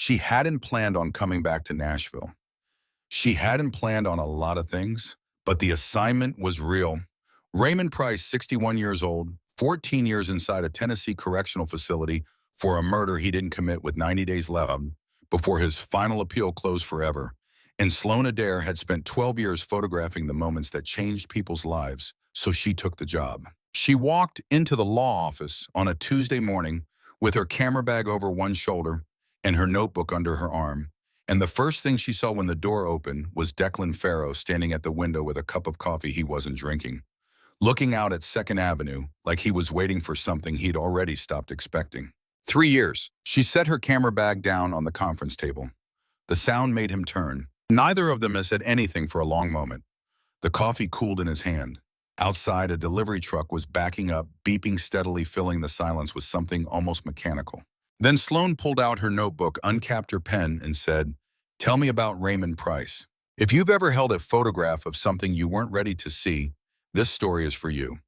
She hadn't planned on coming back to Nashville. She hadn't planned on a lot of things, but the assignment was real. Raymond Price, 61 years old, 14 years inside a Tennessee correctional facility for a murder he didn't commit with 90 days left before his final appeal closed forever. And Sloane Adair had spent 12 years photographing the moments that changed people's lives, so she took the job. She walked into the law office on a Tuesday morning with her camera bag over one shoulder and her notebook under her arm. And the first thing she saw when the door opened was Declan Farrow standing at the window with a cup of coffee he wasn't drinking, looking out at 2nd Avenue like he was waiting for something he'd already stopped expecting. 3 years. She set her camera bag down on the conference table. The sound made him turn. Neither of them had said anything for a long moment. The coffee cooled in his hand. Outside, a delivery truck was backing up, beeping steadily, filling the silence with something almost mechanical. Then Sloane pulled out her notebook, uncapped her pen, and said, "Tell me about Raymond Price. If you've ever held a photograph of something you weren't ready to see, this story is for you.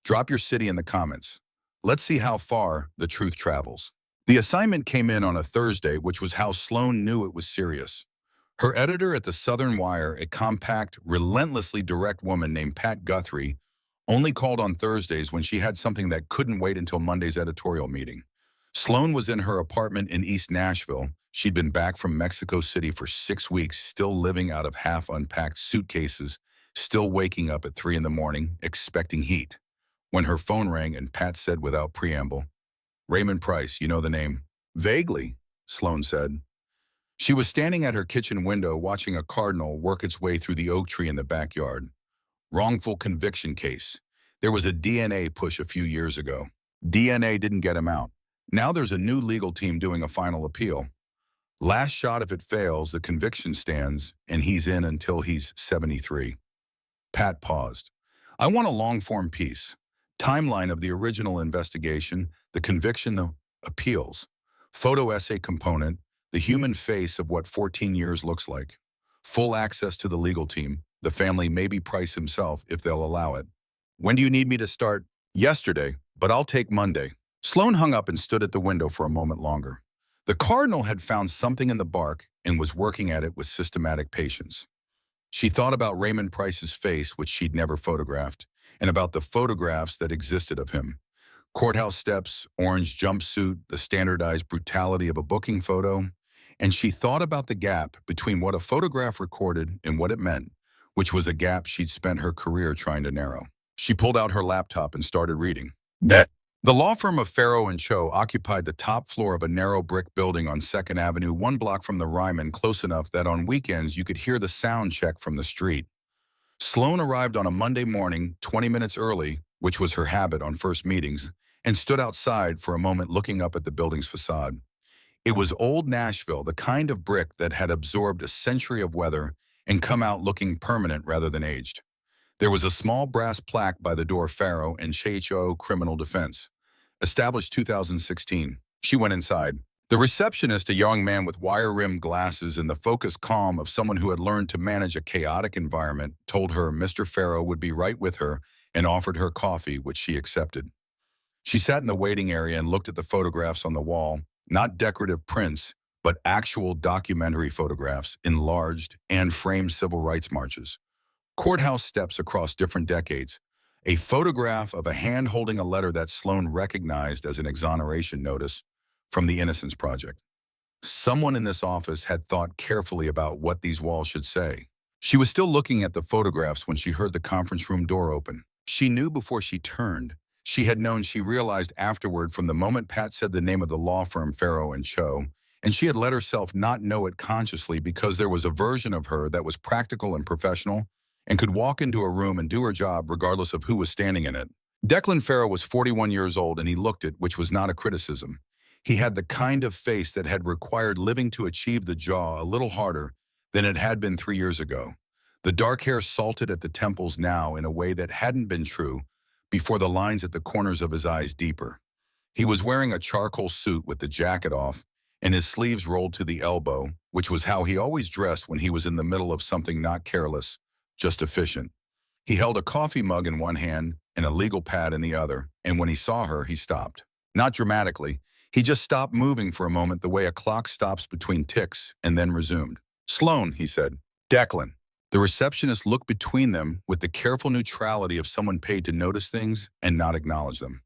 Drop your city in the comments. Let's see how far the truth travels." The assignment came in on a Thursday, which was how Sloane knew it was serious. Her editor at the Southern Wire, a compact, relentlessly direct woman named Pat Guthrie, only called on Thursdays when she had something that couldn't wait until Monday's editorial meeting. Sloane was in her apartment in East Nashville. She'd been back from Mexico City for 6 weeks, still living out of half-unpacked suitcases, still waking up at 3 in the morning, expecting heat. When her phone rang and Pat said without preamble, "Raymond Price, you know the name?" "Vaguely," Sloane said. She was standing at her kitchen window watching a cardinal work its way through the oak tree in the backyard. Wrongful conviction case. There was a DNA push a few years ago. DNA didn't get him out. Now there's a new legal team doing a final appeal. Last shot if it fails, the conviction stands, and he's in until he's 73. Pat paused. "I want a long-form piece. Timeline of the original investigation, the conviction, the appeals. Photo essay component, the human face of what 14 years looks like. Full access to the legal team, the family, maybe Price himself, if they'll allow it. When do you need me to start?" "Yesterday, but I'll take Monday." Sloane hung up and stood at the window for a moment longer. The cardinal had found something in the bark and was working at it with systematic patience. She thought about Raymond Price's face, which she'd never photographed, and about the photographs that existed of him. Courthouse steps, orange jumpsuit, the standardized brutality of a booking photo. And she thought about the gap between what a photograph recorded and what it meant, which was a gap she'd spent her career trying to narrow. She pulled out her laptop and started reading. The law firm of Farrow and Cho occupied the top floor of a narrow brick building on 2nd Avenue, 1 block from the Ryman, close enough that on weekends you could hear the sound check from the street. Sloane arrived on a Monday morning, 20 minutes early, which was her habit on first meetings, and stood outside for a moment looking up at the building's facade. It was old Nashville, the kind of brick that had absorbed a century of weather and come out looking permanent rather than aged. There was a small brass plaque by the door, Farrow and Cho Criminal Defense. Established 2016. She went inside. The receptionist, a young man with wire-rimmed glasses and the focused calm of someone who had learned to manage a chaotic environment, told her Mr. Farrow would be right with her and offered her coffee, which she accepted. She sat in the waiting area and looked at the photographs on the wall, not decorative prints, but actual documentary photographs, enlarged and framed civil rights marches. Courthouse steps across different decades. A photograph of a hand holding a letter that Sloane recognized as an exoneration notice from the Innocence Project. Someone in this office had thought carefully about what these walls should say. She was still looking at the photographs when she heard the conference room door open. She knew before she turned. She had known, she realized afterward, from the moment Pat said the name of the law firm, Farrow and Cho, and she had let herself not know it consciously because there was a version of her that was practical and professional and could walk into a room and do her job regardless of who was standing in it. Declan Farrow was 41 years old, and he looked it, which was not a criticism. He had the kind of face that had required living to achieve the jaw a little harder than it had been 3 years ago. The dark hair salted at the temples now in a way that hadn't been true before, the lines at the corners of his eyes deeper. He was wearing a charcoal suit with the jacket off and his sleeves rolled to the elbow, which was how he always dressed when he was in the middle of something, not careless, just efficient. He held a coffee mug in one hand and a legal pad in the other, and when he saw her, he stopped. Not dramatically. He just stopped moving for a moment the way a clock stops between ticks and then resumed. "Sloane," he said. "Declan." The receptionist looked between them with the careful neutrality of someone paid to notice things and not acknowledge them.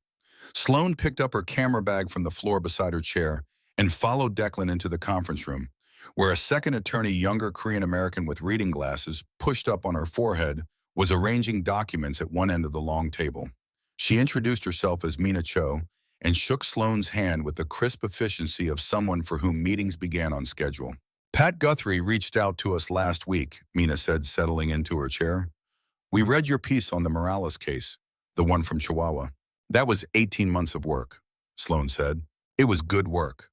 Sloane picked up her camera bag from the floor beside her chair and followed Declan into the conference room, where a second attorney, younger Korean-American with reading glasses pushed up on her forehead, was arranging documents at one end of the long table. She introduced herself as Mina Cho and shook Sloane's hand with the crisp efficiency of someone for whom meetings began on schedule. "Pat Guthrie reached out to us last week," Mina said, settling into her chair. "We read your piece on the Morales case, the one from Chihuahua." "That was 18 months of work," Sloane said. "It was good work."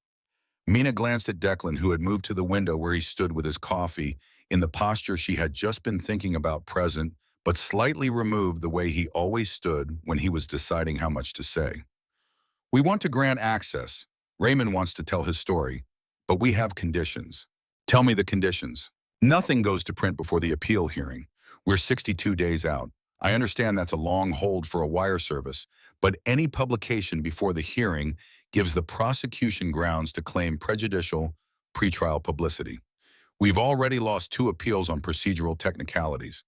Mina glanced at Declan, who had moved to the window where he stood with his coffee, in the posture she had just been thinking about, present, but slightly removed the way he always stood when he was deciding how much to say. "We want to grant access. Raymond wants to tell his story, but we have conditions." "Tell me the conditions." "Nothing goes to print before the appeal hearing. We're 62 days out. I understand that's a long hold for a wire service, but any publication before the hearing gives the prosecution grounds to claim prejudicial pretrial publicity. We've already lost 2 appeals on procedural technicalities.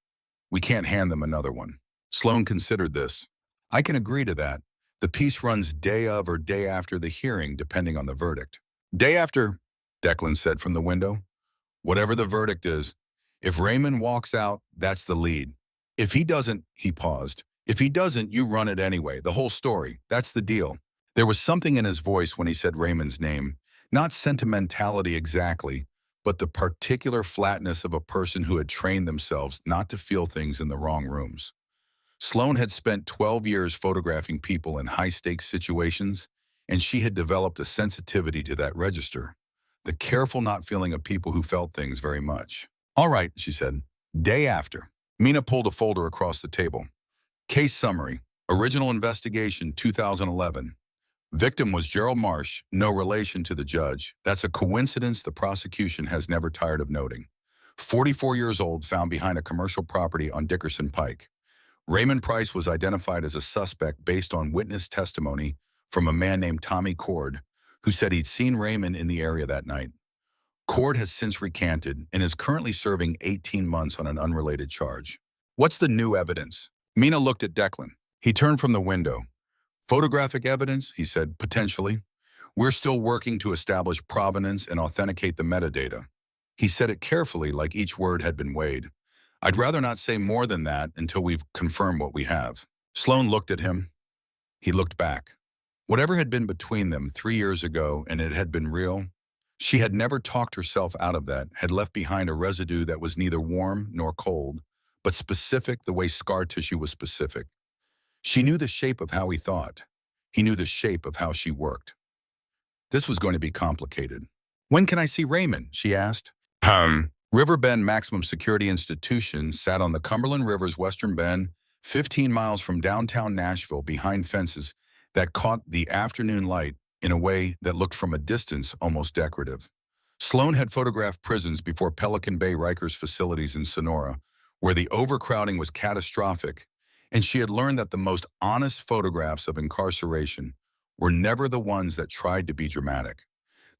We can't hand them another one." Sloane considered this. "I can agree to that. The piece runs day of or day after the hearing, depending on the verdict." "Day after," Declan said from the window. "Whatever the verdict is. If Raymond walks out, that's the lead. If he doesn't," he paused. "If he doesn't, you run it anyway, the whole story. That's the deal." There was something in his voice when he said Raymond's name. Not sentimentality exactly, but the particular flatness of a person who had trained themselves not to feel things in the wrong rooms. Sloane had spent 12 years photographing people in high-stakes situations, and she had developed a sensitivity to that register, the careful not feeling of people who felt things very much. "All right," she said. "Day after." Mina pulled a folder across the table. "Case summary. Original investigation, 2011. Victim was Gerald Marsh, no relation to the judge. That's a coincidence the prosecution has never tired of noting. 44 years old, found behind a commercial property on Dickerson Pike. Raymond Price was identified as a suspect based on witness testimony from a man named Tommy Cord, who said he'd seen Raymond in the area that night. Cord has since recanted and is currently serving 18 months on an unrelated charge." "What's the new evidence?" Mina looked at Declan. He turned from the window. "Photographic evidence," he said, "potentially. We're still working to establish provenance and authenticate the metadata." He said it carefully, like each word had been weighed. "I'd rather not say more than that until we've confirmed what we have." Sloane looked at him. He looked back. Whatever had been between them 3 years ago, and it had been real, she had never talked herself out of that, had left behind a residue that was neither warm nor cold, but specific the way scar tissue was specific. She knew the shape of how he thought. He knew the shape of how she worked. This was going to be complicated. "When can I see Raymond?" she asked. Riverbend Maximum Security Institution sat on the Cumberland River's western bend, 15 miles from downtown Nashville, behind fences that caught the afternoon light in a way that looked from a distance almost decorative. Sloane had photographed prisons before Pelican Bay Rikers facilities in Sonora, where the overcrowding was catastrophic, and she had learned that the most honest photographs of incarceration were never the ones that tried to be dramatic.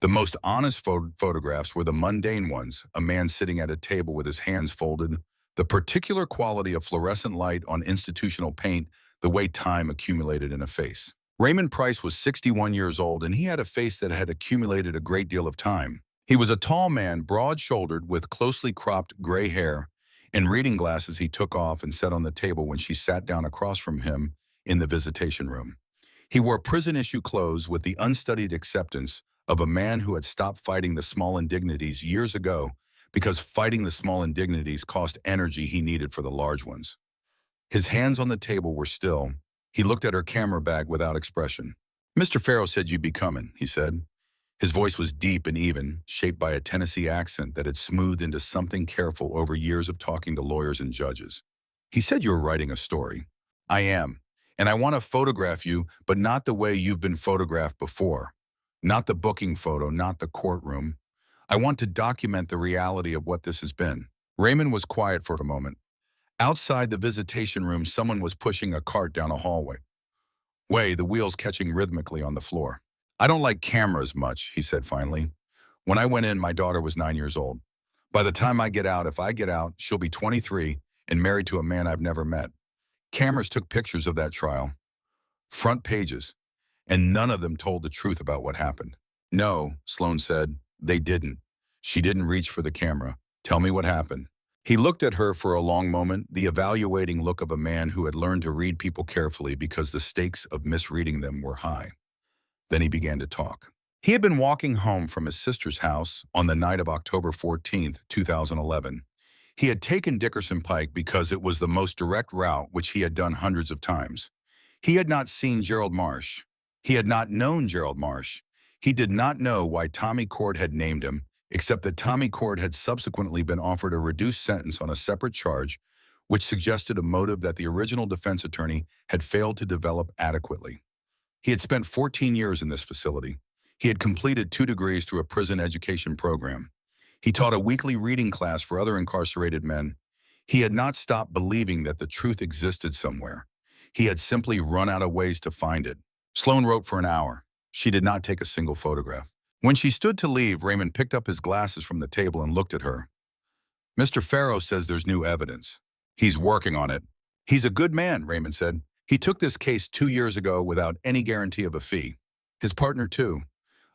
The most honest photographs were the mundane ones, a man sitting at a table with his hands folded, the particular quality of fluorescent light on institutional paint, the way time accumulated in a face. Raymond Price was 61 years old, and he had a face that had accumulated a great deal of time. He was a tall man, broad-shouldered, with closely cropped gray hair, and reading glasses he took off and set on the table when she sat down across from him in the visitation room. He wore prison-issue clothes with the unstudied acceptance of a man who had stopped fighting the small indignities years ago because fighting the small indignities cost energy he needed for the large ones. His hands on the table were still. He looked at her camera bag without expression. "Mr. Farrow said you'd be coming," he said. His voice was deep and even, shaped by a Tennessee accent that had smoothed into something careful over years of talking to lawyers and judges. "He said you were writing a story." "I am. And I want to photograph you, but not the way you've been photographed before. Not the booking photo, not the courtroom. I want to document the reality of what this has been." Raymond was quiet for a moment. Outside the visitation room, someone was pushing a cart down a hallway, the wheels catching rhythmically on the floor. I don't like cameras much, he said finally. When I went in, my daughter was 9 years old. By the time I get out, if I get out, she'll be 23 and married to a man I've never met. Cameras took pictures of that trial, front pages, and none of them told the truth about what happened. No, Sloane said, they didn't. She didn't reach for the camera. Tell me what happened. He looked at her for a long moment, the evaluating look of a man who had learned to read people carefully because the stakes of misreading them were high. Then he began to talk. He had been walking home from his sister's house on the night of October 14th, 2011. He had taken Dickerson Pike because it was the most direct route which he had done hundreds of times. He had not seen Gerald Marsh. He had not known Gerald Marsh. He did not know why Tommy Cord had named him, except that Tommy Cord had subsequently been offered a reduced sentence on a separate charge, which suggested a motive that the original defense attorney had failed to develop adequately. He had spent 14 years in this facility. He had completed 2 degrees through a prison education program. He taught a weekly reading class for other incarcerated men. He had not stopped believing that the truth existed somewhere. He had simply run out of ways to find it. Sloane wrote for an hour. She did not take a single photograph. When she stood to leave, Raymond picked up his glasses from the table and looked at her. Mr. Farrow says there's new evidence. He's working on it. He's a good man, Raymond said. He took this case 2 years ago without any guarantee of a fee. His partner, too.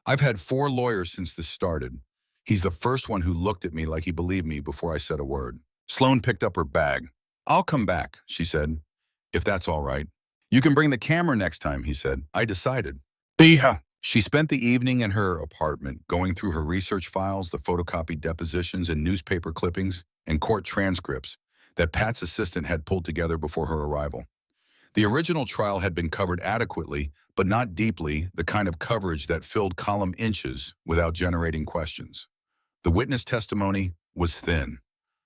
I've had 4 lawyers since this started. He's the first one who looked at me like he believed me before I said a word. Sloane picked up her bag. I'll come back, she said, if that's all right. You can bring the camera next time, he said. I decided. Yeah. She spent the evening in her apartment going through her research files, the photocopied depositions and newspaper clippings and court transcripts that Pat's assistant had pulled together before her arrival. The original trial had been covered adequately, but not deeply, the kind of coverage that filled column inches without generating questions. The witness testimony was thin.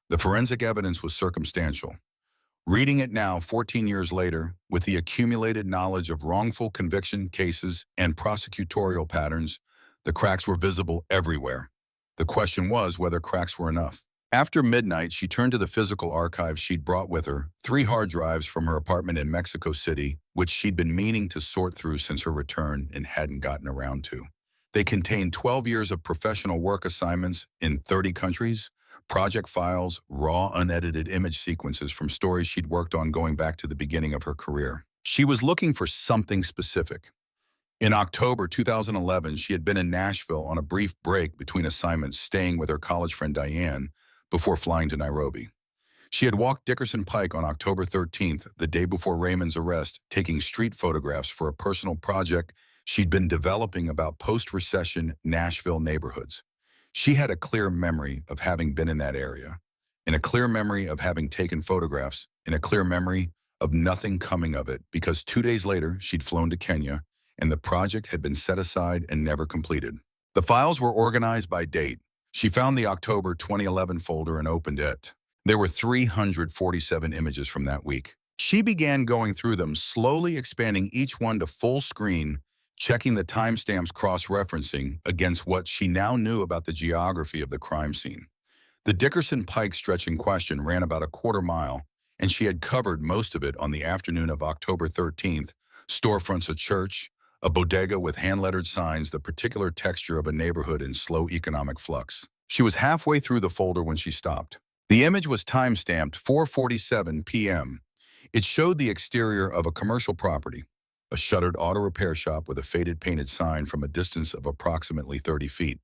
The forensic evidence was circumstantial. Reading it now, 14 years later, with the accumulated knowledge of wrongful conviction cases and prosecutorial patterns, the cracks were visible everywhere. The question was whether cracks were enough. After midnight, she turned to the physical archives she'd brought with her, 3 hard drives from her apartment in Mexico City, which she'd been meaning to sort through since her return and hadn't gotten around to. They contained 12 years of professional work assignments in 30 countries, project files, raw, unedited image sequences from stories she'd worked on going back to the beginning of her career. She was looking for something specific. In October 2011, she had been in Nashville on a brief break between assignments, staying with her college friend Diane before flying to Nairobi. She had walked Dickerson Pike on October 13th, the day before Raymond's arrest, taking street photographs for a personal project she'd been developing about post-recession Nashville neighborhoods. She had a clear memory of having been in that area, and a clear memory of having taken photographs, and a clear memory of nothing coming of it because 2 days later she'd flown to Kenya and the project had been set aside and never completed. The files were organized by date. She found the October 2011 folder and opened it. There were 347 images from that week. She began going through them, slowly expanding each one to full screen, checking the timestamps cross-referencing against what she now knew about the geography of the crime scene. The Dickerson Pike stretch in question ran about a quarter mile, and she had covered most of it on the afternoon of October 13th, storefronts, a church, a bodega with hand-lettered signs, the particular texture of a neighborhood in slow economic flux. She was halfway through the folder when she stopped. The image was time-stamped 4:47 p.m. It showed the exterior of a commercial property, a shuttered auto repair shop with a faded painted sign from a distance of approximately 30 feet.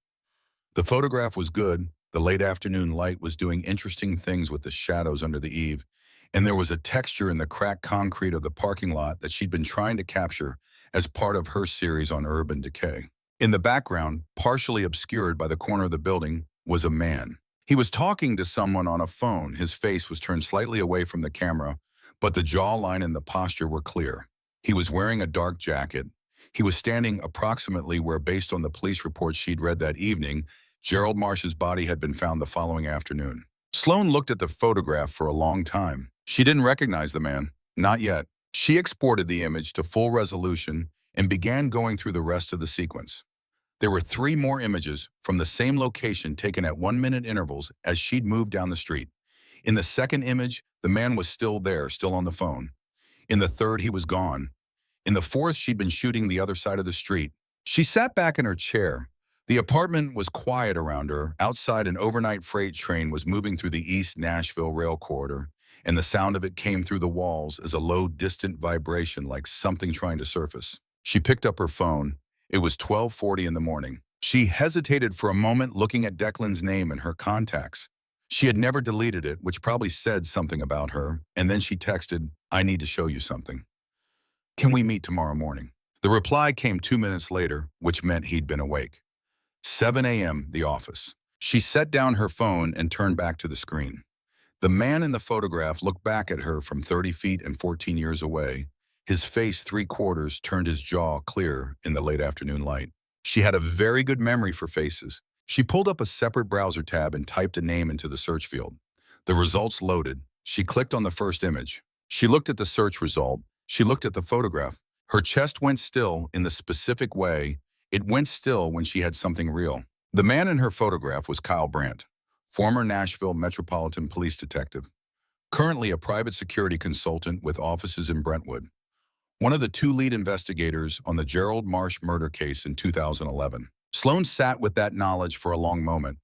The photograph was good, the late afternoon light was doing interesting things with the shadows under the eave, and there was a texture in the cracked concrete of the parking lot that she'd been trying to capture as part of her series on urban decay. In the background, partially obscured by the corner of the building, was a man. He was talking to someone on a phone. His face was turned slightly away from the camera, but the jawline and the posture were clear. He was wearing a dark jacket. He was standing approximately where, based on the police report she'd read that evening, Gerald Marsh's body had been found the following afternoon. Sloane looked at the photograph for a long time. She didn't recognize the man. Not yet. She exported the image to full resolution and began going through the rest of the sequence. There were 3 more images from the same location taken at 1-minute intervals as she'd moved down the street. In the second image, the man was still there, still on the phone. In the third, he was gone. In the fourth, she'd been shooting the other side of the street. She sat back in her chair. The apartment was quiet around her. Outside, an overnight freight train was moving through the East Nashville rail corridor, and the sound of it came through the walls as a low, distant vibration like something trying to surface. She picked up her phone. It was 12:40 in the morning. She hesitated for a moment, looking at Declan's name in her contacts. She had never deleted it, which probably said something about her, and then she texted, "I need to show you something. Can we meet tomorrow morning?" The reply came 2 minutes later, which meant he'd been awake. 7 a.m., the office. She set down her phone and turned back to the screen. The man in the photograph looked back at her from 30 feet and 14 years away. His face three-quarters turned, his jaw clear in the late afternoon light. She had a very good memory for faces. She pulled up a separate browser tab and typed a name into the search field. The results loaded. She clicked on the first image. She looked at the search result. She looked at the photograph. Her chest went still in the specific way it went still when she had something real. The man in her photograph was Kyle Brandt, former Nashville Metropolitan Police detective, currently a private security consultant with offices in Brentwood, one of the two lead investigators on the Gerald Marsh murder case in 2011. Sloane sat with that knowledge for a long moment.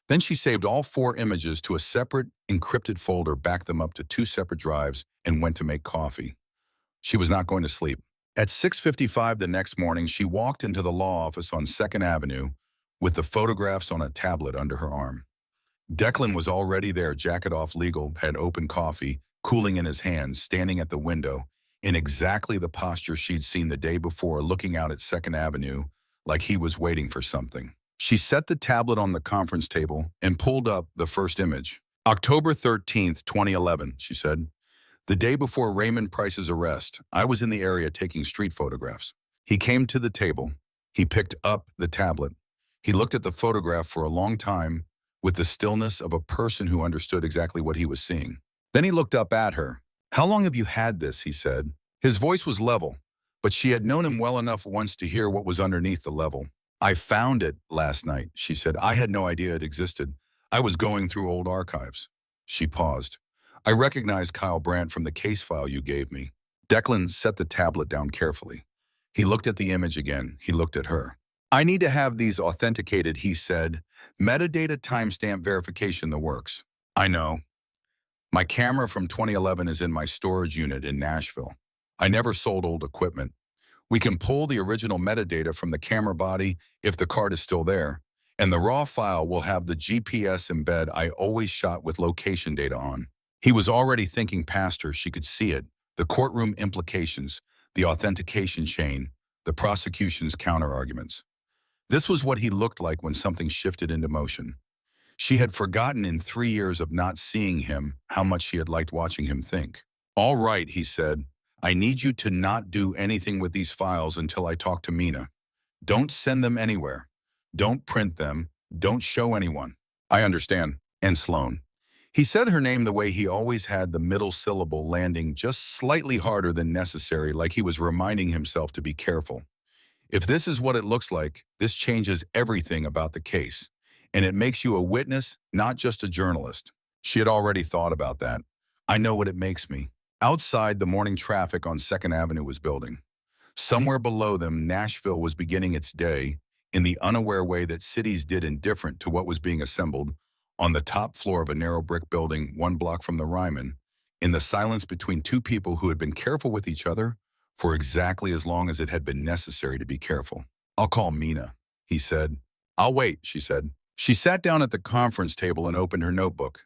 Then she saved all 4 images to a separate, encrypted folder, backed them up to 2 separate drives, and went to make coffee. She was not going to sleep. At 6:55 the next morning, she walked into the law office on 2nd Avenue with the photographs on a tablet under her arm. Declan was already there, jacket off, legal, had open coffee, cooling in his hands, standing at the window, in exactly the posture she'd seen the day before, looking out at 2nd Avenue like he was waiting for something. She set the tablet on the conference table and pulled up the first image. "October 13th, 2011, she said. "The day before Raymond Price's arrest, I was in the area taking street photographs." He came to the table. He picked up the tablet. He looked at the photograph for a long time with the stillness of a person who understood exactly what he was seeing. Then he looked up at her. "How long have you had this?" he said. His voice was level, but she had known him well enough once to hear what was underneath the level. "I found it last night," she said. "I had no idea it existed. I was going through old archives." She paused. "I recognize Kyle Brandt from the case file you gave me." Declan set the tablet down carefully. He looked at the image again. He looked at her. "I need to have these authenticated," he said. "Metadata, timestamp verification, the works." "I know. My camera from 2011 is in my storage unit in Nashville. I never sold old equipment. We can pull the original metadata from the camera body if the card is still there, and the raw file will have the GPS embed I always shot with location data on." He was already thinking past her. She could see it. The courtroom implications, the authentication chain, the prosecution's counter-arguments. This was what he looked like when something shifted into motion. She had forgotten in 3 years of not seeing him how much she had liked watching him think. "All right," he said. "I need you to not do anything with these files until I talk to Mina. Don't send them anywhere. Don't print them. Don't show anyone." "I understand." "And Sloane." He said her name the way he always had, the middle syllable landing just slightly harder than necessary, like he was reminding himself to be careful. "If this is what it looks like, this changes everything about the case. And it makes you a witness, not just a journalist." She had already thought about that. "I know what it makes me." Outside, the morning traffic on 2nd Avenue was building. Somewhere below them, Nashville was beginning its day in the unaware way that cities did, indifferent to what was being assembled on the top floor of a narrow brick building 1 block from the Ryman, in the silence between two people who had been careful with each other for exactly as long as it had been necessary to be careful. "I'll call Mina," he said. "I'll wait," she said. She sat down at the conference table and opened her notebook.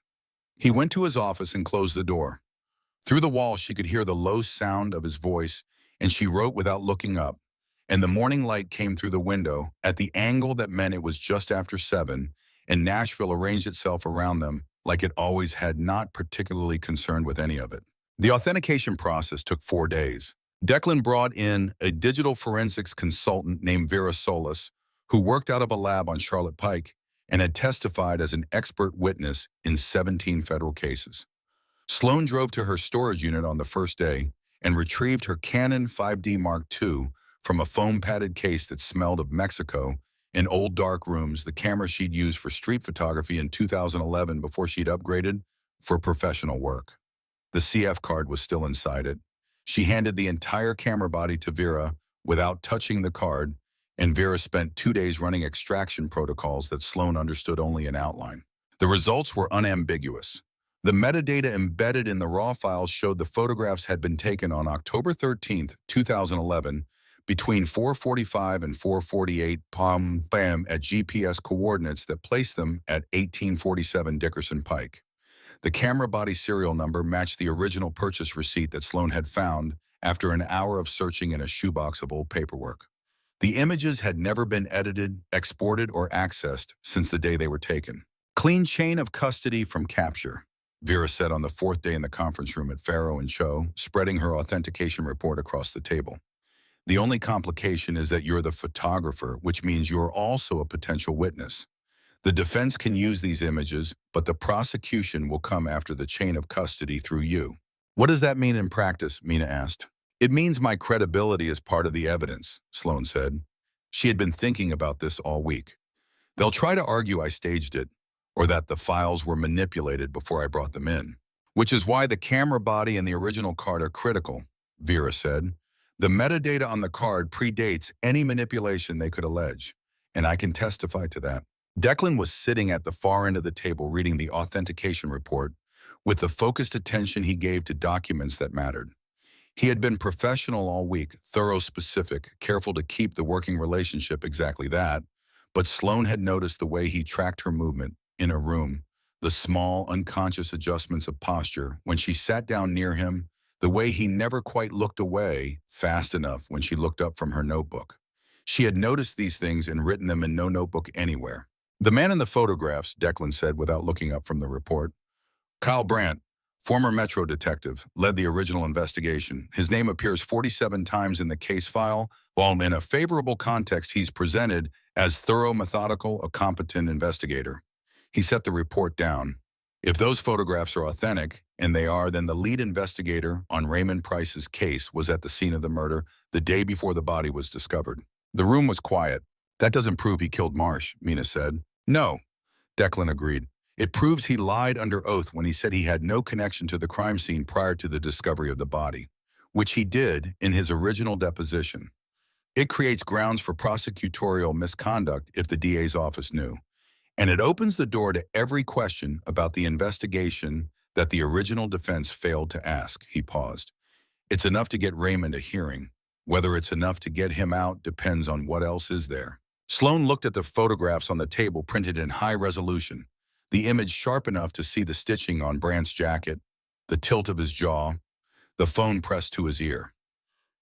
He went to his office and closed the door. Through the wall, she could hear the low sound of his voice, and she wrote without looking up. And the morning light came through the window at the angle that meant it was just after 7, and Nashville arranged itself around them like it always had, not particularly concerned with any of it. The authentication process took 4 days. Declan brought in a digital forensics consultant named Vera Solis, who worked out of a lab on Charlotte Pike and had testified as an expert witness in 17 federal cases. Sloane drove to her storage unit on the first day and retrieved her Canon 5D Mark II from a foam-padded case that smelled of Mexico in old dark rooms, the camera she'd used for street photography in 2011 before she'd upgraded for professional work. The CF card was still inside it. She handed the entire camera body to Vera without touching the card, and Vera spent 2 days running extraction protocols that Sloane understood only in outline. The results were unambiguous. The metadata embedded in the raw files showed the photographs had been taken on October 13, 2011, between 4:45 and 4:48 p.m. at GPS coordinates that placed them at 1847 Dickerson Pike. The camera body serial number matched the original purchase receipt that Sloane had found after an hour of searching in a shoebox of old paperwork. The images had never been edited, exported, or accessed since the day they were taken. Clean chain of custody from capture, Vera said on the fourth day in the conference room at Farrow and Cho, spreading her authentication report across the table. The only complication is that you're the photographer, which means you're also a potential witness. The defense can use these images, but the prosecution will come after the chain of custody through you. What does that mean in practice? Mina asked. It means my credibility is part of the evidence, Sloane said. She had been thinking about this all week. They'll try to argue I staged it, or that the files were manipulated before I brought them in. Which is why the camera body and the original card are critical, Vera said. The metadata on the card predates any manipulation they could allege, and I can testify to that. Declan was sitting at the far end of the table reading the authentication report with the focused attention he gave to documents that mattered. He had been professional all week, thorough, specific, careful to keep the working relationship exactly that, but Sloane had noticed the way he tracked her movement in a room, the small, unconscious adjustments of posture when she sat down near him, the way he never quite looked away fast enough when she looked up from her notebook. She had noticed these things and written them in no notebook anywhere. The man in the photographs, Declan said without looking up from the report. Kyle Brandt, former Metro detective, led the original investigation. His name appears 47 times in the case file, while in a favorable context he's presented as thorough, methodical, a competent investigator. He set the report down. If those photographs are authentic, and they are, then the lead investigator on Raymond Price's case was at the scene of the murder the day before the body was discovered. The room was quiet. That doesn't prove he killed Marsh, Mina said. No, Declan agreed. It proves he lied under oath when he said he had no connection to the crime scene prior to the discovery of the body, which he did in his original deposition. It creates grounds for prosecutorial misconduct if the DA's office knew. And it opens the door to every question about the investigation that the original defense failed to ask, he paused. It's enough to get Raymond a hearing. Whether it's enough to get him out depends on what else is there. Sloane looked at the photographs on the table printed in high resolution, the image sharp enough to see the stitching on Brandt's jacket, the tilt of his jaw, the phone pressed to his ear.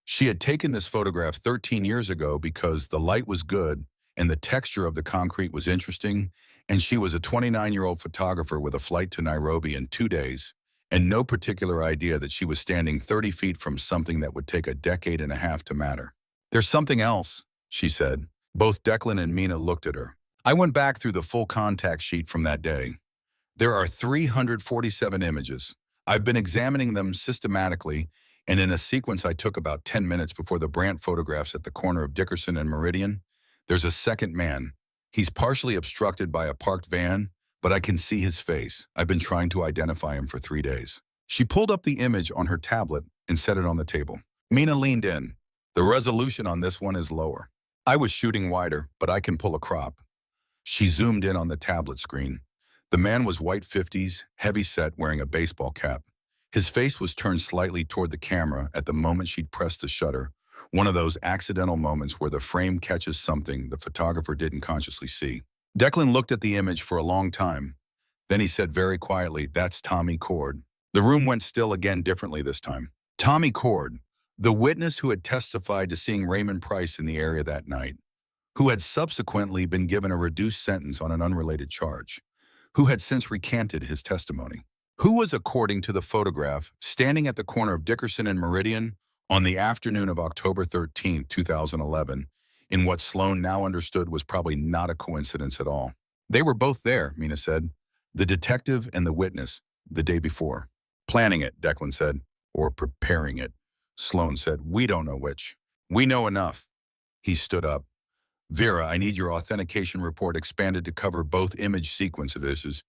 She had taken this photograph 13 years ago because the light was good and the texture of the concrete was interesting, and she was a 29-year-old photographer with a flight to Nairobi in 2 days, and no particular idea that she was standing 30 feet from something that would take a decade and a half to matter. There's something else, she said. Both Declan and Mina looked at her. I went back through the full contact sheet from that day. There are 347 images. I've been examining them systematically, and in a sequence I took about 10 minutes before the Brandt photographs at the corner of Dickerson and Meridian. There's a second man. He's partially obstructed by a parked van, but I can see his face. I've been trying to identify him for 3 days. She pulled up the image on her tablet and set it on the table. Mina leaned in. The resolution on this one is lower. I was shooting wider, but I can pull a crop. She zoomed in on the tablet screen. The man was white 50s, heavy-set, wearing a baseball cap. His face was turned slightly toward the camera at the moment she'd pressed the shutter, one of those accidental moments where the frame catches something the photographer didn't consciously see. Declan looked at the image for a long time. Then he said very quietly, "That's Tommy Cord." The room went still again, differently this time. Tommy Cord, the witness who had testified to seeing Raymond Price in the area that night, who had subsequently been given a reduced sentence on an unrelated charge, who had since recanted his testimony, who was, according to the photograph, standing at the corner of Dickerson and Meridian on the afternoon of October 13, 2011, in what Sloane now understood was probably not a coincidence at all. They were both there, Mina said, the detective and the witness, the day before. Planning it, Declan said, or preparing it. Sloane said, we don't know which. We know enough. He stood up. Vera, I need your authentication report expanded to cover both image sequences.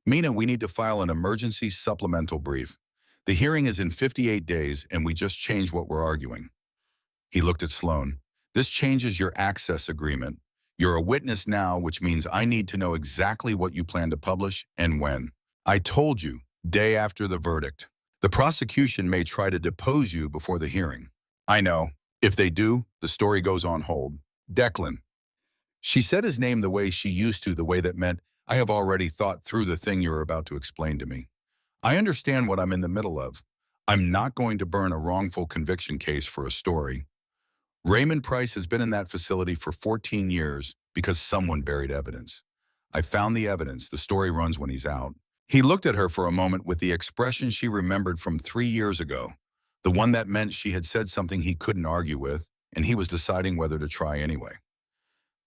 Mina, we need to file an emergency supplemental brief. The hearing is in 58 days, and we just changed what we're arguing. He looked at Sloane. This changes your access agreement. You're a witness now, which means I need to know exactly what you plan to publish and when. I told you, day after the verdict. The prosecution may try to depose you before the hearing. I know. If they do, the story goes on hold. Declan. She said his name the way she used to, the way that meant, I have already thought through the thing you're about to explain to me. I understand what I'm in the middle of. I'm not going to burn a wrongful conviction case for a story. Raymond Price has been in that facility for 14 years because someone buried evidence. I found the evidence. The story runs when he's out. He looked at her for a moment with the expression she remembered from 3 years ago, the one that meant she had said something he couldn't argue with, and he was deciding whether to try anyway.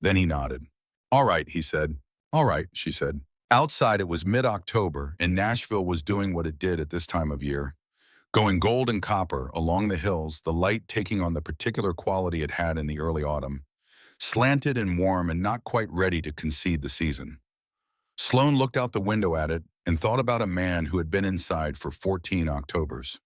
Then he nodded. All right, he said. All right, she said. Outside, it was mid-October, and Nashville was doing what it did at this time of year, going gold and copper along the hills, the light taking on the particular quality it had in the early autumn, slanted and warm and not quite ready to concede the season. Sloane looked out the window at it and thought about a man who had been inside for 14 Octobers.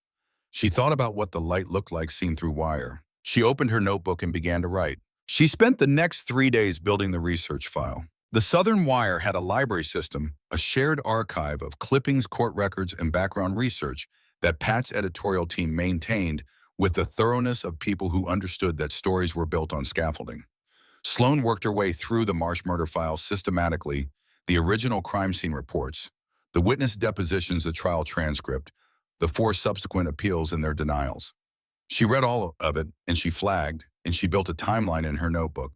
She thought about what the light looked like seen through wire. She opened her notebook and began to write. She spent the next 3 days building the research file. The Southern Wire had a library system, a shared archive of clippings, court records, and background research that Pat's editorial team maintained with the thoroughness of people who understood that stories were built on scaffolding. Sloane worked her way through the Marsh murder files systematically, the original crime scene reports, the witness depositions, the trial transcript, the 4 subsequent appeals and their denials. She read all of it, and she flagged, and she built a timeline in her notebook.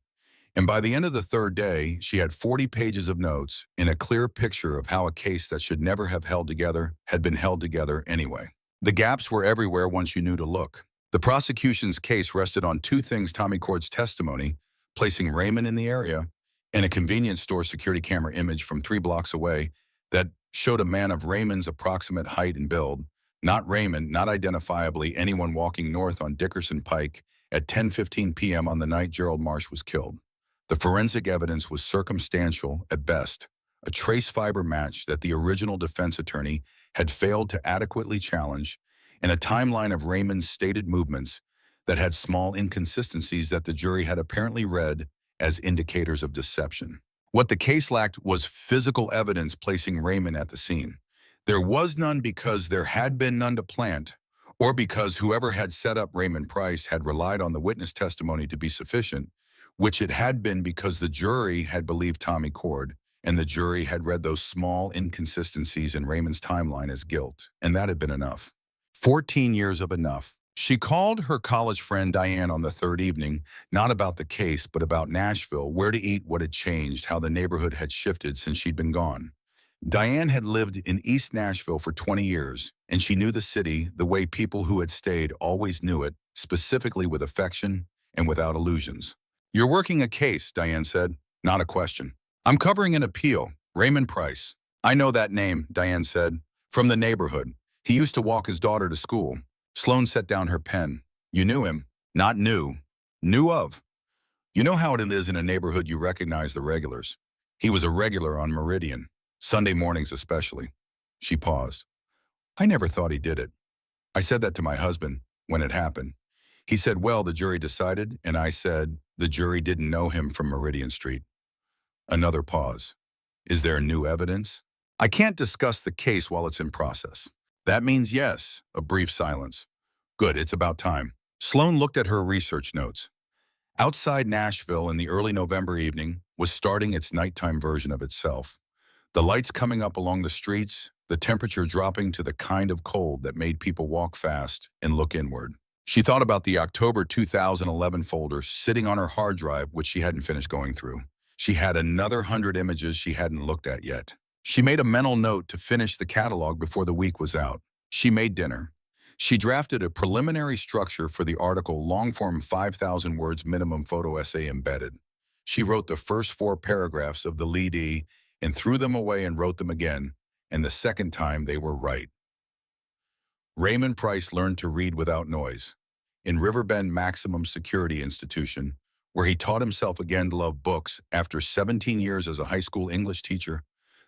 And by the end of the 3rd day, she had 40 pages of notes and a clear picture of how a case that should never have held together had been held together anyway. The gaps were everywhere once you knew to look. The prosecution's case rested on 2 things: Tommy Cord's testimony, placing Raymond in the area, and a convenience store security camera image from 3 blocks away that showed a man of Raymond's approximate height and build, not Raymond, not identifiably anyone walking north on Dickerson Pike at 10:15 p.m. on the night Gerald Marsh was killed. The forensic evidence was circumstantial at best, a trace fiber match that the original defense attorney had failed to adequately challenge, and a timeline of Raymond's stated movements that had small inconsistencies that the jury had apparently read as indicators of deception. What the case lacked was physical evidence placing Raymond at the scene. There was none because there had been none to plant, or because whoever had set up Raymond Price had relied on the witness testimony to be sufficient, which it had been because the jury had believed Tommy Cord, and the jury had read those small inconsistencies in Raymond's timeline as guilt, and that had been enough. 14 years of enough. She called her college friend Diane on the 3rd evening, not about the case, but about Nashville, where to eat, what had changed, how the neighborhood had shifted since she'd been gone. Diane had lived in East Nashville for 20 years, and she knew the city the way people who had stayed always knew it, specifically with affection and without illusions. You're working a case, Diane said. Not a question. I'm covering an appeal. Raymond Price. I know that name, Diane said. From the neighborhood. He used to walk his daughter to school. Sloane set down her pen. You knew him. Not knew. Knew of. You know how it is in a neighborhood, you recognize the regulars. He was a regular on Meridian. Sunday mornings especially. She paused. I never thought he did it. I said that to my husband when it happened. He said, well, the jury decided, and I said, the jury didn't know him from Meridian Street. Another pause. Is there new evidence? I can't discuss the case while it's in process. That means yes. A brief silence. Good, it's about time. Sloane looked at her research notes. Outside Nashville in the early November evening was starting its nighttime version of itself. The lights coming up along the streets, the temperature dropping to the kind of cold that made people walk fast and look inward. She thought about the October 2011 folder sitting on her hard drive, which she hadn't finished going through. She had another 100 images she hadn't looked at yet. She made a mental note to finish the catalog before the week was out. She made dinner. She drafted a preliminary structure for the article, long-form 5,000 words minimum photo essay embedded. She wrote the first 4 paragraphs of the lead-e and threw them away and wrote them again, and the second time they were right. Raymond Price learned to read without noise. In Riverbend Maximum Security Institution, where he taught himself again to love books after 17 years as a high school English teacher,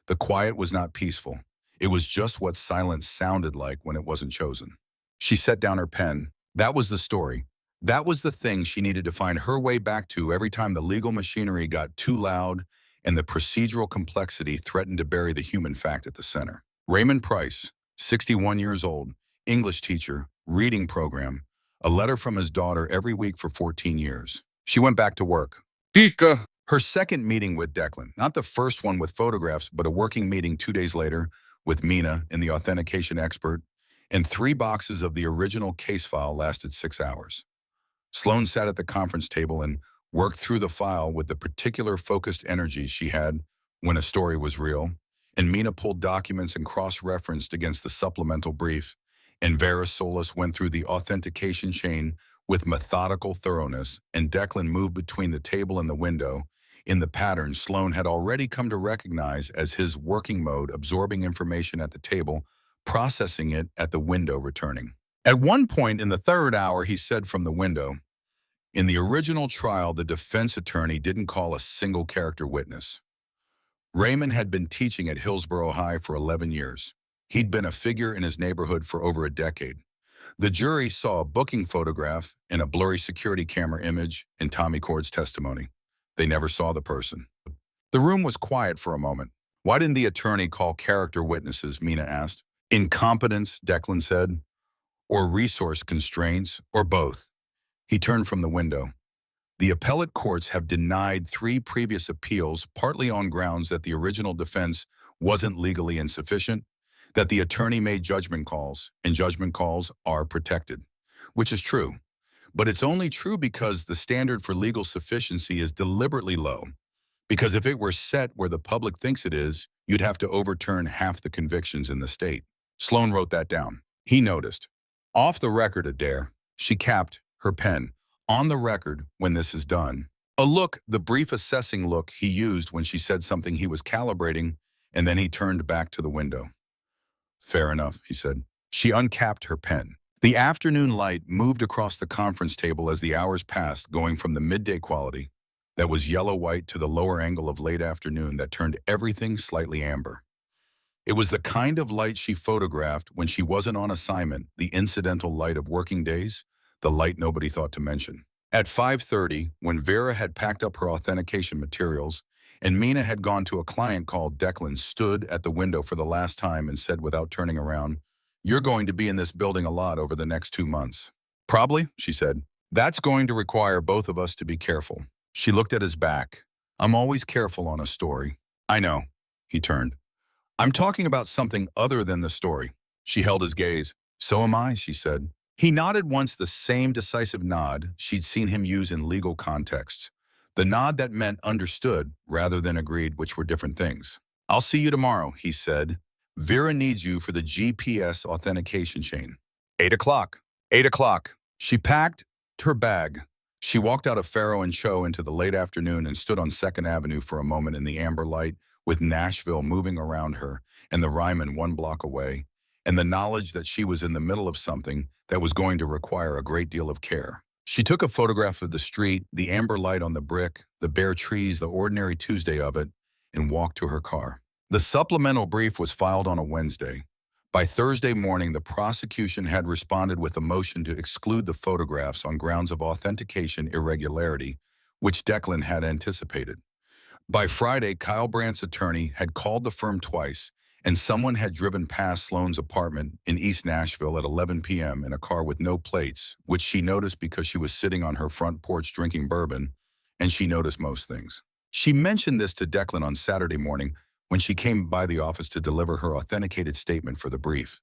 the quiet was not peaceful. It was just what silence sounded like when it wasn't chosen. She set down her pen. That was the story. That was the thing she needed to find her way back to every time the legal machinery got too loud and the procedural complexity threatened to bury the human fact at the center. Raymond Price, 61 years old, English teacher, reading program, a letter from his daughter every week for 14 years. She went back to work. Tika. Her second meeting with Declan, not the first one with photographs, but a working meeting 2 days later with Mina and the authentication expert, and 3 boxes of the original case file lasted 6 hours. Sloane sat at the conference table and worked through the file with the particular focused energy she had when a story was real, and Mina pulled documents and cross-referenced against the supplemental brief, and Vera Solis went through the authentication chain with methodical thoroughness, and Declan moved between the table and the window in the pattern Sloane had already come to recognize as his working mode, absorbing information at the table, processing it at the window, returning. At one point in the third hour, he said from the window, "In the original trial, the defense attorney didn't call a single character witness. Raymond had been teaching at Hillsborough High for 11 years. He'd been a figure in his neighborhood for over a decade. The jury saw a booking photograph and a blurry security camera image in Tommy Cord's testimony. They never saw the person." The room was quiet for a moment. "Why didn't the attorney call character witnesses?" Mina asked. "Incompetence," Declan said. "Or resource constraints, or both." He turned from the window. "The appellate courts have denied 3 previous appeals, partly on grounds that the original defense wasn't legally insufficient, that the attorney made judgment calls, and judgment calls are protected." Which is true. But it's only true because the standard for legal sufficiency is deliberately low. Because if it were set where the public thinks it is, you'd have to overturn half the convictions in the state. Sloane wrote that down. He noticed. "Off the record, Adair." She capped her pen. "On the record when this is done." A look, the brief assessing look he used when she said something he was calibrating, and then he turned back to the window. "Fair enough," he said. She uncapped her pen. The afternoon light moved across the conference table as the hours passed, going from the midday quality that was yellow-white to the lower angle of late afternoon that turned everything slightly amber. It was the kind of light she photographed when she wasn't on assignment, the incidental light of working days, the light nobody thought to mention. At 5:30, when Vera had packed up her authentication materials and Mina had gone to a client call, Declan stood at the window for the last time and said without turning around, "You're going to be in this building a lot over the next 2 months." "Probably," she said. "That's going to require both of us to be careful." She looked at his back. "I'm always careful on a story." "I know." He turned. "I'm talking about something other than the story." She held his gaze. "So am I," she said. He nodded once, the same decisive nod she'd seen him use in legal contexts. The nod that meant understood rather than agreed, which were different things. "I'll see you tomorrow," he said. "Vera needs you for the GPS authentication chain." 8 o'clock. 8 o'clock. She packed her bag. She walked out of Farrow and Cho into the late afternoon and stood on 2nd Avenue for a moment in the amber light, with Nashville moving around her and the Ryman 1 block away, and the knowledge that she was in the middle of something that was going to require a great deal of care. She took a photograph of the street, the amber light on the brick, the bare trees, the ordinary Tuesday of it, and walked to her car. The supplemental brief was filed on a Wednesday. By Thursday morning, the prosecution had responded with a motion to exclude the photographs on grounds of authentication irregularity, which Declan had anticipated. By Friday, Kyle Brandt's attorney had called the firm twice, and someone had driven past Sloane's apartment in East Nashville at 11 p.m. in a car with no plates, which she noticed because she was sitting on her front porch drinking bourbon, and she noticed most things. She mentioned this to Declan on Saturday morning when she came by the office to deliver her authenticated statement for the brief.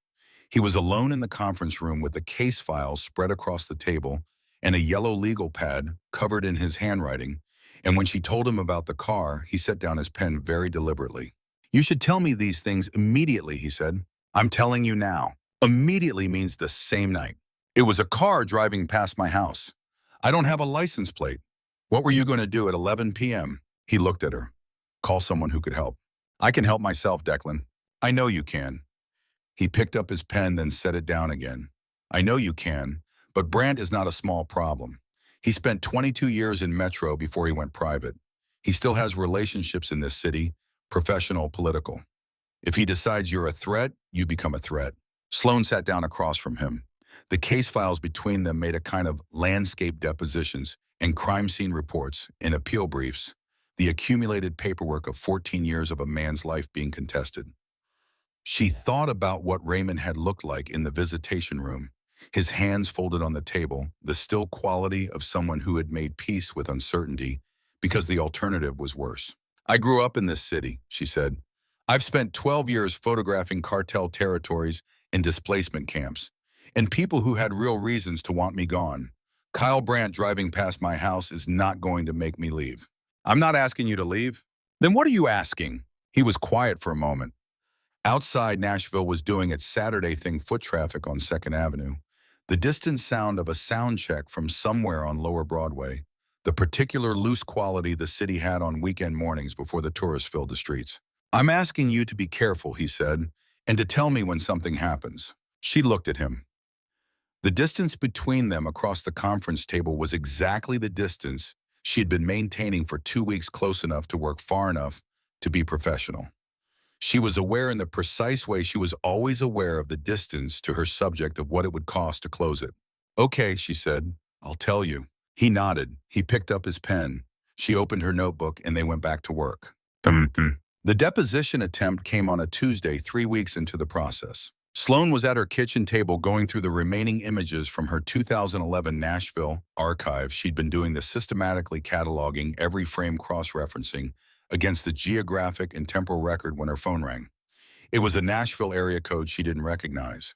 He was alone in the conference room with the case files spread across the table and a yellow legal pad covered in his handwriting, and when she told him about the car, he set down his pen very deliberately. "You should tell me these things immediately," he said. "I'm telling you now." Immediately means the same night. "It was a car driving past my house. I don't have a license plate. What were you going to do at 11 p.m.? He looked at her. "Call someone who could help." "I can help myself, Declan." "I know you can." He picked up his pen, then set it down again. "I know you can, but Brandt is not a small problem. He spent 22 years in Metro before he went private. He still has relationships in this city, professional, political. If he decides you're a threat, you become a threat." Sloane sat down across from him. The case files between them made a kind of landscape depositions and crime scene reports and appeal briefs, the accumulated paperwork of 14 years of a man's life being contested. She thought about what Raymond had looked like in the visitation room, his hands folded on the table, the still quality of someone who had made peace with uncertainty because the alternative was worse. I grew up in this city, she said. I've spent 12 years photographing cartel territories and displacement camps, and people who had real reasons to want me gone. Kyle Brandt driving past my house is not going to make me leave. I'm not asking you to leave. Then what are you asking? He was quiet for a moment. Outside, Nashville was doing its Saturday thing, foot traffic on 2nd Avenue. The distant sound of a sound check from somewhere on Lower Broadway. The particular loose quality the city had on weekend mornings before the tourists filled the streets. I'm asking you to be careful, he said, and to tell me when something happens. She looked at him. The distance between them across the conference table was exactly the distance she had been maintaining for 2 weeks, close enough to work far enough to be professional. She was aware in the precise way she was always aware of the distance to her subject of what it would cost to close it. Okay, she said, I'll tell you. He nodded. He picked up his pen. She opened her notebook and they went back to work. The deposition attempt came on a Tuesday, 3 weeks into the process. Sloane was at her kitchen table going through the remaining images from her 2011 Nashville archive. She'd been doing this systematically, cataloging every frame, cross-referencing against the geographic and temporal record when her phone rang. It was a Nashville area code she didn't recognize.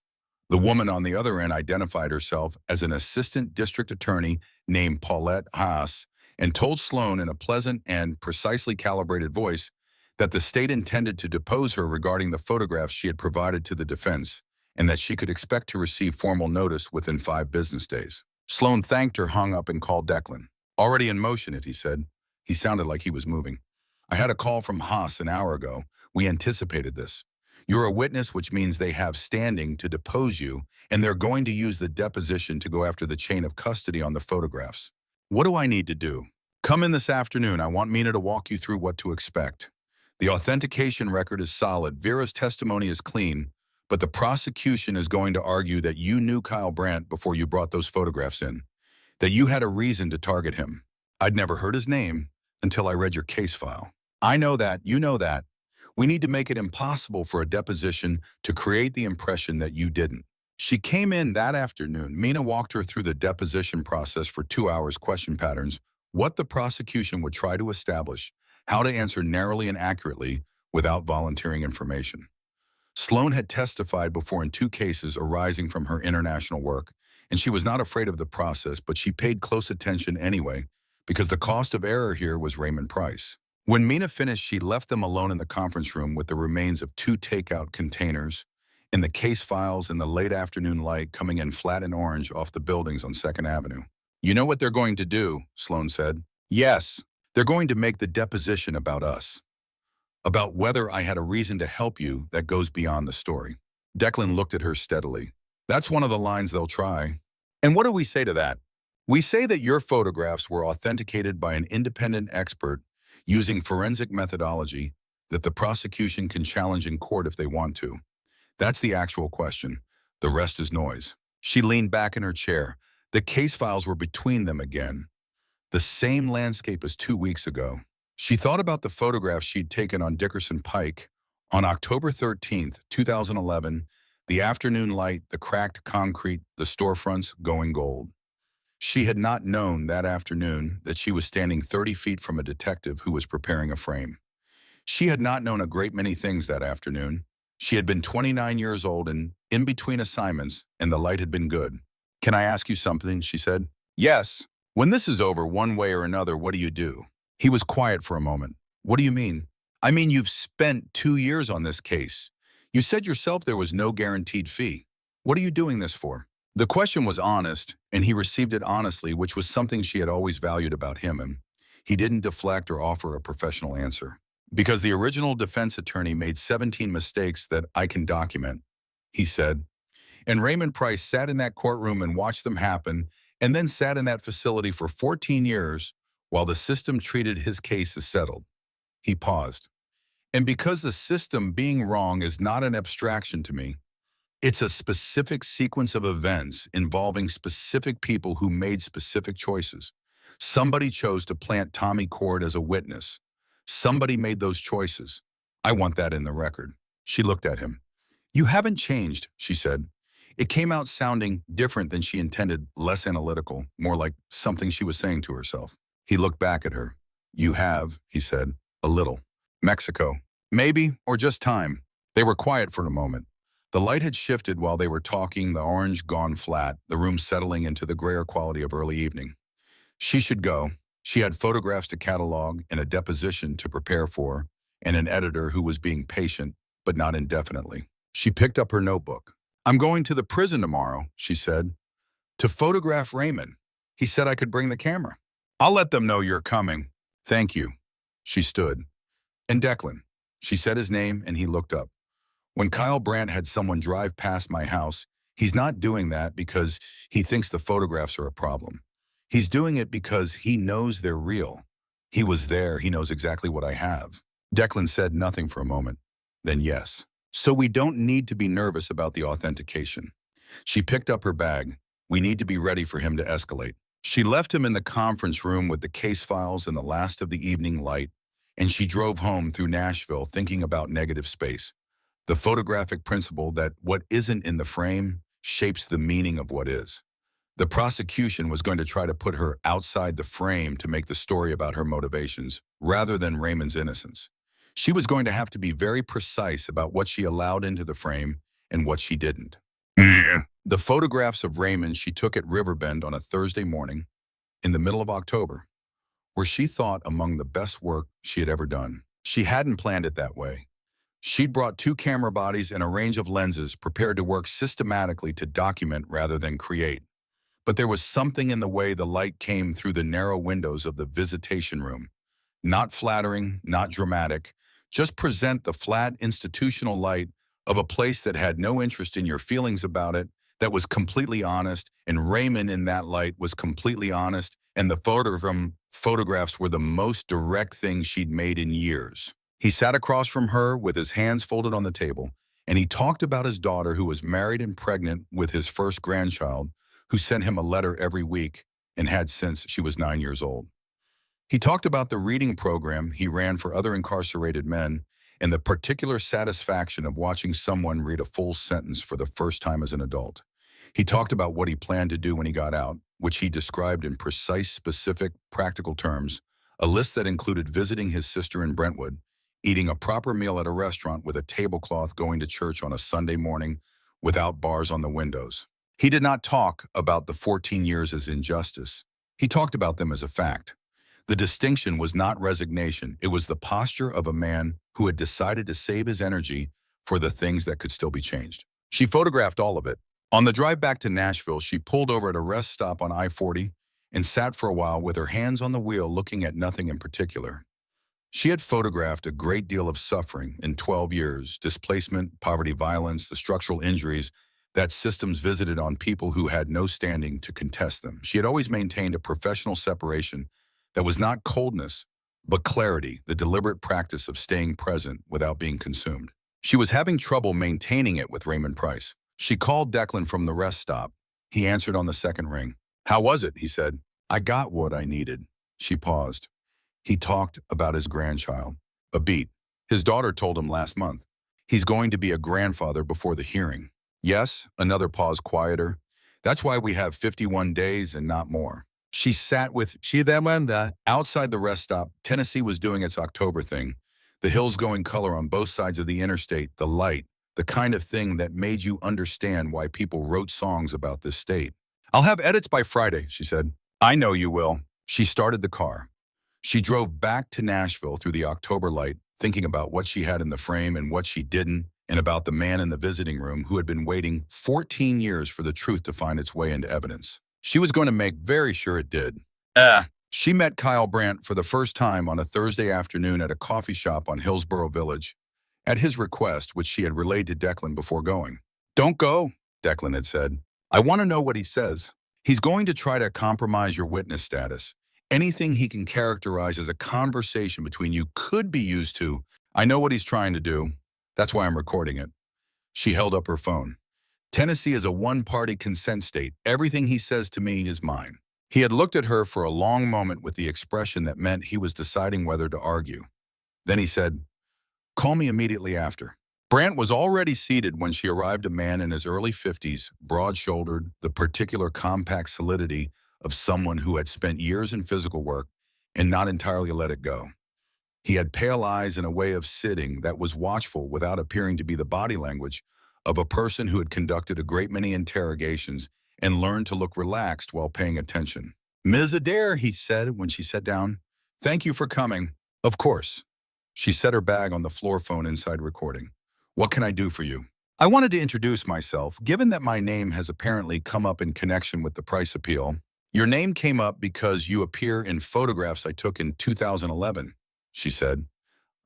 The woman on the other end identified herself as an assistant district attorney named Paulette Haas and told Sloane in a pleasant and precisely calibrated voice that the state intended to depose her regarding the photographs she had provided to the defense and that she could expect to receive formal notice within 5 business days. Sloane thanked her, hung up, and called Declan. Already in motion, he said. He sounded like he was moving. I had a call from Haas an hour ago. We anticipated this. You're a witness, which means they have standing to depose you, and they're going to use the deposition to go after the chain of custody on the photographs. What do I need to do? Come in this afternoon. I want Mina to walk you through what to expect. The authentication record is solid. Vera's testimony is clean, but the prosecution is going to argue that you knew Kyle Brandt before you brought those photographs in, that you had a reason to target him. I'd never heard his name until I read your case file. I know that. You know that. We need to make it impossible for a deposition to create the impression that you didn't. She came in that afternoon. Mina walked her through the deposition process for 2 hours, question patterns, what the prosecution would try to establish, how to answer narrowly and accurately without volunteering information. Sloane had testified before in 2 cases arising from her international work, and she was not afraid of the process, but she paid close attention anyway, because the cost of error here was Raymond Price. When Mina finished, she left them alone in the conference room with the remains of 2 takeout containers and the case files in the late afternoon light coming in flat and orange off the buildings on 2nd Avenue. You know what they're going to do, Sloane said. Yes, they're going to make the deposition about us, about whether I had a reason to help you that goes beyond the story. Declan looked at her steadily. That's one of the lines they'll try. And what do we say to that? We say that your photographs were authenticated by an independent expert using forensic methodology that the prosecution can challenge in court if they want to. That's the actual question. The rest is noise. She leaned back in her chair. The case files were between them again. The same landscape as 2 weeks ago. She thought about the photographs she'd taken on Dickerson Pike on October 13th, 2011, the afternoon light, the cracked concrete, the storefronts going gold. She had not known that afternoon that she was standing 30 feet from a detective who was preparing a frame. She had not known a great many things that afternoon. She had been 29 years old and in between assignments, and the light had been good. Can I ask you something? She said. Yes. When this is over, one way or another, what do you do? He was quiet for a moment. What do you mean? I mean, you've spent 2 years on this case. You said yourself there was no guaranteed fee. What are you doing this for? The question was honest, and he received it honestly, which was something she had always valued about him, and he didn't deflect or offer a professional answer. Because the original defense attorney made 17 mistakes that I can document, he said. And Raymond Price sat in that courtroom and watched them happen, and then sat in that facility for 14 years while the system treated his case as settled. He paused. And because the system being wrong is not an abstraction to me, It's a specific sequence of events involving specific people who made specific choices. Somebody chose to plant Tommy Cord as a witness. Somebody made those choices. I want that in the record. She looked at him. You haven't changed, she said. It came out sounding different than she intended, less analytical, more like something she was saying to herself. He looked back at her. You have, he said, a little. Mexico. Maybe, or just time. They were quiet for a moment. The light had shifted while they were talking, the orange gone flat, the room settling into the grayer quality of early evening. She should go. She had photographs to catalog and a deposition to prepare for, and an editor who was being patient, but not indefinitely. She picked up her notebook. I'm going to the prison tomorrow, she said, to photograph Raymond. He said I could bring the camera. I'll let them know you're coming. Thank you. She stood. And Declan. She said his name and he looked up. When Kyle Brandt had someone drive past my house, he's not doing that because he thinks the photographs are a problem. He's doing it because he knows they're real. He was there, he knows exactly what I have. Declan said nothing for a moment. Then yes. So we don't need to be nervous about the authentication. She picked up her bag. We need to be ready for him to escalate. She left him in the conference room with the case files and the last of the evening light, and she drove home through Nashville thinking about negative space. The photographic principle that what isn't in the frame shapes the meaning of what is. The prosecution was going to try to put her outside the frame to make the story about her motivations, rather than Raymond's innocence. She was going to have to be very precise about what she allowed into the frame and what she didn't. The photographs of Raymond she took at Riverbend on a Thursday morning, in the middle of October, were she thought among the best work she had ever done. She hadn't planned it that way. She'd brought 2 camera bodies and a range of lenses prepared to work systematically to document rather than create. But there was something in the way the light came through the narrow windows of the visitation room. Not flattering, not dramatic, just present the flat institutional light of a place that had no interest in your feelings about it, that was completely honest, and Raymond in that light was completely honest, and the photographs were the most direct thing she'd made in years. He sat across from her with his hands folded on the table, and he talked about his daughter who was married and pregnant with his first grandchild, who sent him a letter every week and had since she was 9 years old. He talked about the reading program he ran for other incarcerated men and the particular satisfaction of watching someone read a full sentence for the first time as an adult. He talked about what he planned to do when he got out, which he described in precise, specific, practical terms, a list that included visiting his sister in Brentwood, eating a proper meal at a restaurant with a tablecloth, going to church on a Sunday morning without bars on the windows. He did not talk about the 14 years as injustice. He talked about them as a fact. The distinction was not resignation. It was the posture of a man who had decided to save his energy for the things that could still be changed. She photographed all of it. On the drive back to Nashville, she pulled over at a rest stop on I-40 and sat for a while with her hands on the wheel looking at nothing in particular. She had photographed a great deal of suffering in 12 years, displacement, poverty, violence, the structural injuries that systems visited on people who had no standing to contest them. She had always maintained a professional separation that was not coldness, but clarity, the deliberate practice of staying present without being consumed. She was having trouble maintaining it with Raymond Price. She called Declan from the rest stop. He answered on the second ring. How was it? He said. I got what I needed. She paused. He talked about his grandchild. A beat. His daughter told him last month. He's going to be a grandfather before the hearing. Yes, another pause, quieter. That's why we have 51 days and not more. She sat with outside the rest stop. Tennessee was doing its October thing. The hills going color on both sides of the interstate, the light, the kind of thing that made you understand why people wrote songs about this state. I'll have edits by Friday, she said. I know you will. She started the car. She drove back to Nashville through the October light, thinking about what she had in the frame and what she didn't, and about the man in the visiting room who had been waiting 14 years for the truth to find its way into evidence. She was going to make very sure it did. She met Kyle Brandt for the first time on a Thursday afternoon at a coffee shop on Hillsborough Village, at his request, which she had relayed to Declan before going. Don't go, Declan had said. I want to know what he says. He's going to try to compromise your witness status. Anything he can characterize as a conversation between you could be used to. I know what he's trying to do. That's why I'm recording it. She held up her phone. Tennessee is a one-party consent state. Everything he says to me is mine. He had looked at her for a long moment with the expression that meant he was deciding whether to argue. Then he said, "Call me immediately after." Brant was already seated when she arrived, a man in his early 50s, broad-shouldered, the particular compact solidity of someone who had spent years in physical work and not entirely let it go. He had pale eyes and a way of sitting that was watchful without appearing to be the body language of a person who had conducted a great many interrogations and learned to look relaxed while paying attention. "Ms. Adair," he said when she sat down, "thank you for coming." "Of course." She set her bag on the floor phone inside recording. "What can I do for you?" "I wanted to introduce myself, given that my name has apparently come up in connection with the Price appeal." "Your name came up because you appear in photographs I took in 2011, she said.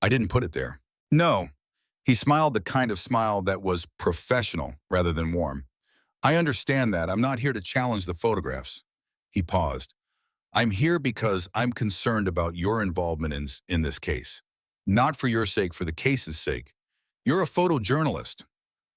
"I didn't put it there." "No." He smiled, the kind of smile that was professional rather than warm. "I understand that. I'm not here to challenge the photographs." He paused. "I'm here because I'm concerned about your involvement in this case. Not for your sake, for the case's sake. You're a photojournalist.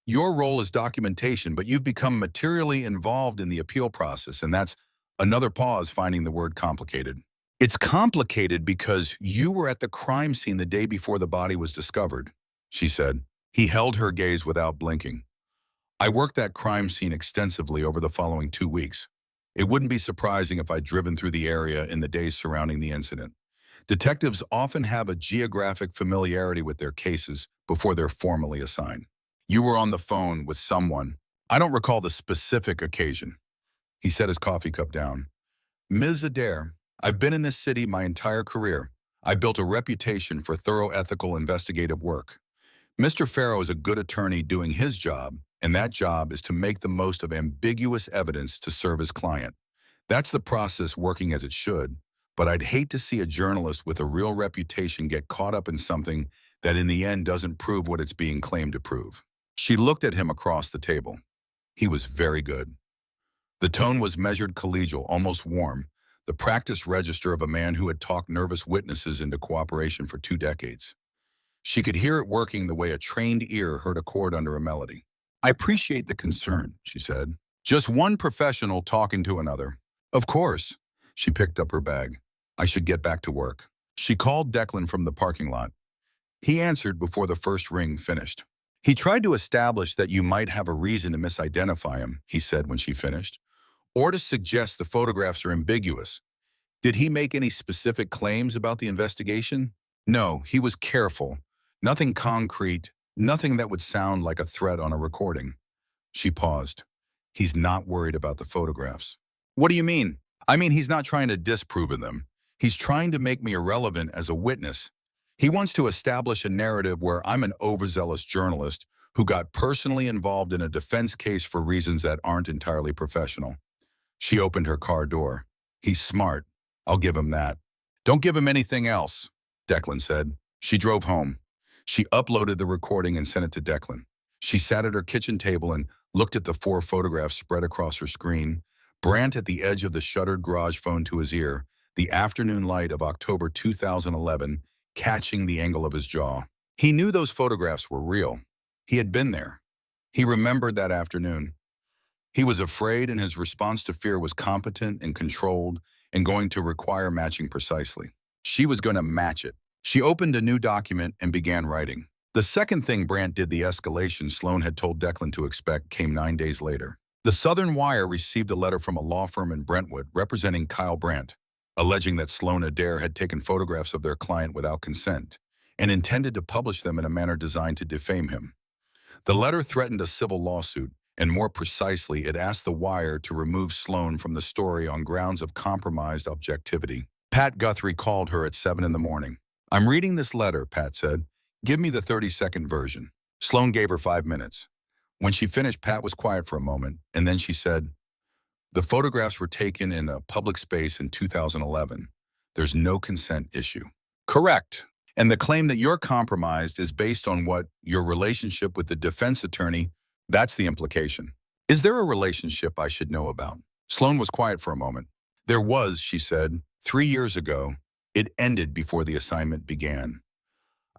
Your role is documentation, but you've become materially involved in the appeal process, and that's another pause, finding the word complicated. It's complicated because you were at the crime scene the day before the body was discovered," she said. He held her gaze without blinking. "I worked that crime scene extensively over the following 2 weeks. It wouldn't be surprising if I'd driven through the area in the days surrounding the incident. Detectives often have a geographic familiarity with their cases before they're formally assigned. You were on the phone with someone. I don't recall the specific occasion." He set his coffee cup down. "Ms. Adair, I've been in this city my entire career. I built a reputation for thorough ethical investigative work. Mr. Farrow is a good attorney doing his job, and that job is to make the most of ambiguous evidence to serve his client. That's the process working as it should, but I'd hate to see a journalist with a real reputation get caught up in something that in the end doesn't prove what it's being claimed to prove." She looked at him across the table. He was very good. The tone was measured, collegial, almost warm, the practiced register of a man who had talked nervous witnesses into cooperation for 2 decades. She could hear it working the way a trained ear heard a chord under a melody. "I appreciate the concern," she said. "Just one professional talking to another." "Of course." She picked up her bag. "I should get back to work." She called Declan from the parking lot. He answered before the first ring finished. "He tried to establish that you might have a reason to misidentify him," he said when she finished, "or to suggest the photographs are ambiguous. Did he make any specific claims about the investigation?" "No, he was careful. Nothing concrete, nothing that would sound like a threat on a recording." She paused. "He's not worried about the photographs." "What do you mean?" "I mean, he's not trying to disprove them. He's trying to make me irrelevant as a witness. He wants to establish a narrative where I'm an overzealous journalist who got personally involved in a defense case for reasons that aren't entirely professional." She opened her car door. "He's smart. I'll give him that." "Don't give him anything else," Declan said. She drove home. She uploaded the recording and sent it to Declan. She sat at her kitchen table and looked at the 4 photographs spread across her screen, Brant at the edge of the shuttered garage phone to his ear, the afternoon light of October 2011 catching the angle of his jaw. He knew those photographs were real. He had been there. He remembered that afternoon. He was afraid, and his response to fear was competent and controlled and going to require matching precisely. She was going to match it. She opened a new document and began writing. The second thing Brant did, the escalation Sloane had told Declan to expect, came 9 days later. The Southern Wire received a letter from a law firm in Brentwood representing Kyle Brant, alleging that Sloane Adair had taken photographs of their client without consent and intended to publish them in a manner designed to defame him. The letter threatened a civil lawsuit, and more precisely, it asked the Wire to remove Sloane from the story on grounds of compromised objectivity. Pat Guthrie called her at 7 in the morning. "I'm reading this letter," Pat said. "Give me the 30-second version." Sloane gave her 5 minutes. When she finished, Pat was quiet for a moment, and then she said, "The photographs were taken in a public space in 2011. There's no consent issue." "Correct. And the claim that you're compromised is based on what your relationship with the defense attorney, that's the implication. Is there a relationship I should know about?" Sloane was quiet for a moment. "There was," she said, 3 years ago. It ended before the assignment began.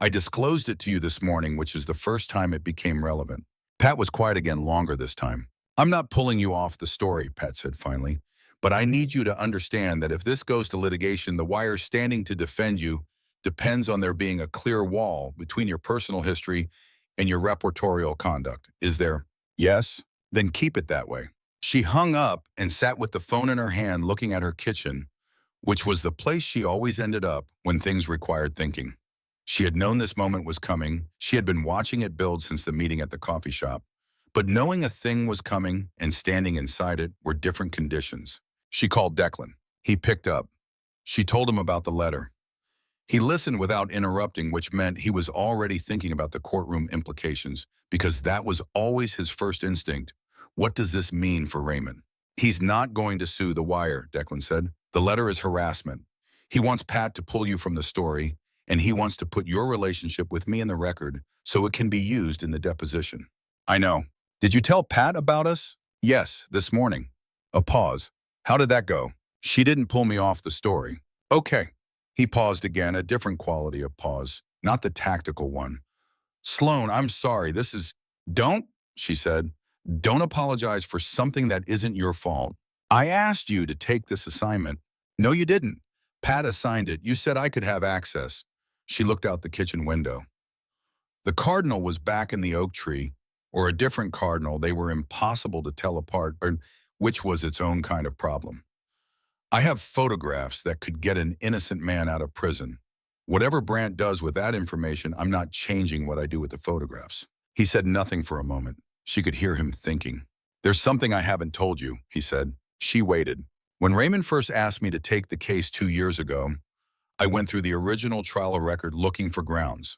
I disclosed it to you this morning, which is the first time it became relevant. Pat was quiet again longer this time. I'm not pulling you off the story, Pat said finally, but I need you to understand that if this goes to litigation, the wire standing to defend you depends on there being a clear wall between your personal history and your reportorial conduct. Is there? Yes? Then keep it that way. She hung up and sat with the phone in her hand looking at her kitchen, which was the place she always ended up when things required thinking. She had known this moment was coming. She had been watching it build since the meeting at the coffee shop. But knowing a thing was coming and standing inside it were different conditions. She called Declan. He picked up. She told him about the letter. He listened without interrupting, which meant he was already thinking about the courtroom implications, because that was always his first instinct. What does this mean for Raymond? He's not going to sue the wire, Declan said. The letter is harassment. He wants Pat to pull you from the story, and he wants to put your relationship with me in the record so it can be used in the deposition. I know. Did you tell Pat about us? Yes, this morning. A pause. How did that go? She didn't pull me off the story. Okay. He paused again, a different quality of pause, not the tactical one. Sloane, I'm sorry, Don't, she said. Don't apologize for something that isn't your fault. I asked you to take this assignment. No, you didn't. Pat assigned it. You said I could have access. She looked out the kitchen window. The cardinal was back in the oak tree, or a different cardinal. They were impossible to tell apart, which was its own kind of problem. I have photographs that could get an innocent man out of prison. Whatever Brandt does with that information, I'm not changing what I do with the photographs. He said nothing for a moment. She could hear him thinking. There's something I haven't told you, he said. She waited. When Raymond first asked me to take the case 2 years ago, I went through the original trial record looking for grounds.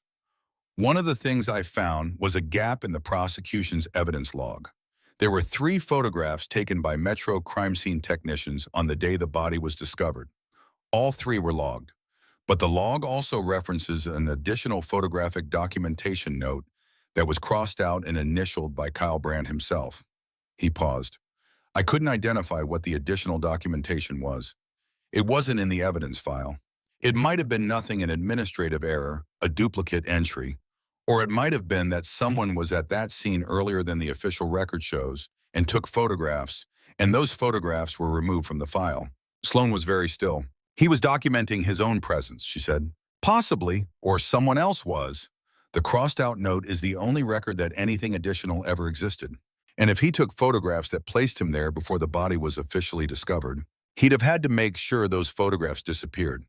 One of the things I found was a gap in the prosecution's evidence log. There were 3 photographs taken by Metro crime scene technicians on the day the body was discovered. All 3 were logged, but the log also references an additional photographic documentation note that was crossed out and initialed by Kyle Brandt himself. He paused. I couldn't identify what the additional documentation was. It wasn't in the evidence file. It might have been nothing, an administrative error, a duplicate entry, or it might have been that someone was at that scene earlier than the official record shows and took photographs, and those photographs were removed from the file. Sloane was very still. He was documenting his own presence, she said. Possibly, or someone else was. The crossed-out note is the only record that anything additional ever existed. And if he took photographs that placed him there before the body was officially discovered, he'd have had to make sure those photographs disappeared.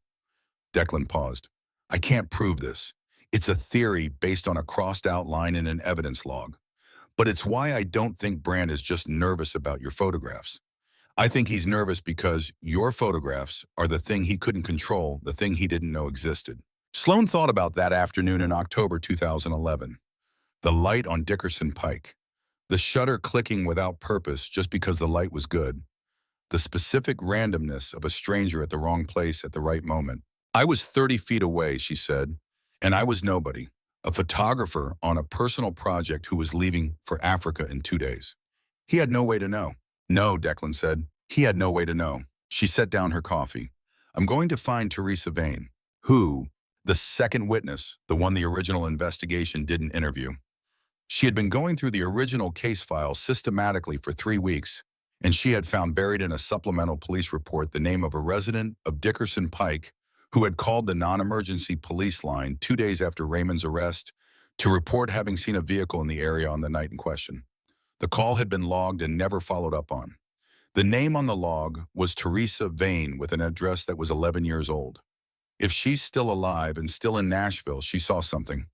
Declan paused. I can't prove this. It's a theory based on a crossed-out line in an evidence log. But it's why I don't think Brandt is just nervous about your photographs. I think he's nervous because your photographs are the thing he couldn't control, the thing he didn't know existed. Sloane thought about that afternoon in October 2011. The light on Dickerson Pike. The shutter clicking without purpose just because the light was good. The specific randomness of a stranger at the wrong place at the right moment. I was 30 feet away, she said, and I was nobody. A photographer on a personal project who was leaving for Africa in 2 days. He had no way to know. No, Declan said. He had no way to know. She set down her coffee. I'm going to find Teresa Vane. Who? The second witness, the one the original investigation didn't interview. She had been going through the original case file systematically for 3 weeks, and she had found buried in a supplemental police report the name of a resident of Dickerson Pike who had called the non-emergency police line 2 days after Raymond's arrest to report having seen a vehicle in the area on the night in question. The call had been logged and never followed up on. The name on the log was Teresa Vane with an address that was 11 years old. If she's still alive and still in Nashville, she saw something.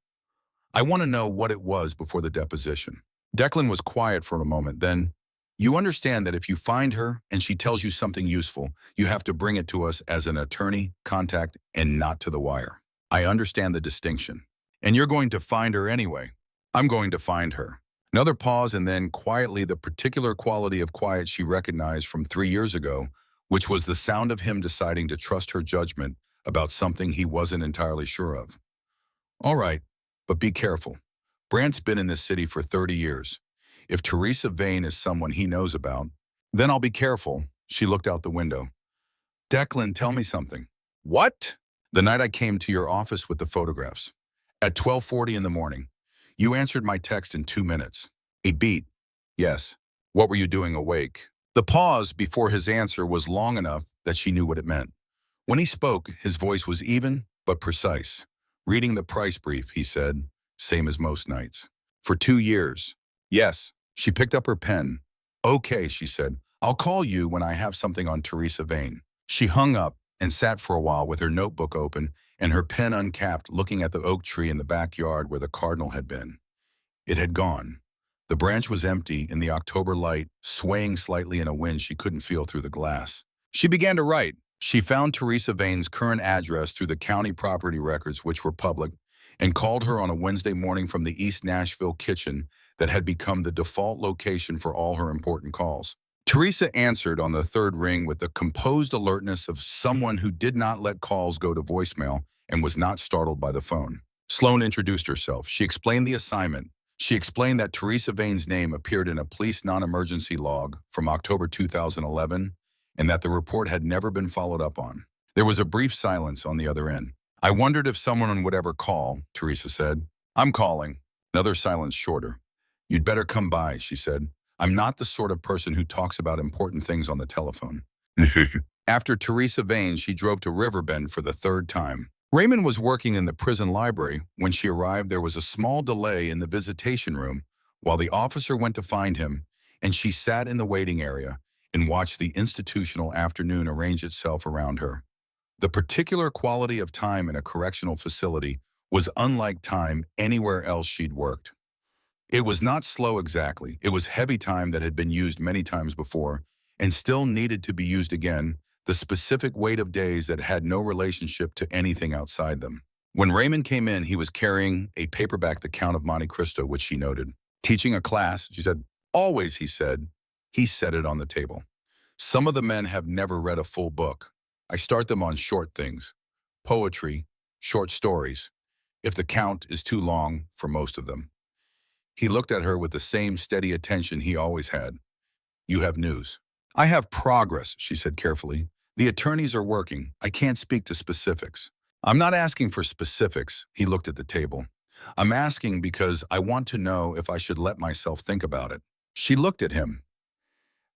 I want to know what it was before the deposition. Declan was quiet for a moment, then, you understand that if you find her and she tells you something useful, you have to bring it to us as an attorney, contact, and not to the wire. I understand the distinction. And you're going to find her anyway. I'm going to find her. Another pause, and then quietly the particular quality of quiet she recognized from 3 years ago, which was the sound of him deciding to trust her judgment about something he wasn't entirely sure of. All right, but be careful. Brandt's been in this city for 30 years. If Teresa Vane is someone he knows about, then I'll be careful. She looked out the window. Declan, tell me something. What? The night I came to your office with the photographs. At 12:40 in the morning. You answered my text in 2 minutes. A beat. Yes. What were you doing awake? The pause before his answer was long enough that she knew what it meant. When he spoke, his voice was even, but precise. Reading the price brief, he said, same as most nights. For 2 years. Yes. She picked up her pen. Okay, she said. I'll call you when I have something on Teresa Vane. She hung up and sat for a while with her notebook open and her pen uncapped, looking at the oak tree in the backyard where the cardinal had been. It had gone. The branch was empty in the October light, swaying slightly in a wind she couldn't feel through the glass. She began to write. She found Teresa Vane's current address through the county property records, which were public, and called her on a Wednesday morning from the East Nashville kitchen that had become the default location for all her important calls. Teresa answered on the third ring with the composed alertness of someone who did not let calls go to voicemail and was not startled by the phone. Sloane introduced herself. She explained the assignment. She explained that Teresa Vane's name appeared in a police non-emergency log from October 2011 and that the report had never been followed up on. There was a brief silence on the other end. I wondered if someone would ever call, Teresa said. I'm calling. Another silence shorter. You'd better come by, she said. I'm not the sort of person who talks about important things on the telephone. After Teresa Vane, she drove to Riverbend for the third time. Raymond was working in the prison library. When she arrived, there was a small delay in the visitation room while the officer went to find him, and she sat in the waiting area and watched the institutional afternoon arrange itself around her. The particular quality of time in a correctional facility was unlike time anywhere else she'd worked. It was not slow exactly. It was heavy time that had been used many times before and still needed to be used again, the specific weight of days that had no relationship to anything outside them. When Raymond came in, he was carrying a paperback, The Count of Monte Cristo, which she noted. Teaching a class, she said, always, he said. He set it on the table. Some of the men have never read a full book. I start them on short things. Poetry, short stories, if the count is too long for most of them. He looked at her with the same steady attention he always had. You have news. I have progress, she said carefully. The attorneys are working. I can't speak to specifics. I'm not asking for specifics, he looked at the table. I'm asking because I want to know if I should let myself think about it. She looked at him.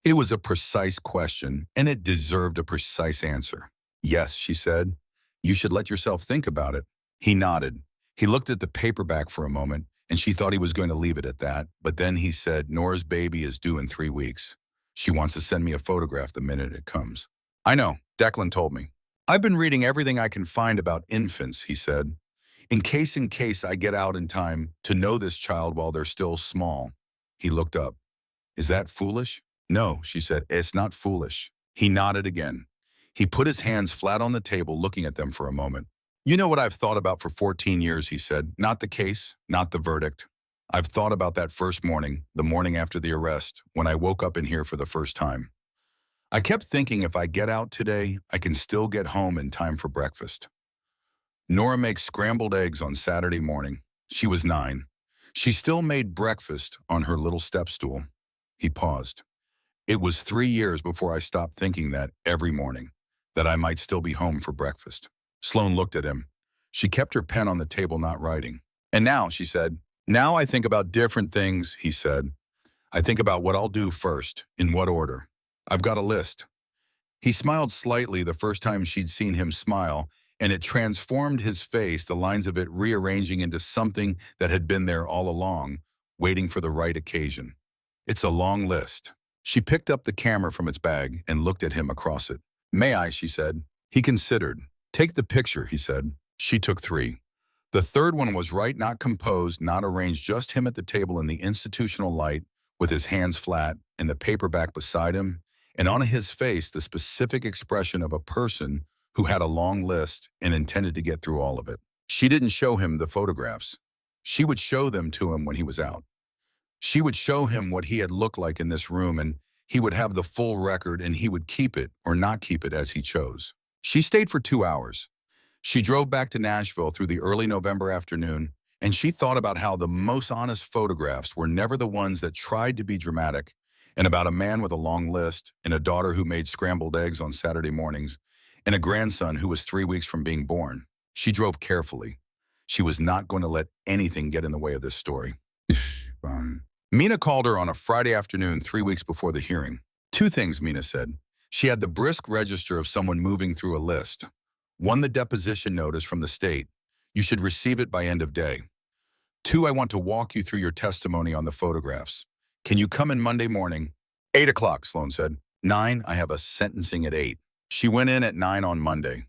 It was a precise question, and it deserved a precise answer. Yes, she said. You should let yourself think about it. He nodded. He looked at the paperback for a moment, and she thought he was going to leave it at that, but then he said, Nora's baby is due in 3 weeks. She wants to send me a photograph the minute it comes. I know, Declan told me. I've been reading everything I can find about infants, he said. In case I get out in time to know this child while they're still small. He looked up. Is that foolish? No, she said, it's not foolish. He nodded again. He put his hands flat on the table, looking at them for a moment. You know what I've thought about for 14 years, he said. Not the case, not the verdict. I've thought about that first morning, the morning after the arrest, when I woke up in here for the first time. I kept thinking if I get out today, I can still get home in time for breakfast. Nora makes scrambled eggs on Saturday morning. She was 9. She still made breakfast on her little step stool. He paused. It was 3 years before I stopped thinking that every morning, that I might still be home for breakfast. Sloane looked at him. She kept her pen on the table, not writing. And now, she said, now I think about different things, he said. I think about what I'll do first, in what order. I've got a list. He smiled slightly the first time she'd seen him smile, and it transformed his face, the lines of it rearranging into something that had been there all along, waiting for the right occasion. It's a long list. She picked up the camera from its bag and looked at him across it. May I, she said. He considered. Take the picture, he said. She took 3. The third one was right, not composed, not arranged, just him at the table in the institutional light with his hands flat and the paperback beside him, and on his face the specific expression of a person who had a long list and intended to get through all of it. She didn't show him the photographs. She would show them to him when he was out. She would show him what he had looked like in this room, and he would have the full record, and he would keep it or not keep it as he chose. She stayed for 2 hours. She drove back to Nashville through the early November afternoon, and she thought about how the most honest photographs were never the ones that tried to be dramatic, and about a man with a long list, and a daughter who made scrambled eggs on Saturday mornings, and a grandson who was 3 weeks from being born. She drove carefully. She was not going to let anything get in the way of this story. Mina called her on a Friday afternoon 3 weeks before the hearing. Two things, Mina said. She had the brisk register of someone moving through a list. One, the deposition notice from the state. You should receive it by end of day. Two, I want to walk you through your testimony on the photographs. Can you come in Monday morning? 8 o'clock, Sloane said. 9, I have a sentencing at 8. She went in at 9 on Monday.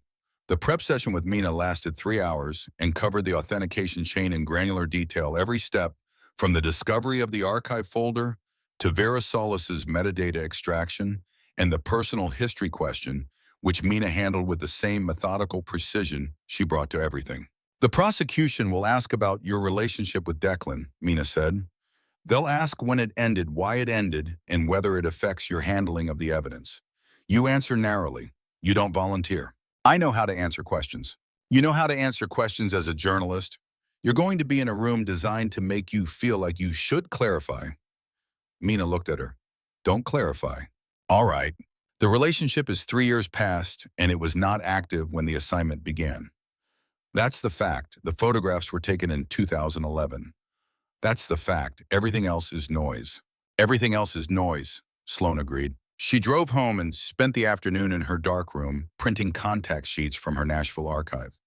The prep session with Mina lasted 3 hours and covered the authentication chain in granular detail, every step, from the discovery of the archive folder to Vera Solis's metadata extraction and the personal history question, which Mina handled with the same methodical precision she brought to everything. The prosecution will ask about your relationship with Declan, Mina said. They'll ask when it ended, why it ended, and whether it affects your handling of the evidence. You answer narrowly. You don't volunteer. I know how to answer questions. You know how to answer questions as a journalist. You're going to be in a room designed to make you feel like you should clarify. Mina looked at her. Don't clarify. All right. The relationship is 3 years past, and it was not active when the assignment began. That's the fact. The photographs were taken in 2011. That's the fact. Everything else is noise. Everything else is noise, Sloane agreed. She drove home and spent the afternoon in her dark room printing contact sheets from her Nashville archive.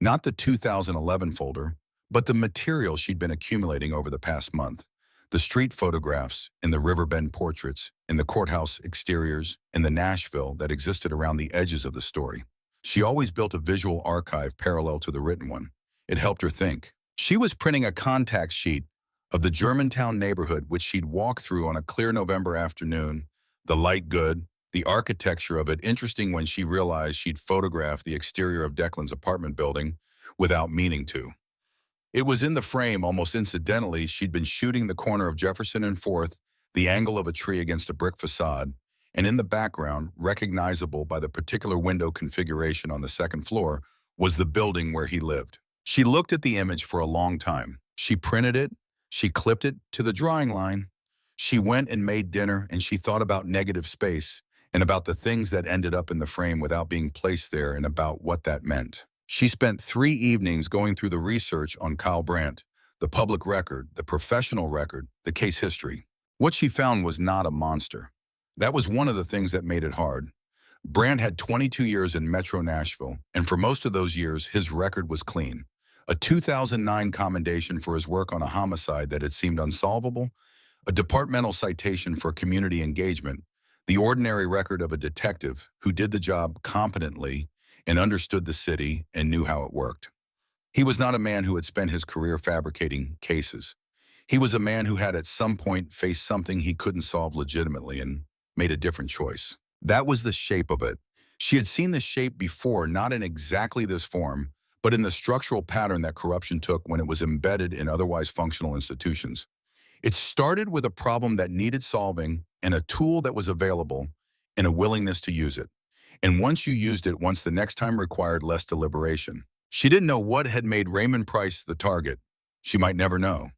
Not the 2011 folder, but the material she'd been accumulating over the past month. The street photographs, and the riverbend portraits, and the courthouse exteriors, and the Nashville that existed around the edges of the story. She always built a visual archive parallel to the written one. It helped her think. She was printing a contact sheet of the Germantown neighborhood which she'd walk through on a clear November afternoon, the light good, the architecture of it interesting when she realized she'd photographed the exterior of Declan's apartment building without meaning to. It was in the frame, almost incidentally, she'd been shooting the corner of Jefferson and 4th, the angle of a tree against a brick facade, and in the background, recognizable by the particular window configuration on the second floor, was the building where he lived. She looked at the image for a long time. She printed it, she clipped it to the drawing line. She went and made dinner, and she thought about negative space and about the things that ended up in the frame without being placed there and about what that meant. She spent 3 evenings going through the research on Kyle Brandt, the public record, the professional record, the case history. What she found was not a monster. That was one of the things that made it hard. Brandt had 22 years in Metro Nashville, and for most of those years, his record was clean. A 2009 commendation for his work on a homicide that had seemed unsolvable, a departmental citation for community engagement, the ordinary record of a detective who did the job competently and understood the city and knew how it worked. He was not a man who had spent his career fabricating cases. He was a man who had at some point faced something he couldn't solve legitimately and made a different choice. That was the shape of it. She had seen the shape before, not in exactly this form, but in the structural pattern that corruption took when it was embedded in otherwise functional institutions. It started with a problem that needed solving and a tool that was available and a willingness to use it. And once you used it, once the next time required less deliberation. She didn't know what had made Raymond Price the target. She might never know.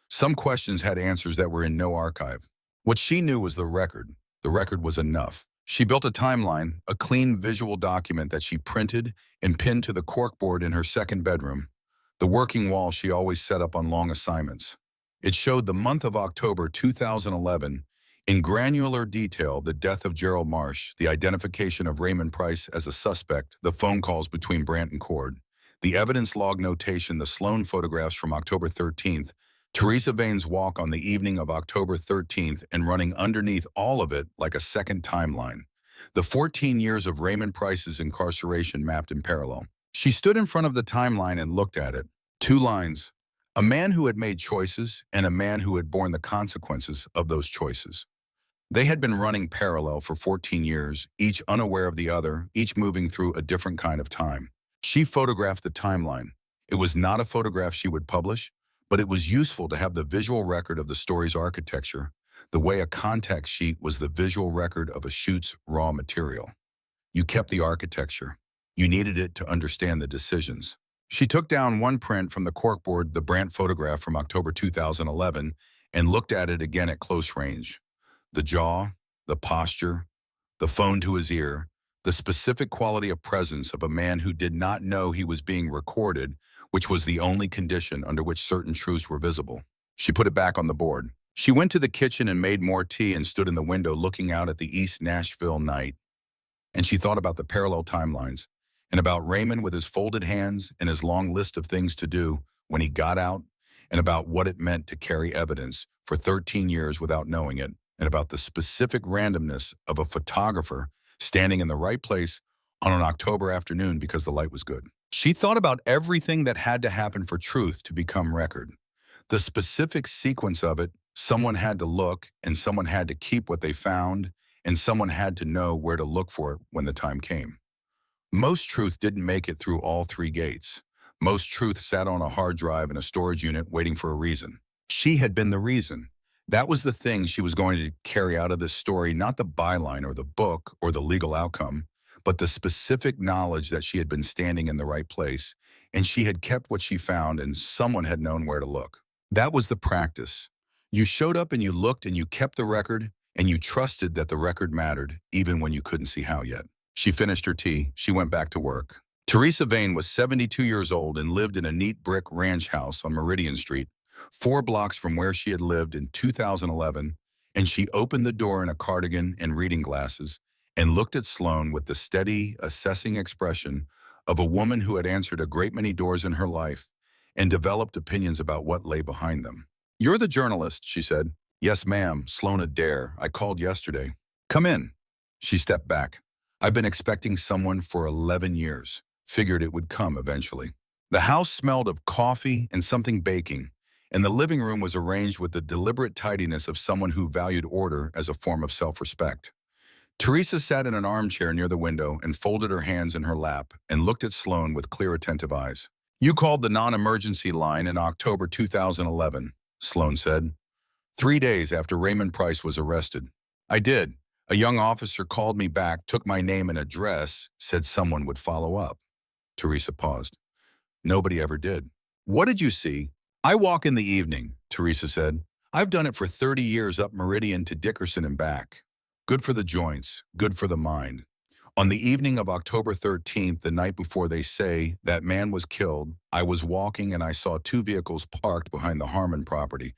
Some questions had answers that were in no archive. What she knew was the record. The record was enough. She built a timeline, a clean visual document that she printed and pinned to the corkboard in her second bedroom, the working wall she always set up on long assignments. It showed the month of October 2011, in granular detail, the death of Gerald Marsh, the identification of Raymond Price as a suspect, the phone calls between Brandt and Cord, the evidence log notation, the Sloane photographs from October 13th, Teresa Vane's walk on the evening of October 13th, and running underneath all of it like a second timeline. The 14 years of Raymond Price's incarceration mapped in parallel. She stood in front of the timeline and looked at it. 2 lines. A man who had made choices and a man who had borne the consequences of those choices. They had been running parallel for 14 years, each unaware of the other, each moving through a different kind of time. She photographed the timeline. It was not a photograph she would publish, but it was useful to have the visual record of the story's architecture, the way a contact sheet was the visual record of a shoot's raw material. You kept the architecture. You needed it to understand the decisions. She took down one print from the corkboard, the Brandt photograph from October 2011, and looked at it again at close range. The jaw, the posture, the phone to his ear, the specific quality of presence of a man who did not know he was being recorded, which was the only condition under which certain truths were visible. She put it back on the board. She went to the kitchen and made more tea and stood in the window looking out at the East Nashville night. And she thought about the parallel timelines and about Raymond with his folded hands and his long list of things to do when he got out, and about what it meant to carry evidence for 13 years without knowing it, and about the specific randomness of a photographer standing in the right place on an October afternoon because the light was good. She thought about everything that had to happen for truth to become record. The specific sequence of it: someone had to look, and someone had to keep what they found, and someone had to know where to look for it when the time came. Most truth didn't make it through all three gates. Most truth sat on a hard drive in a storage unit waiting for a reason. She had been the reason. That was the thing she was going to carry out of this story, not the byline or the book or the legal outcome, but the specific knowledge that she had been standing in the right place, and she had kept what she found, and someone had known where to look. That was the practice. You showed up and you looked and you kept the record, and you trusted that the record mattered, even when you couldn't see how yet. She finished her tea. She went back to work. Teresa Vane was 72 years old and lived in a neat brick ranch house on Meridian Street, 4 blocks from where she had lived in 2011, and she opened the door in a cardigan and reading glasses and looked at Sloane with the steady, assessing expression of a woman who had answered a great many doors in her life and developed opinions about what lay behind them. "You're the journalist," she said. "Yes, ma'am, Sloane Adair. I called yesterday." "Come in." She stepped back. "I've been expecting someone for 11 years. Figured it would come eventually." The house smelled of coffee and something baking, and the living room was arranged with the deliberate tidiness of someone who valued order as a form of self-respect. Teresa sat in an armchair near the window and folded her hands in her lap and looked at Sloane with clear, attentive eyes. "You called the non-emergency line in October 2011, Sloane said, 3 days after Raymond Price was arrested." "I did. A young officer called me back, took my name and address, said someone would follow up." Teresa paused. "Nobody ever did." "What did you see?" "I walk in the evening," Teresa said. "I've done it for 30 years up Meridian to Dickerson and back. Good for the joints, good for the mind. On the evening of October 13th, the night before they say that man was killed, I was walking and I saw 2 vehicles parked behind the Harmon property,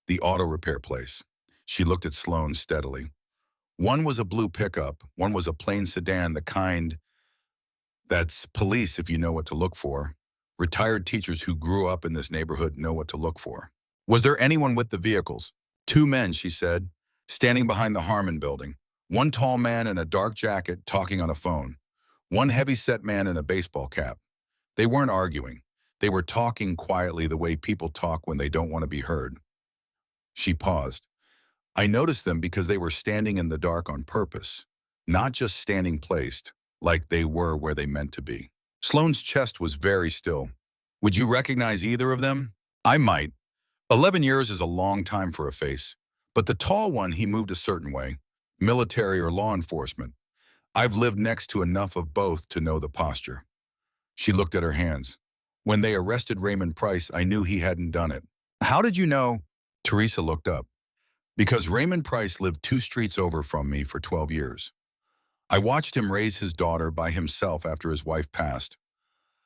the auto repair place." She looked at Sloane steadily. "One was a blue pickup, one was a plain sedan, the kind that's police if you know what to look for. Retired teachers who grew up in this neighborhood know what to look for." "Was there anyone with the vehicles?" "2 men," she said, "standing behind the Harmon building. One tall man in a dark jacket talking on a phone. One heavy-set man in a baseball cap. They weren't arguing. They were talking quietly the way people talk when they don't want to be heard." She paused. "I noticed them because they were standing in the dark on purpose, not just standing placed, like they were where they meant to be." Sloane's chest was very still. "Would you recognize either of them?" "I might. 11 years is a long time for a face. But the tall one, he moved a certain way. Military or law enforcement. I've lived next to enough of both to know the posture." She looked at her hands. "When they arrested Raymond Price, I knew he hadn't done it." "How did you know?" Teresa looked up. "Because Raymond Price lived 2 streets over from me for 12 years. I watched him raise his daughter by himself after his wife passed.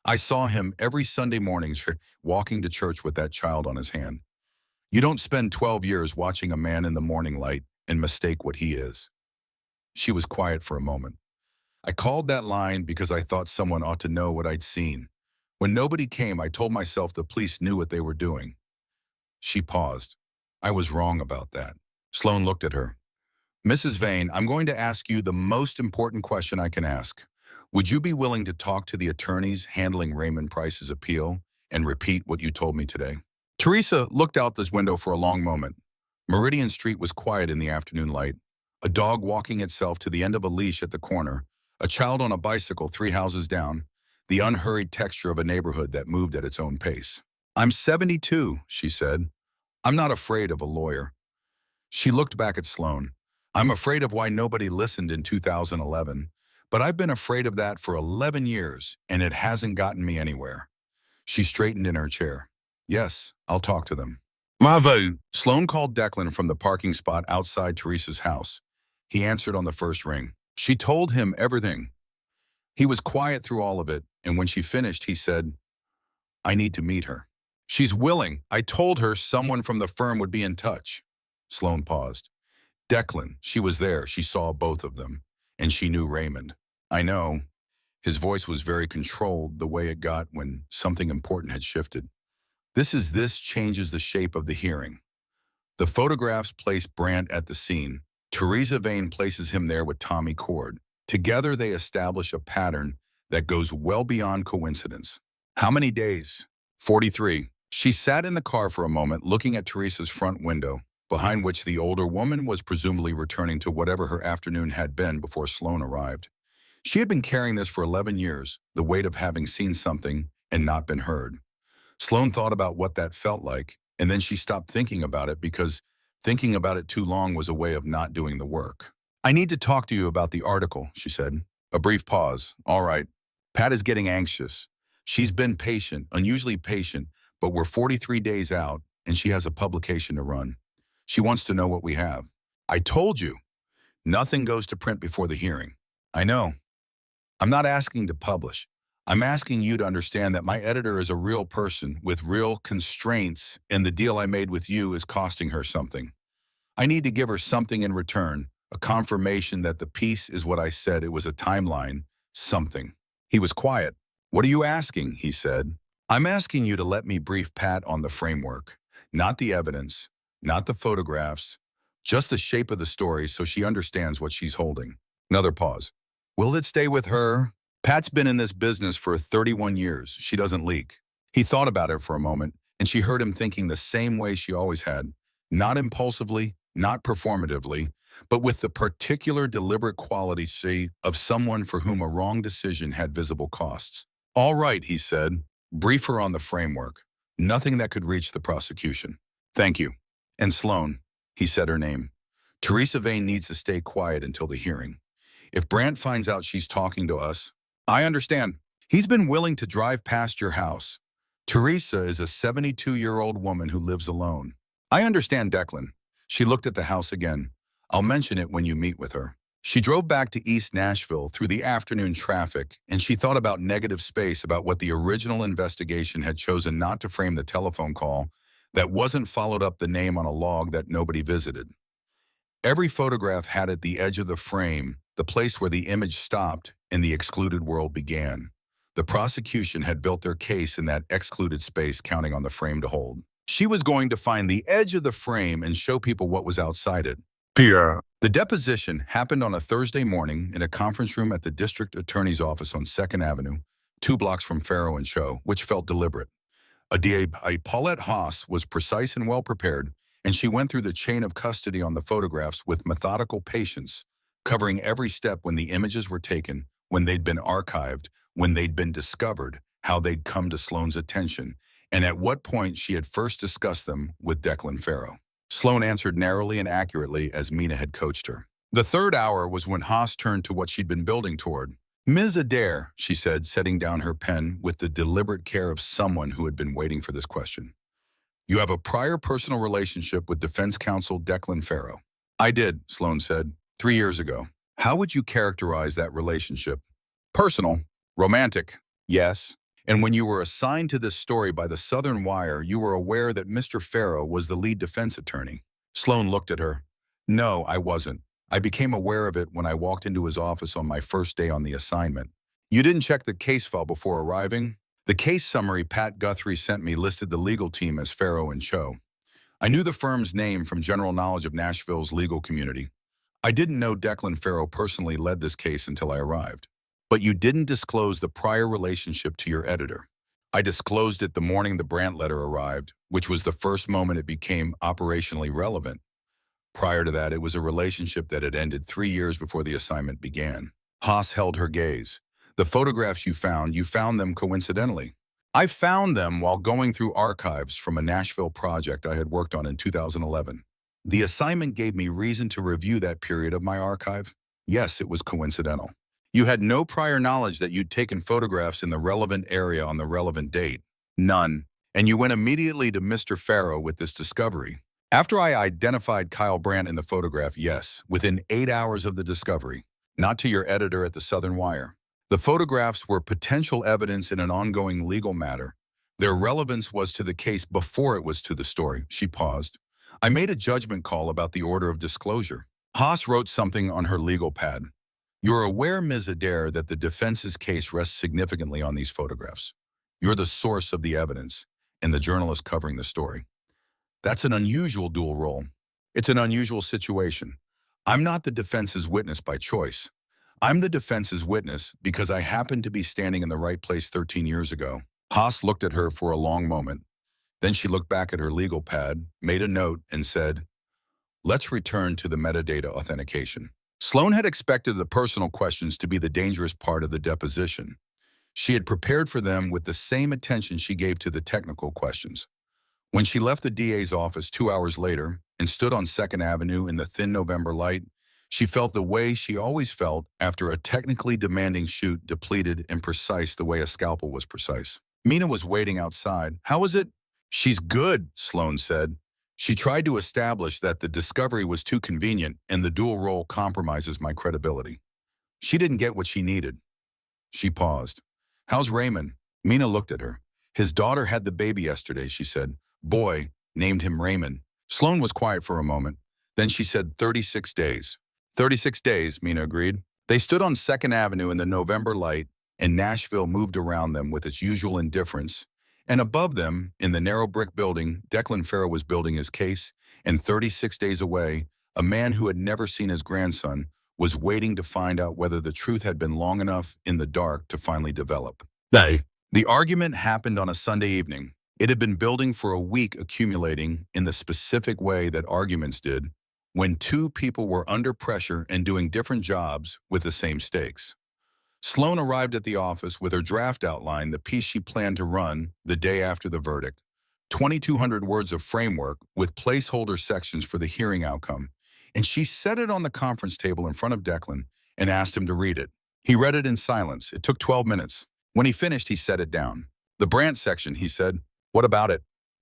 I saw him every Sunday mornings walking to church with that child on his hand. You don't spend 12 years watching a man in the morning light and mistake what he is." She was quiet for a moment. "I called that line because I thought someone ought to know what I'd seen. When nobody came, I told myself the police knew what they were doing." She paused. "I was wrong about that." Sloane looked at her. "Mrs. Vane, I'm going to ask you the most important question I can ask. Would you be willing to talk to the attorneys handling Raymond Price's appeal and repeat what you told me today?" Teresa looked out this window for a long moment. Meridian Street was quiet in the afternoon light. A dog walking itself to the end of a leash at the corner, a child on a bicycle 3 houses down, the unhurried texture of a neighborhood that moved at its own pace. "I'm 72, she said. "I'm not afraid of a lawyer." She looked back at Sloane. "I'm afraid of why nobody listened in 2011, but I've been afraid of that for 11 years, and it hasn't gotten me anywhere." She straightened in her chair. "Yes, I'll talk to them." "Bravo." Sloane called Declan from the parking spot outside Teresa's house. He answered on the first ring. She told him everything. He was quiet through all of it, and when she finished, he said, "I need to meet her. She's willing. I told her someone from the firm would be in touch." Sloane paused. Declan, she was there. She saw both of them. And she knew Raymond. I know. His voice was very controlled, the way it got when something important had shifted. This changes the shape of the hearing. The photographs place Brandt at the scene. Teresa Vane places him there with Tommy Cord. Together they establish a pattern that goes well beyond coincidence. How many days? 43. She sat in the car for a moment, looking at Teresa's front window, behind which the older woman was presumably returning to whatever her afternoon had been before Sloane arrived. She had been carrying this for 11 years, the weight of having seen something and not been heard. Sloane thought about what that felt like, and then she stopped thinking about it because thinking about it too long was a way of not doing the work. I need to talk to you about the article, she said. A brief pause. All right. Pat is getting anxious. She's been patient, unusually patient, but we're 43 days out, and she has a publication to run. She wants to know what we have. I told you. Nothing goes to print before the hearing. I know. I'm not asking to publish. I'm asking you to understand that my editor is a real person with real constraints, and the deal I made with you is costing her something. I need to give her something in return, a confirmation that the piece is what I said it was, a timeline, something. He was quiet. What are you asking? He said. I'm asking you to let me brief Pat on the framework, not the evidence, not the photographs, just the shape of the story so she understands what she's holding. Another pause. Will it stay with her? Pat's been in this business for 31 years. She doesn't leak. He thought about it for a moment, and she heard him thinking the same way she always had, not impulsively, not performatively, but with the particular deliberate quality of someone for whom a wrong decision had visible costs. All right, he said. Brief her on the framework. Nothing that could reach the prosecution. Thank you. And Sloane, he said her name. Teresa Vane needs to stay quiet until the hearing. If Brandt finds out she's talking to us, I understand. He's been willing to drive past your house. Teresa is a 72-year-old woman who lives alone. I understand, Declan. She looked at the house again. I'll mention it when you meet with her. She drove back to East Nashville through the afternoon traffic, and she thought about negative space, about what the original investigation had chosen not to frame, the telephone call that wasn't followed up, the name on a log that nobody visited. Every photograph had at the edge of the frame the place where the image stopped and the excluded world began. The prosecution had built their case in that excluded space, counting on the frame to hold. She was going to find the edge of the frame and show people what was outside it. Pierre. The deposition happened on a Thursday morning in a conference room at the district attorney's office on 2nd Avenue, 2 blocks from Farrow and Cho, which felt deliberate. A DA, Paulette Haas, was precise and well-prepared, and she went through the chain of custody on the photographs with methodical patience, covering every step: when the images were taken, when they'd been archived, when they'd been discovered, how they'd come to Sloane's attention, and at what point she had first discussed them with Declan Farrow. Sloane answered narrowly and accurately as Mina had coached her. The third hour was when Haas turned to what she'd been building toward. Ms. Adair, she said, setting down her pen with the deliberate care of someone who had been waiting for this question. You have a prior personal relationship with defense counsel Declan Farrow. I did, Sloane said, 3 years ago. How would you characterize that relationship? Personal. Romantic. Yes. And when you were assigned to this story by the Southern Wire, you were aware that Mr. Farrow was the lead defense attorney. Sloane looked at her. No, I wasn't. I became aware of it when I walked into his office on my first day on the assignment. You didn't check the case file before arriving? The case summary Pat Guthrie sent me listed the legal team as Farrow and Cho. I knew the firm's name from general knowledge of Nashville's legal community. I didn't know Declan Farrow personally led this case until I arrived. But you didn't disclose the prior relationship to your editor. I disclosed it the morning the Brandt letter arrived, which was the first moment it became operationally relevant. Prior to that, it was a relationship that had ended 3 years before the assignment began. Haas held her gaze. The photographs you found them coincidentally. I found them while going through archives from a Nashville project I had worked on in 2011. The assignment gave me reason to review that period of my archive. Yes, it was coincidental. You had no prior knowledge that you'd taken photographs in the relevant area on the relevant date. None. And you went immediately to Mr. Farrow with this discovery. After I identified Kyle Brandt in the photograph, yes, within 8 hours of the discovery. Not to your editor at the Southern Wire. The photographs were potential evidence in an ongoing legal matter. Their relevance was to the case before it was to the story. She paused. I made a judgment call about the order of disclosure. Haas wrote something on her legal pad. You're aware, Ms. Adair, that the defense's case rests significantly on these photographs. You're the source of the evidence and the journalist covering the story. That's an unusual dual role. It's an unusual situation. I'm not the defense's witness by choice. I'm the defense's witness because I happened to be standing in the right place 13 years ago. Haas looked at her for a long moment. Then she looked back at her legal pad, made a note, and said, let's return to the metadata authentication. Sloane had expected the personal questions to be the dangerous part of the deposition. She had prepared for them with the same attention she gave to the technical questions. When she left the DA's office 2 hours later and stood on 2nd Avenue in the thin November light, she felt the way she always felt after a technically demanding shoot, depleted and precise the way a scalpel was precise. Mina was waiting outside. How was it? She's good, Sloane said. She tried to establish that the discovery was too convenient and the dual role compromises my credibility. She didn't get what she needed. She paused. How's Raymond? Mina looked at her. His daughter had the baby yesterday, she said. Boy, named him Raymond. Sloane was quiet for a moment. Then she said 36 days. 36 days, Mina agreed. They stood on 2nd Avenue in the November light, and Nashville moved around them with its usual indifference. And above them, in the narrow brick building, Declan Farrow was building his case, and 36 days away, a man who had never seen his grandson was waiting to find out whether the truth had been long enough in the dark to finally develop. The argument happened on a Sunday evening. It had been building for a week, accumulating in the specific way that arguments did, when two people were under pressure and doing different jobs with the same stakes. Sloane arrived at the office with her draft outline, the piece she planned to run the day after the verdict, 2,200 words of framework with placeholder sections for the hearing outcome, and she set it on the conference table in front of Declan and asked him to read it. He read it in silence. It took 12 minutes. When he finished, he set it down. The Brandt section, he said. What about it?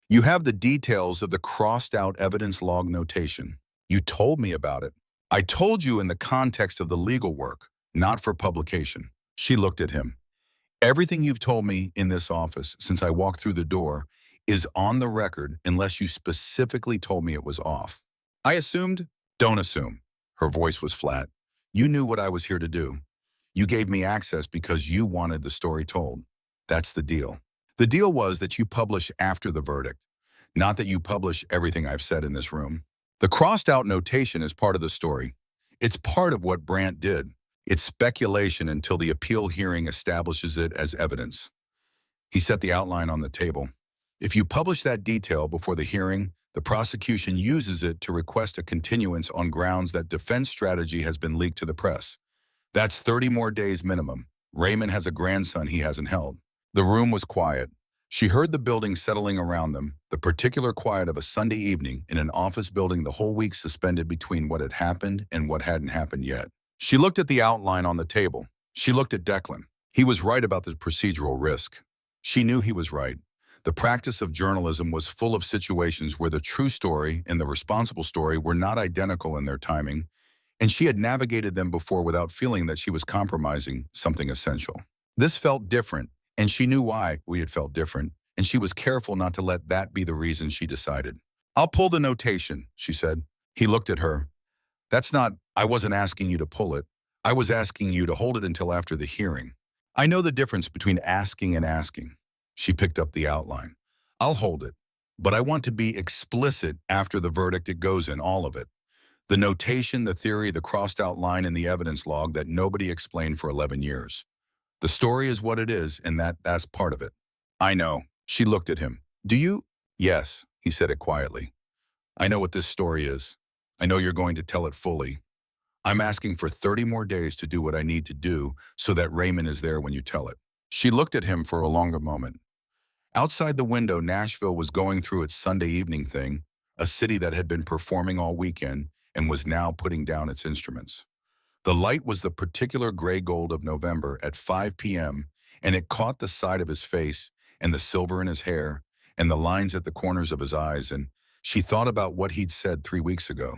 You have the details of the crossed-out evidence log notation. You told me about it. I told you in the context of the legal work, not for publication. She looked at him. Everything you've told me in this office since I walked through the door is on the record unless you specifically told me it was off. I assumed? Don't assume. Her voice was flat. You knew what I was here to do. You gave me access because you wanted the story told. That's the deal. The deal was that you publish after the verdict, not that you publish everything I've said in this room. The crossed-out notation is part of the story. It's part of what Brandt did. It's speculation until the appeal hearing establishes it as evidence. He set the outline on the table. If you publish that detail before the hearing, the prosecution uses it to request a continuance on grounds that defense strategy has been leaked to the press. That's 30 more days minimum. Raymond has a grandson he hasn't held. The room was quiet. She heard the building settling around them, the particular quiet of a Sunday evening in an office building the whole week suspended between what had happened and what hadn't happened yet. She looked at the outline on the table. She looked at Declan. He was right about the procedural risk. She knew he was right. The practice of journalism was full of situations where the true story and the responsible story were not identical in their timing, and she had navigated them before without feeling that she was compromising something essential. This felt different, and she knew why we had felt different, and she was careful not to let that be the reason she decided. I'll pull the notation, she said. He looked at her. I wasn't asking you to pull it. I was asking you to hold it until after the hearing. I know the difference between asking and asking. She picked up the outline. I'll hold it, but I want to be explicit after the verdict. It goes in, all of it. The notation, the theory, the crossed-out line, and the evidence log that nobody explained for 11 years. The story is what it is, and that's part of it. I know. She looked at him. Do you? Yes, he said it quietly. I know what this story is. I know you're going to tell it fully. I'm asking for 30 more days to do what I need to do so that Raymond is there when you tell it. She looked at him for a longer moment. Outside the window, Nashville was going through its Sunday evening thing, a city that had been performing all weekend and was now putting down its instruments. The light was the particular gray gold of November at 5 p.m., and it caught the side of his face and the silver in his hair and the lines at the corners of his eyes, and she thought about what he'd said 3 weeks ago.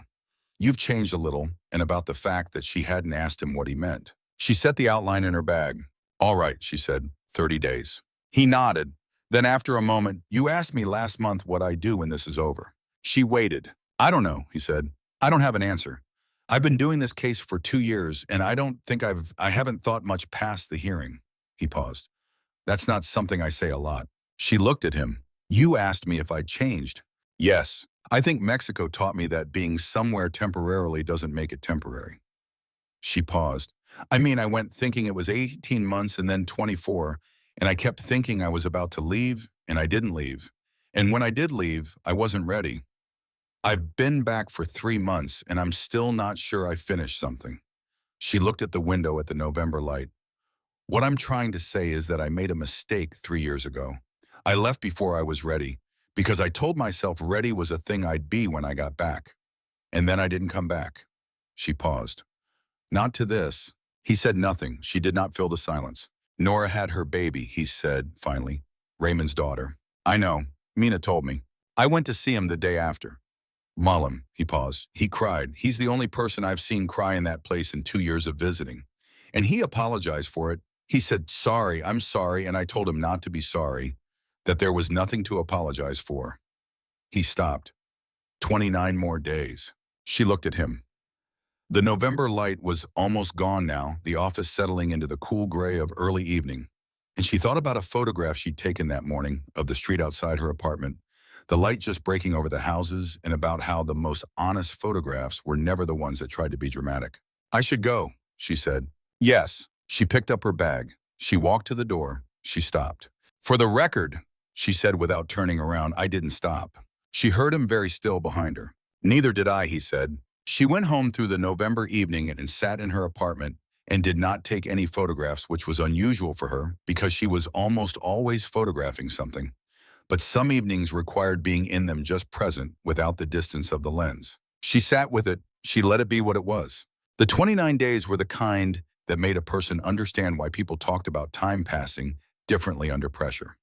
You've changed a little, and about the fact that she hadn't asked him what he meant. She set the outline in her bag. All right, she said, 30 days. He nodded. Then after a moment, you asked me last month what I do when this is over. She waited. I don't know, he said. I don't have an answer. I've been doing this case for 2 years, and I haven't thought much past the hearing. He paused. That's not something I say a lot. She looked at him. You asked me if I'd changed. Yes. I think Mexico taught me that being somewhere temporarily doesn't make it temporary. She paused. I mean, I went thinking it was 18 months and then 24, and I kept thinking I was about to leave, and I didn't leave. And when I did leave, I wasn't ready. I've been back for 3 months, and I'm still not sure I finished something. She looked at the window at the November light. What I'm trying to say is that I made a mistake 3 years ago. I left before I was ready, because I told myself ready was a thing I'd be when I got back. And then I didn't come back. She paused. Not to this. He said nothing. She did not fill the silence. Nora had her baby, he said, finally. Raymond's daughter. I know. Mina told me. I went to see him the day after. Mullen, he paused. He cried. He's the only person I've seen cry in that place in 2 years of visiting. And he apologized for it. He said, sorry, I'm sorry, and I told him not to be sorry, that there was nothing to apologize for. He stopped. 29 more days. She looked at him. The November light was almost gone now, the office settling into the cool gray of early evening. And she thought about a photograph she'd taken that morning of the street outside her apartment, the light just breaking over the houses, and about how the most honest photographs were never the ones that tried to be dramatic. I should go, she said. Yes. She picked up her bag. She walked to the door. She stopped. For the record, she said without turning around, I didn't stop. She heard him very still behind her. Neither did I, he said. She went home through the November evening and sat in her apartment and did not take any photographs, which was unusual for her because she was almost always photographing something. But some evenings required being in them just present without the distance of the lens. She sat with it. She let it be what it was. The 29 days were the kind that made a person understand why people talked about time passing differently under pressure.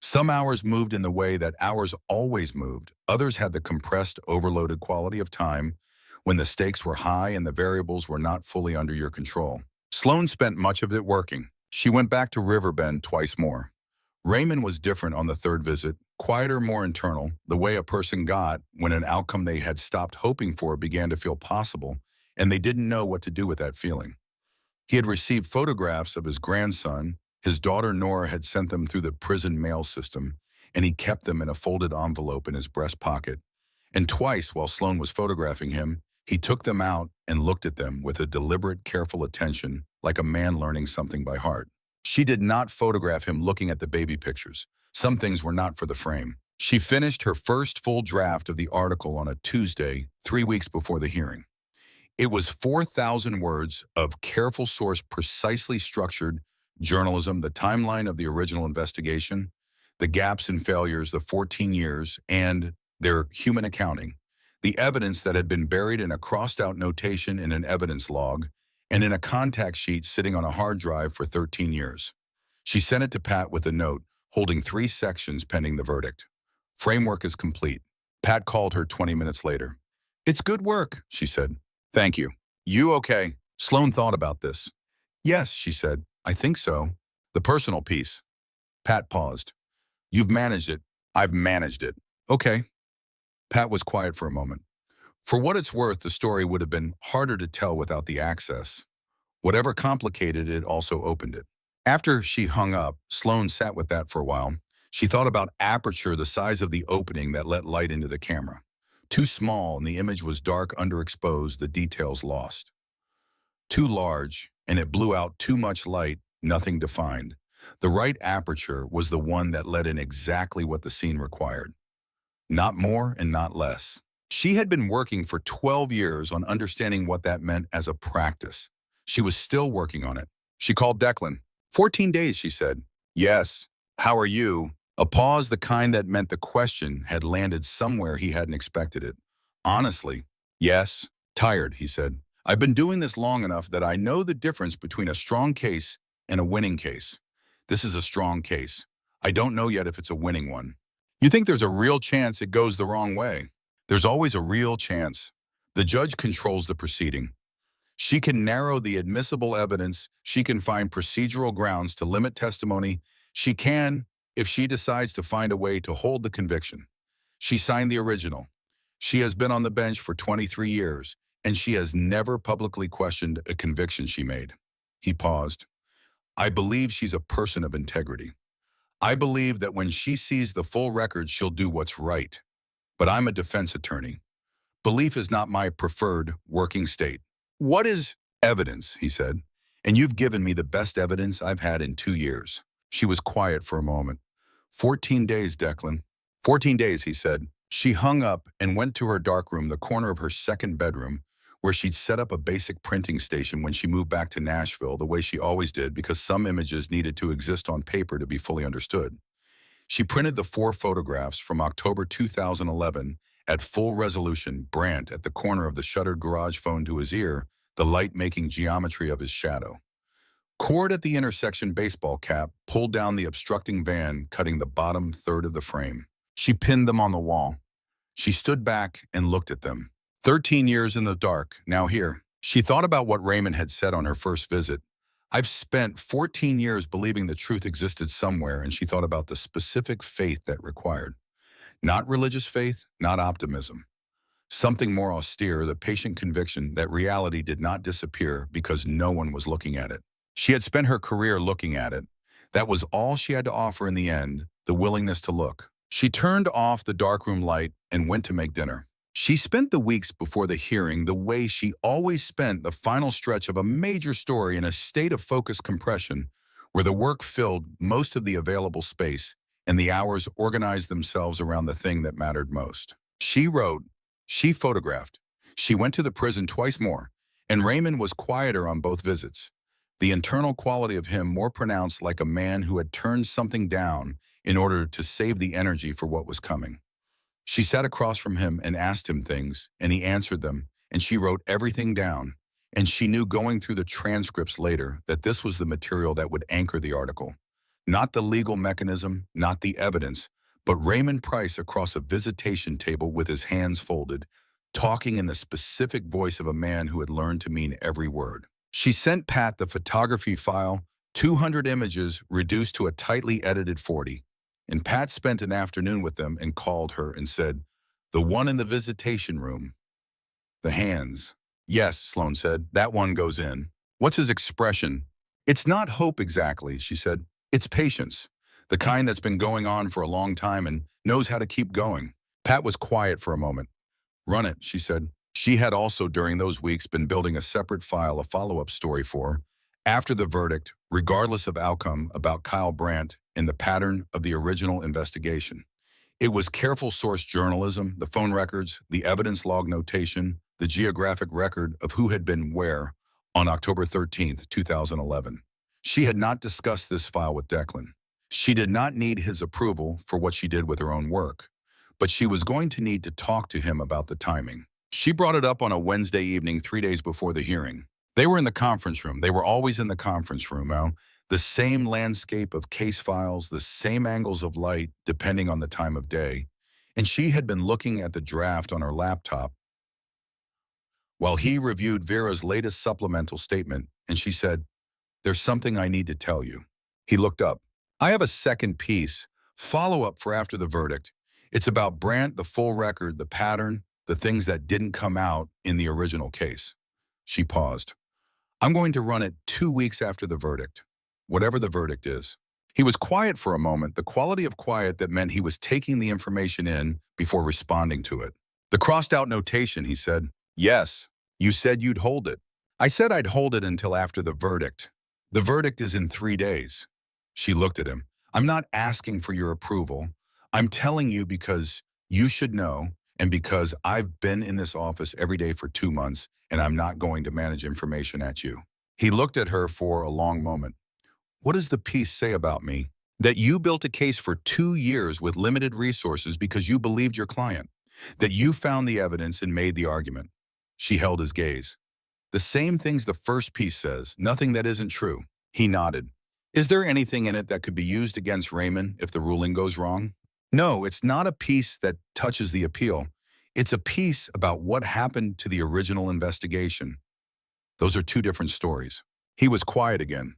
Some hours moved in the way that hours always moved. Others had the compressed, overloaded quality of time when the stakes were high and the variables were not fully under your control. Sloane spent much of it working. She went back to Riverbend twice more. Raymond was different on the third visit, quieter, more internal, the way a person got when an outcome they had stopped hoping for began to feel possible, and they didn't know what to do with that feeling. He had received photographs of his grandson. His daughter Nora had sent them through the prison mail system, and he kept them in a folded envelope in his breast pocket. And twice, while Sloane was photographing him, he took them out and looked at them with a deliberate, careful attention, like a man learning something by heart. She did not photograph him looking at the baby pictures. Some things were not for the frame. She finished her first full draft of the article on a Tuesday, 3 weeks before the hearing. It was 4,000 words of careful source, precisely structured journalism, the timeline of the original investigation, the gaps and failures, the 14 years, and their human accounting, the evidence that had been buried in a crossed-out notation in an evidence log, and in a contact sheet sitting on a hard drive for 13 years. She sent it to Pat with a note, holding 3 sections pending the verdict. Framework is complete. Pat called her 20 minutes later. It's good work, she said. Thank you. You okay? Sloane thought about this. Yes, she said. I think so. The personal piece. Pat paused. You've managed it. I've managed it. Okay. Pat was quiet for a moment. For what it's worth, the story would have been harder to tell without the access. Whatever complicated it also opened it. After she hung up, Sloane sat with that for a while. She thought about aperture, the size of the opening that let light into the camera. Too small, and the image was dark, underexposed, the details lost. Too large, and it blew out too much light, nothing defined. The right aperture was the one that let in exactly what the scene required. Not more and not less. She had been working for 12 years on understanding what that meant as a practice. She was still working on it. She called Declan. 14 days, she said. Yes. How are you? A pause, the kind that meant the question had landed somewhere he hadn't expected it. Honestly, yes. Tired, he said. I've been doing this long enough that I know the difference between a strong case and a winning case. This is a strong case. I don't know yet if it's a winning one. You think there's a real chance it goes the wrong way? There's always a real chance. The judge controls the proceeding. She can narrow the admissible evidence. She can find procedural grounds to limit testimony. She can, if she decides to find a way to hold the conviction. She signed the original. She has been on the bench for 23 years, and she has never publicly questioned a conviction she made. He paused. I believe she's a person of integrity. I believe that when she sees the full record, she'll do what's right. But I'm a defense attorney. Belief is not my preferred working state. What is evidence, he said, and you've given me the best evidence I've had in 2 years. She was quiet for a moment. 14 days, Declan. 14 days, he said. She hung up and went to her darkroom, the corner of her second bedroom, where she'd set up a basic printing station when she moved back to Nashville the way she always did because some images needed to exist on paper to be fully understood. She printed the 4 photographs from October 2011 at full resolution, Brandt at the corner of the shuttered garage phone to his ear, the light-making geometry of his shadow. Cord at the intersection baseball cap pulled down the obstructing van, cutting the bottom third of the frame. She pinned them on the wall. She stood back and looked at them. 13 years in the dark, now here. She thought about what Raymond had said on her first visit. I've spent 14 years believing the truth existed somewhere, and she thought about the specific faith that required. Not religious faith, not optimism. Something more austere, the patient conviction that reality did not disappear because no one was looking at it. She had spent her career looking at it. That was all she had to offer in the end, the willingness to look. She turned off the darkroom light and went to make dinner. She spent the weeks before the hearing the way she always spent the final stretch of a major story, in a state of focused compression, where the work filled most of the available space and the hours organized themselves around the thing that mattered most. She wrote, she photographed, she went to the prison twice more, and Raymond was quieter on both visits. The internal quality of him more pronounced, like a man who had turned something down in order to save the energy for what was coming. She sat across from him and asked him things, and he answered them, and she wrote everything down, and she knew going through the transcripts later that this was the material that would anchor the article. Not the legal mechanism, not the evidence, but Raymond Price across a visitation table with his hands folded, talking in the specific voice of a man who had learned to mean every word. She sent Pat the photography file, 200 images reduced to a tightly edited 40. And Pat spent an afternoon with them and called her and said, the one in the visitation room. The hands. Yes, Sloane said, that one goes in. What's his expression? It's not hope exactly, she said. It's patience. The kind that's been going on for a long time and knows how to keep going. Pat was quiet for a moment. Run it, she said. She had also during those weeks been building a separate file, a follow-up story for, after the verdict, regardless of outcome, about Kyle Brandt in the pattern of the original investigation. It was careful source journalism, the phone records, the evidence log notation, the geographic record of who had been where on October 13th, 2011. She had not discussed this file with Declan. She did not need his approval for what she did with her own work, but she was going to need to talk to him about the timing. She brought it up on a Wednesday evening 3 days before the hearing. They were in the conference room. They were always in the conference room, the same landscape of case files, the same angles of light, depending on the time of day. And she had been looking at the draft on her laptop while he reviewed Vera's latest supplemental statement, and she said, there's something I need to tell you. He looked up. I have a second piece, follow-up for after the verdict. It's about Brandt, the full record, the pattern, the things that didn't come out in the original case. She paused. I'm going to run it 2 weeks after the verdict, whatever the verdict is. He was quiet for a moment, the quality of quiet that meant he was taking the information in before responding to it. The crossed-out notation, he said. Yes, you said you'd hold it. I said I'd hold it until after the verdict. The verdict is in 3 days. She looked at him. I'm not asking for your approval. I'm telling you because you should know, and because I've been in this office every day for 2 months, and I'm not going to manage information at you. He looked at her for a long moment. What does the piece say about me? That you built a case for 2 years with limited resources because you believed your client. That you found the evidence and made the argument. She held his gaze. The same things the first piece says, nothing that isn't true. He nodded. Is there anything in it that could be used against Raymond if the ruling goes wrong? No, it's not a piece that touches the appeal. It's a piece about what happened to the original investigation. Those are 2 different stories. He was quiet again.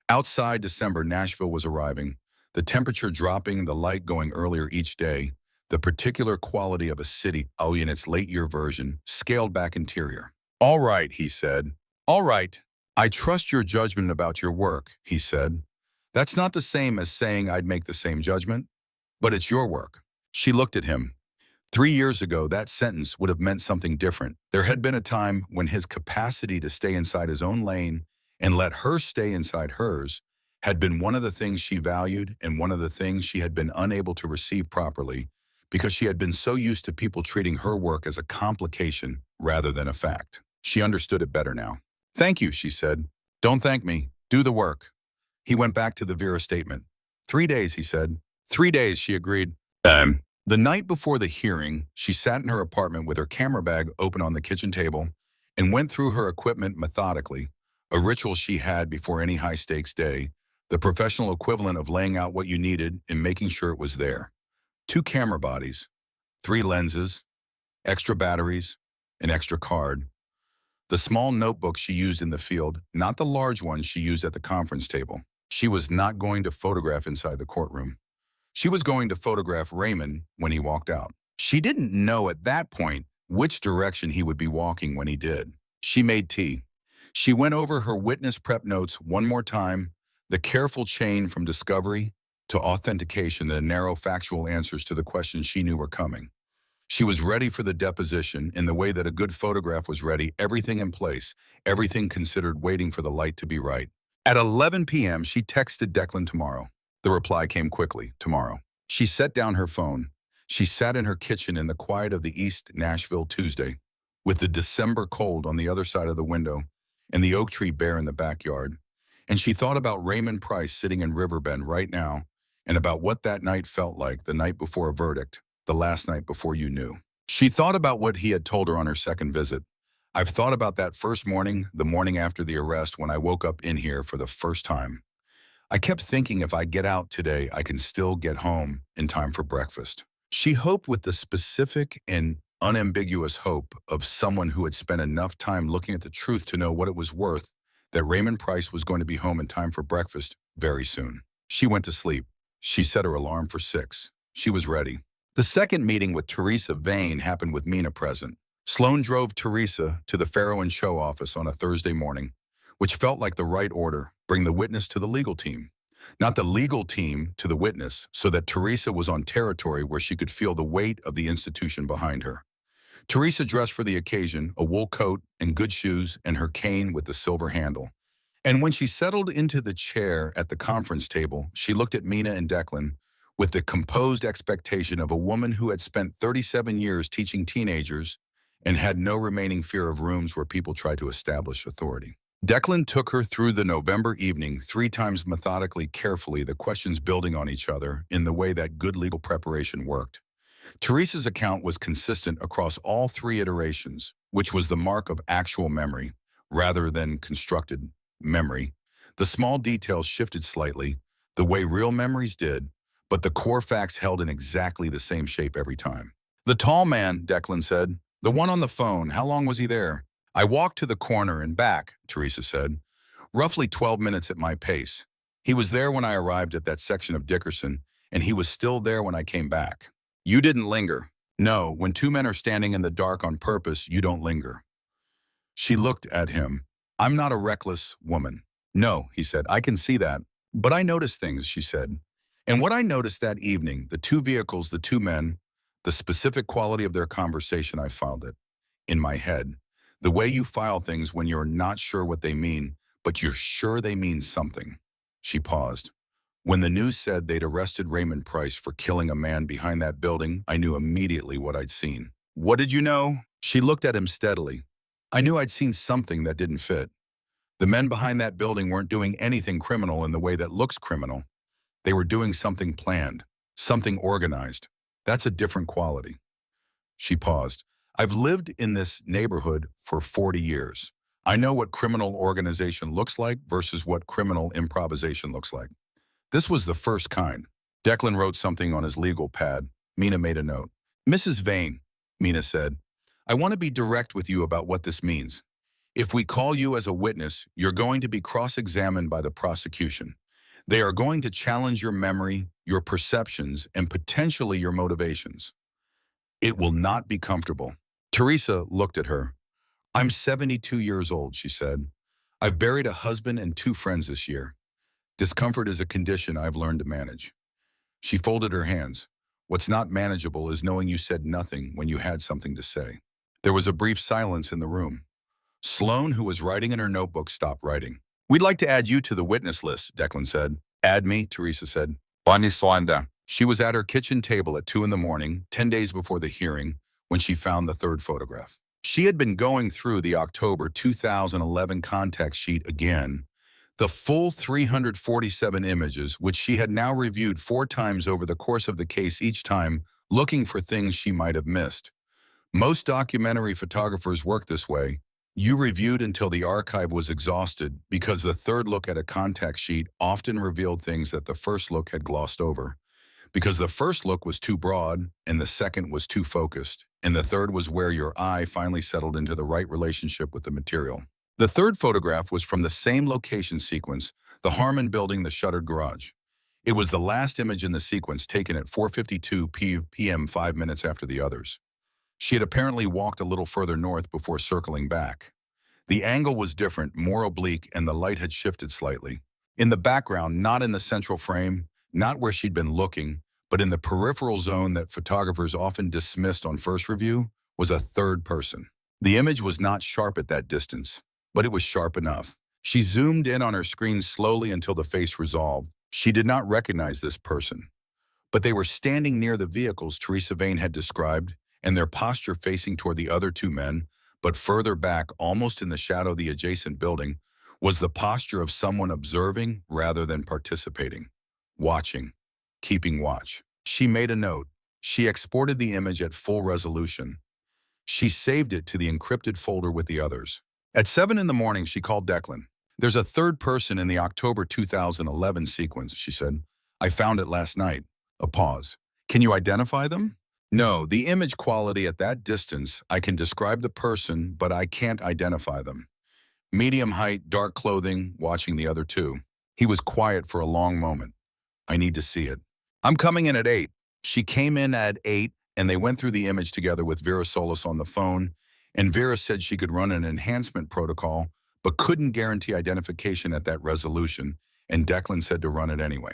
Outside December, Nashville was arriving, the temperature dropping, the light going earlier each day, the particular quality of a city, in its late-year version, scaled back interior. All right, he said. All right. I trust your judgment about your work, he said. That's not the same as saying I'd make the same judgment, but it's your work. She looked at him. 3 years ago, that sentence would have meant something different. There had been a time when his capacity to stay inside his own lane and let her stay inside hers had been one of the things she valued and one of the things she had been unable to receive properly because she had been so used to people treating her work as a complication rather than a fact. She understood it better now. Thank you, she said. Don't thank me. Do the work. He went back to the Vera statement. 3 days, he said. 3 days, she agreed. The night before the hearing, she sat in her apartment with her camera bag open on the kitchen table and went through her equipment methodically, a ritual she had before any high-stakes day, the professional equivalent of laying out what you needed and making sure it was there. 2 camera bodies, 3 lenses, extra batteries, an extra card. The small notebook she used in the field, not the large one she used at the conference table. She was not going to photograph inside the courtroom. She was going to photograph Raymond when he walked out. She didn't know at that point which direction he would be walking when he did. She made tea. She went over her witness prep notes one more time, the careful chain from discovery to authentication, the narrow factual answers to the questions she knew were coming. She was ready for the deposition in the way that a good photograph was ready, everything in place, everything considered, waiting for the light to be right. At 11 p.m., she texted Declan tomorrow. The reply came quickly, tomorrow. She set down her phone. She sat in her kitchen in the quiet of the East Nashville Tuesday, with the December cold on the other side of the window and the oak tree bare in the backyard. And she thought about Raymond Price sitting in Riverbend right now and about what that night felt like, the night before a verdict, the last night before you knew. She thought about what he had told her on her second visit. I've thought about that first morning, the morning after the arrest, when I woke up in here for the first time. I kept thinking if I get out today, I can still get home in time for breakfast. She hoped with the specific and unambiguous hope of someone who had spent enough time looking at the truth to know what it was worth that Raymond Price was going to be home in time for breakfast very soon. She went to sleep. She set her alarm for 6. She was ready. The second meeting with Teresa Vane happened with Mina present. Sloane drove Teresa to the Farrow and Show office on a Thursday morning, which felt like the right order, bring the witness to the legal team. Not the legal team to the witness, so that Teresa was on territory where she could feel the weight of the institution behind her. Teresa dressed for the occasion, a wool coat and good shoes and her cane with the silver handle. And when she settled into the chair at the conference table, she looked at Mina and Declan with the composed expectation of a woman who had spent 37 years teaching teenagers and had no remaining fear of rooms where people tried to establish authority. Declan took her through the November evening 3 times methodically, carefully, the questions building on each other in the way that good legal preparation worked. Teresa's account was consistent across all 3 iterations, which was the mark of actual memory rather than constructed memory. The small details shifted slightly, the way real memories did, but the core facts held in exactly the same shape every time. The tall man, Declan said. The one on the phone, how long was he there? I walked to the corner and back, Teresa said. Roughly 12 minutes at my pace. He was there when I arrived at that section of Dickerson, and he was still there when I came back. You didn't linger. No, when 2 men are standing in the dark on purpose, you don't linger. She looked at him. I'm not a reckless woman. No, he said, I can see that. But I notice things, she said. And what I noticed that evening, the 2 vehicles, the 2 men, the specific quality of their conversation, I filed it in my head. The way you file things when you're not sure what they mean, but you're sure they mean something. She paused. When the news said they'd arrested Raymond Price for killing a man behind that building, I knew immediately what I'd seen. What did you know? She looked at him steadily. I knew I'd seen something that didn't fit. The men behind that building weren't doing anything criminal in the way that looks criminal. They were doing something planned, something organized. That's a different quality. She paused. I've lived in this neighborhood for 40 years. I know what criminal organization looks like versus what criminal improvisation looks like. This was the first kind. Declan wrote something on his legal pad. Mina made a note. Mrs. Vane, Mina said, I want to be direct with you about what this means. If we call you as a witness, you're going to be cross-examined by the prosecution. They are going to challenge your memory, your perceptions, and potentially your motivations. It will not be comfortable. Teresa looked at her. I'm 72 years old, she said. I've buried a husband and 2 friends this year. Discomfort is a condition I've learned to manage. She folded her hands. What's not manageable is knowing you said nothing when you had something to say. There was a brief silence in the room. Sloane, who was writing in her notebook, stopped writing. We'd like to add you to the witness list, Declan said. Add me, Teresa said. She was at her kitchen table at 2 in the morning, 10 days before the hearing, when she found the 3rd photograph. She had been going through the October 2011 contact sheet again, the full 347 images, which she had now reviewed 4 times over the course of the case, each time looking for things she might have missed. Most documentary photographers work this way. You reviewed until the archive was exhausted because the 3rd look at a contact sheet often revealed things that the 1st look had glossed over. Because the 1st look was too broad and the 2nd was too focused, and the 3rd was where your eye finally settled into the right relationship with the material. The 3rd photograph was from the same location sequence, the Harmon building, the shuttered garage. It was the last image in the sequence, taken at 4:52 p.m., 5 minutes after the others. She had apparently walked a little further north before circling back. The angle was different, more oblique, and the light had shifted slightly. In the background, not in the central frame, not where she'd been looking, but in the peripheral zone that photographers often dismissed on first review, was a 3rd person. The image was not sharp at that distance, but it was sharp enough. She zoomed in on her screen slowly until the face resolved. She did not recognize this person, but they were standing near the vehicles Teresa Vane had described, and their posture facing toward the other 2 men, but further back, almost in the shadow of the adjacent building, was the posture of someone observing rather than participating. Watching. Keeping watch. She made a note. She exported the image at full resolution. She saved it to the encrypted folder with the others. At 7 in the morning, she called Declan. There's a 3rd person in the October 2011 sequence, she said. I found it last night. A pause. Can you identify them? No, the image quality at that distance, I can describe the person, but I can't identify them. Medium height, dark clothing, watching the other 2. He was quiet for a long moment. I need to see it. I'm coming in at 8. She came in at 8, and they went through the image together with Vera Solis on the phone, and Vera said she could run an enhancement protocol, but couldn't guarantee identification at that resolution, and Declan said to run it anyway.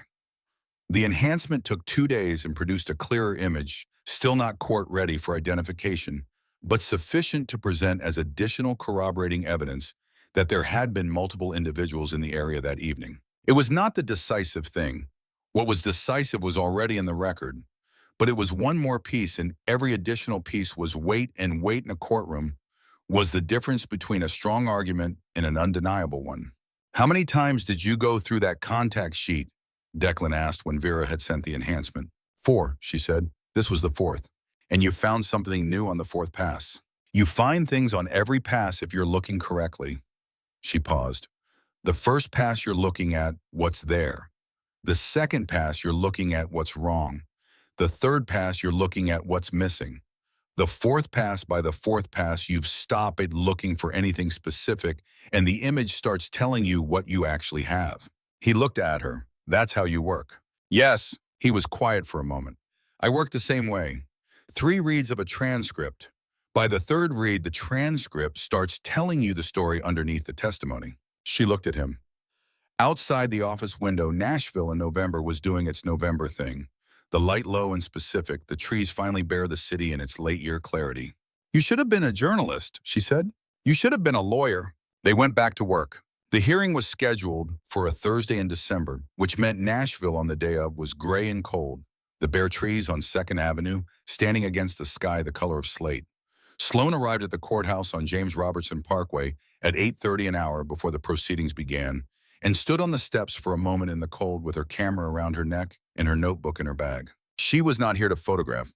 The enhancement took 2 days and produced a clearer image, still not court-ready for identification, but sufficient to present as additional corroborating evidence that there had been multiple individuals in the area that evening. It was not the decisive thing. What was decisive was already in the record, but it was one more piece, and every additional piece was weight, and weight in a courtroom was the difference between a strong argument and an undeniable one. How many times did you go through that contact sheet? Declan asked when Vera had sent the enhancement. 4, she said. This was the 4th. And you found something new on the 4th pass. You find things on every pass if you're looking correctly. She paused. The 1st pass you're looking at what's there. The 2nd pass you're looking at what's wrong. The 3rd pass you're looking at what's missing. The 4th pass, by the 4th pass, you've stopped at looking for anything specific, and the image starts telling you what you actually have. He looked at her. That's how you work. Yes. He was quiet for a moment. I work the same way. 3 reads of a transcript. By the 3rd read, the transcript starts telling you the story underneath the testimony. She looked at him. Outside the office window, Nashville in November was doing its November thing. The light low and specific, the trees finally bear the city in its late-year clarity. You should have been a journalist, she said. You should have been a lawyer. They went back to work. The hearing was scheduled for a Thursday in December, which meant Nashville on the day of was gray and cold. The bare trees on 2nd Avenue, standing against a sky the color of slate. Sloane arrived at the courthouse on James Robertson Parkway at 8:30 an hour before the proceedings began, and stood on the steps for a moment in the cold with her camera around her neck and her notebook in her bag. She was not here to photograph.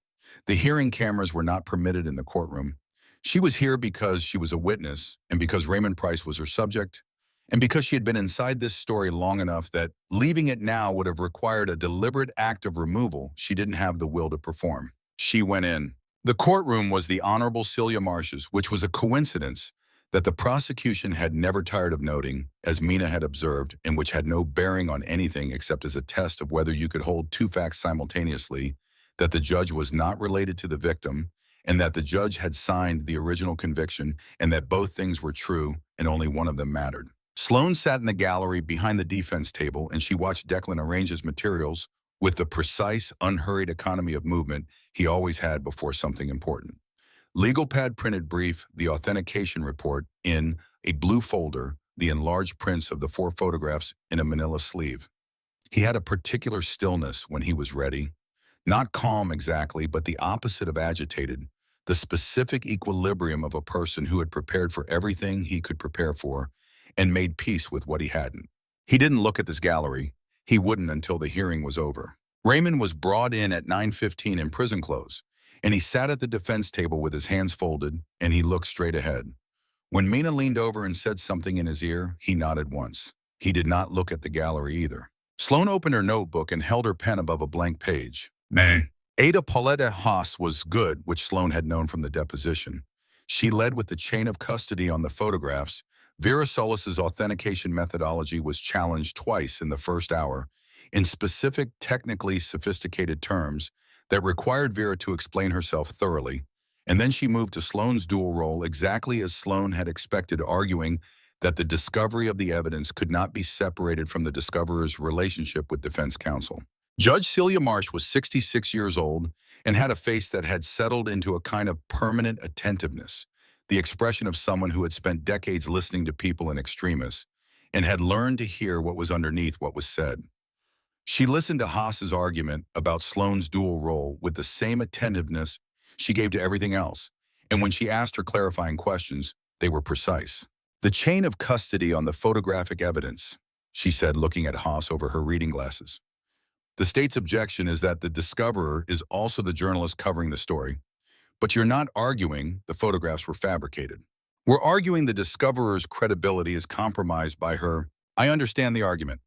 The hearing cameras were not permitted in the courtroom. She was here because she was a witness, and because Raymond Price was her subject, and because she had been inside this story long enough that leaving it now would have required a deliberate act of removal she didn't have the will to perform. She went in. The courtroom was the Honorable Celia Marsh's, which was a coincidence that the prosecution had never tired of noting, as Mina had observed, and which had no bearing on anything except as a test of whether you could hold two facts simultaneously, that the judge was not related to the victim, and that the judge had signed the original conviction, and that both things were true, and only one of them mattered. Sloane sat in the gallery behind the defense table, and she watched Declan arrange his materials with the precise, unhurried economy of movement he always had before something important. Legal pad printed brief, the authentication report in a blue folder, the enlarged prints of the 4 photographs in a manila sleeve. He had a particular stillness when he was ready. Not calm exactly, but the opposite of agitated. The specific equilibrium of a person who had prepared for everything he could prepare for and made peace with what he hadn't. He didn't look at this gallery. He wouldn't until the hearing was over. Raymond was brought in at 9:15 in prison clothes, and he sat at the defense table with his hands folded, and he looked straight ahead. When Mina leaned over and said something in his ear, he nodded once. He did not look at the gallery either. Sloane opened her notebook and held her pen above a blank page. Ada Pauletta Haas was good, which Sloane had known from the deposition. She led with the chain of custody on the photographs. Vera Solis's authentication methodology was challenged twice in the first hour, in specific, technically sophisticated terms that required Vera to explain herself thoroughly, and then she moved to Sloane's dual role exactly as Sloane had expected, arguing that the discovery of the evidence could not be separated from the discoverer's relationship with defense counsel. Judge Celia Marsh was 66 years old and had a face that had settled into a kind of permanent attentiveness, the expression of someone who had spent decades listening to people in extremis and had learned to hear what was underneath what was said. She listened to Haas's argument about Sloane's dual role with the same attentiveness she gave to everything else, and when she asked her clarifying questions, they were precise. "The chain of custody on the photographic evidence," she said, looking at Haas over her reading glasses. "The state's objection is that the discoverer is also the journalist covering the story, but you're not arguing the photographs were fabricated. We're arguing the discoverer's credibility is compromised by her." "I understand the argument."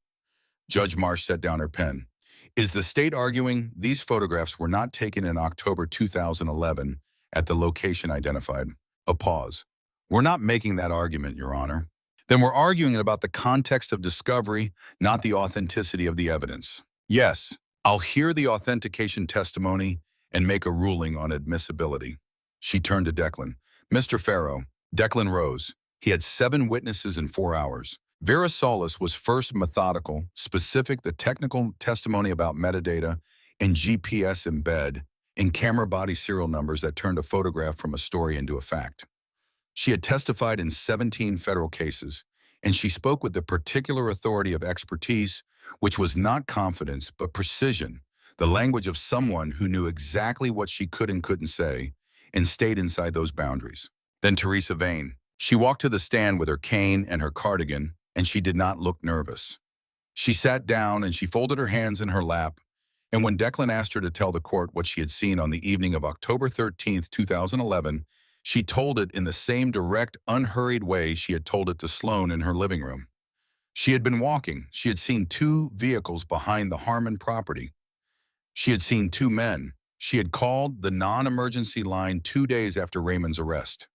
Judge Marsh set down her pen. "Is the state arguing these photographs were not taken in October 2011 at the location identified?" A pause. "We're not making that argument, Your Honor." "Then we're arguing about the context of discovery, not the authenticity of the evidence." "Yes, I'll hear the authentication testimony and make a ruling on admissibility." She turned to Declan. "Mr. Farrow." Declan rose. He had 7 witnesses in 4 hours. Vera Solis was first methodical, specific, the technical testimony about metadata and GPS embed in camera body serial numbers that turned a photograph from a story into a fact. She had testified in 17 federal cases, and she spoke with the particular authority of expertise, which was not confidence, but precision, the language of someone who knew exactly what she could and couldn't say, and stayed inside those boundaries. Then Teresa Vane. She walked to the stand with her cane and her cardigan, and she did not look nervous. She sat down and she folded her hands in her lap, and when Declan asked her to tell the court what she had seen on the evening of October 13th, 2011, she told it in the same direct, unhurried way she had told it to Sloane in her living room. She had been walking. She had seen 2 vehicles behind the Harmon property. She had seen 2 men. She had called the non-emergency line 2 days after Raymond's arrest.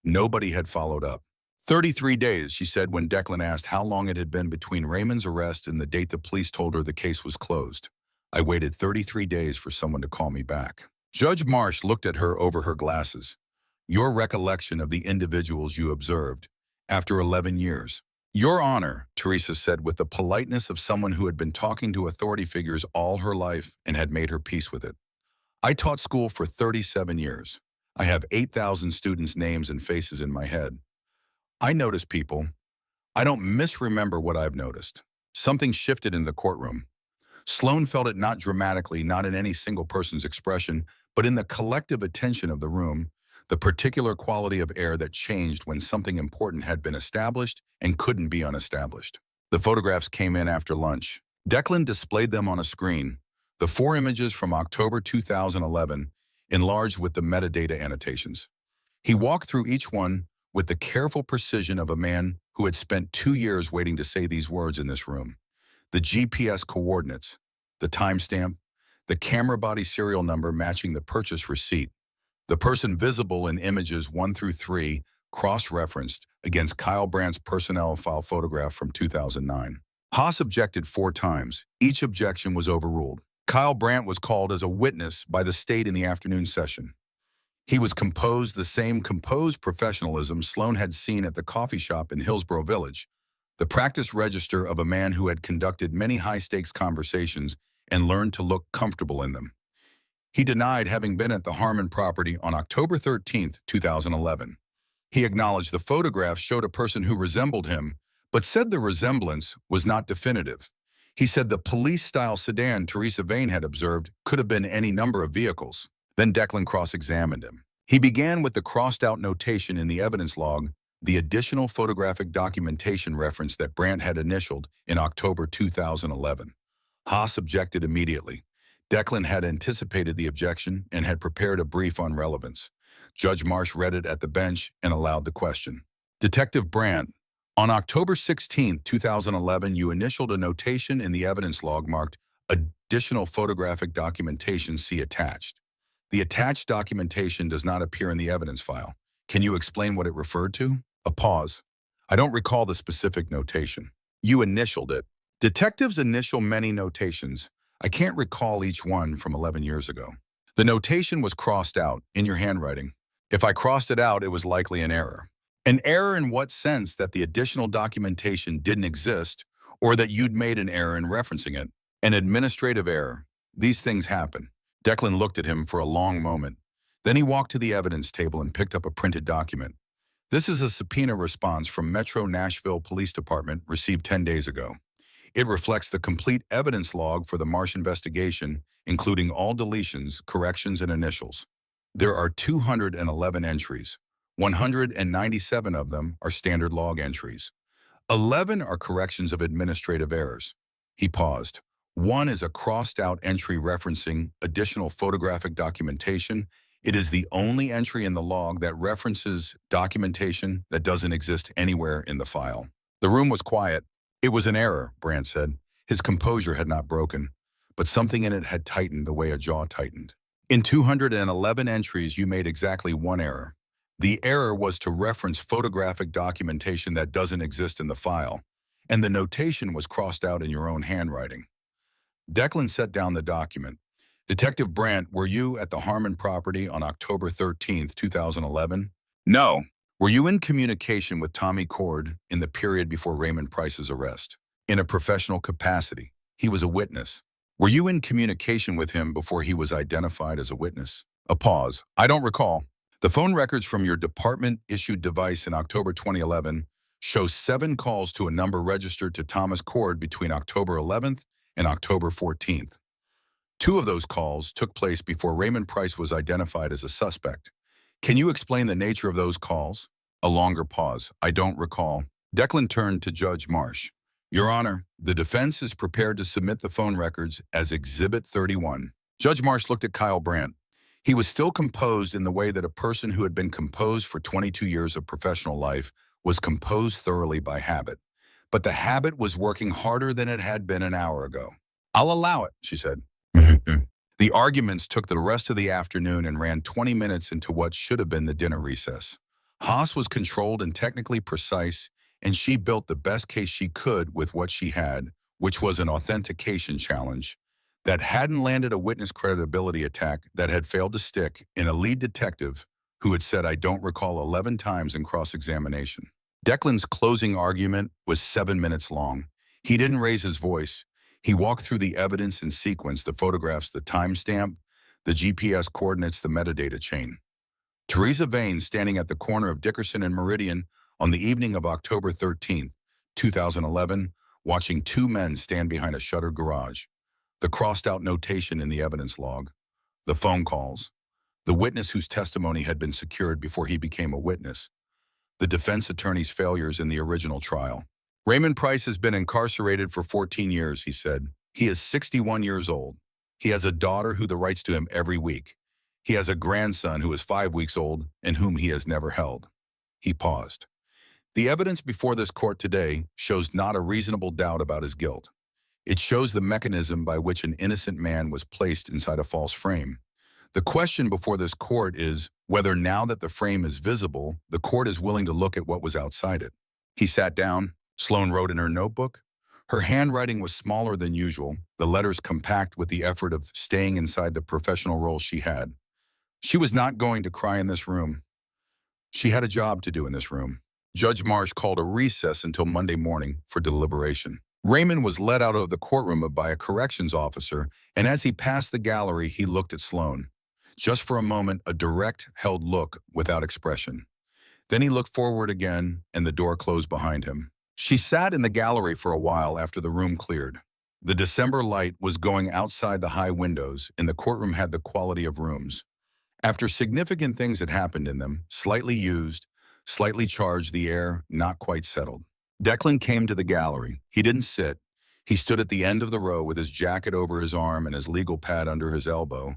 Nobody had followed up. 33 days, she said when Declan asked how long it had been between Raymond's arrest and the date the police told her the case was closed. "I waited 33 days for someone to call me back." Judge Marsh looked at her over her glasses. "Your recollection of the individuals you observed, after 11 years. "Your Honor," Teresa said with the politeness of someone who had been talking to authority figures all her life and had made her peace with it. "I taught school for 37 years. I have 8,000 students' names and faces in my head. I notice people. I don't misremember what I've noticed." Something shifted in the courtroom. Sloane felt it not dramatically, not in any single person's expression, but in the collective attention of the room, the particular quality of air that changed when something important had been established and couldn't be unestablished. The photographs came in after lunch. Declan displayed them on a screen, the 4 images from October 2011, enlarged with the metadata annotations. He walked through each one with the careful precision of a man who had spent 2 years waiting to say these words in this room. The GPS coordinates, the timestamp, the camera body serial number matching the purchase receipt, the person visible in images 1 through 3 cross-referenced against Kyle Brandt's personnel file photograph from 2009. Haas objected 4 times. Each objection was overruled. Kyle Brandt was called as a witness by the state in the afternoon session. He was composed the same composed professionalism Sloane had seen at the coffee shop in Hillsborough Village, the practice register of a man who had conducted many high-stakes conversations and learned to look comfortable in them. He denied having been at the Harmon property on October 13, 2011. He acknowledged the photograph showed a person who resembled him, but said the resemblance was not definitive. He said the police-style sedan Teresa Vane had observed could have been any number of vehicles. Then Declan cross-examined him. He began with the crossed-out notation in the evidence log, the additional photographic documentation reference that Brandt had initialed in October 2011. Haas objected immediately. Declan had anticipated the objection and had prepared a brief on relevance. Judge Marsh read it at the bench and allowed the question. Detective Brandt, on October 16, 2011, you initialed a notation in the evidence log marked additional photographic documentation see attached. The attached documentation does not appear in the evidence file. Can you explain what it referred to? A pause. I don't recall the specific notation. You initialed it. Detectives initial many notations. I can't recall each one from 11 years ago. The notation was crossed out in your handwriting. If I crossed it out, it was likely an error. An error in what sense? That the additional documentation didn't exist or that you'd made an error in referencing it? An administrative error. These things happen. Declan looked at him for a long moment. Then he walked to the evidence table and picked up a printed document. This is a subpoena response from Metro Nashville Police Department received 10 days ago. It reflects the complete evidence log for the Marsh investigation, including all deletions, corrections, and initials. There are 211 entries. 197 of them are standard log entries. 11 are corrections of administrative errors. He paused. 1 is a crossed-out entry referencing additional photographic documentation. It is the only entry in the log that references documentation that doesn't exist anywhere in the file. The room was quiet. It was an error, Brandt said. His composure had not broken, but something in it had tightened the way a jaw tightened. In 211 entries, you made exactly 1 error. The error was to reference photographic documentation that doesn't exist in the file, and the notation was crossed out in your own handwriting. Declan set down the document. Detective Brandt, were you at the Harmon property on October 13, 2011? No. Were you in communication with Tommy Cord in the period before Raymond Price's arrest? In a professional capacity. He was a witness. Were you in communication with him before he was identified as a witness? A pause. I don't recall. The phone records from your department-issued device in October 2011 show 7 calls to a number registered to Thomas Cord between October 11th and October 14th. 2 of those calls took place before Raymond Price was identified as a suspect. Can you explain the nature of those calls? A longer pause. I don't recall. Declan turned to Judge Marsh. Your Honor, the defense is prepared to submit the phone records as Exhibit 31. Judge Marsh looked at Kyle Brandt. He was still composed in the way that a person who had been composed for 22 years of professional life was composed thoroughly by habit. But the habit was working harder than it had been an hour ago. I'll allow it, she said. The arguments took the rest of the afternoon and ran 20 minutes into what should have been the dinner recess. Haas was controlled and technically precise, and she built the best case she could with what she had, which was an authentication challenge that hadn't landed a witness credibility attack that had failed to stick in a lead detective who had said, I don't recall 11 times in cross-examination. Declan's closing argument was 7 minutes long. He didn't raise his voice. He walked through the evidence in sequence, the photographs, the timestamp, the GPS coordinates, the metadata chain. Teresa Vane standing at the corner of Dickerson and Meridian on the evening of October 13, 2011, watching 2 men stand behind a shuttered garage. The crossed-out notation in the evidence log, the phone calls, the witness whose testimony had been secured before he became a witness, the defense attorney's failures in the original trial. Raymond Price has been incarcerated for 14 years, he said. He is 61 years old. He has a daughter who writes to him every week. He has a grandson who is 5 weeks old and whom he has never held. He paused. The evidence before this court today shows not a reasonable doubt about his guilt. It shows the mechanism by which an innocent man was placed inside a false frame. The question before this court is whether now that the frame is visible, the court is willing to look at what was outside it. He sat down. Sloane wrote in her notebook. Her handwriting was smaller than usual, the letters compact with the effort of staying inside the professional role she had. She was not going to cry in this room. She had a job to do in this room. Judge Marsh called a recess until Monday morning for deliberation. Raymond was led out of the courtroom by a corrections officer, and as he passed the gallery, he looked at Sloane. Just for a moment, a direct, held look without expression. Then he looked forward again, and the door closed behind him. She sat in the gallery for a while after the room cleared. The December light was going outside the high windows, and the courtroom had the quality of rooms. After significant things had happened in them, slightly used, slightly charged, the air not quite settled. Declan came to the gallery. He didn't sit. He stood at the end of the row with his jacket over his arm and his legal pad under his elbow,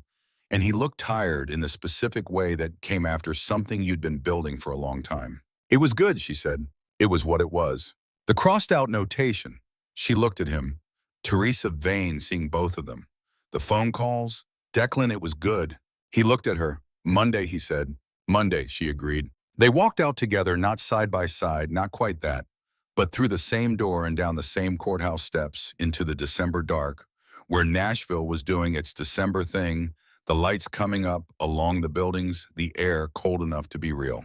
and he looked tired in the specific way that came after something you'd been building for a long time. "It was good," she said. It was what it was. The crossed-out notation. She looked at him. Teresa Vane seeing both of them. The phone calls. "Declan, it was good." He looked at her. "Monday," he said. "Monday," she agreed. They walked out together, not side by side, not quite that, but through the same door and down the same courthouse steps into the December dark, where Nashville was doing its December thing, the lights coming up along the buildings, the air cold enough to be real.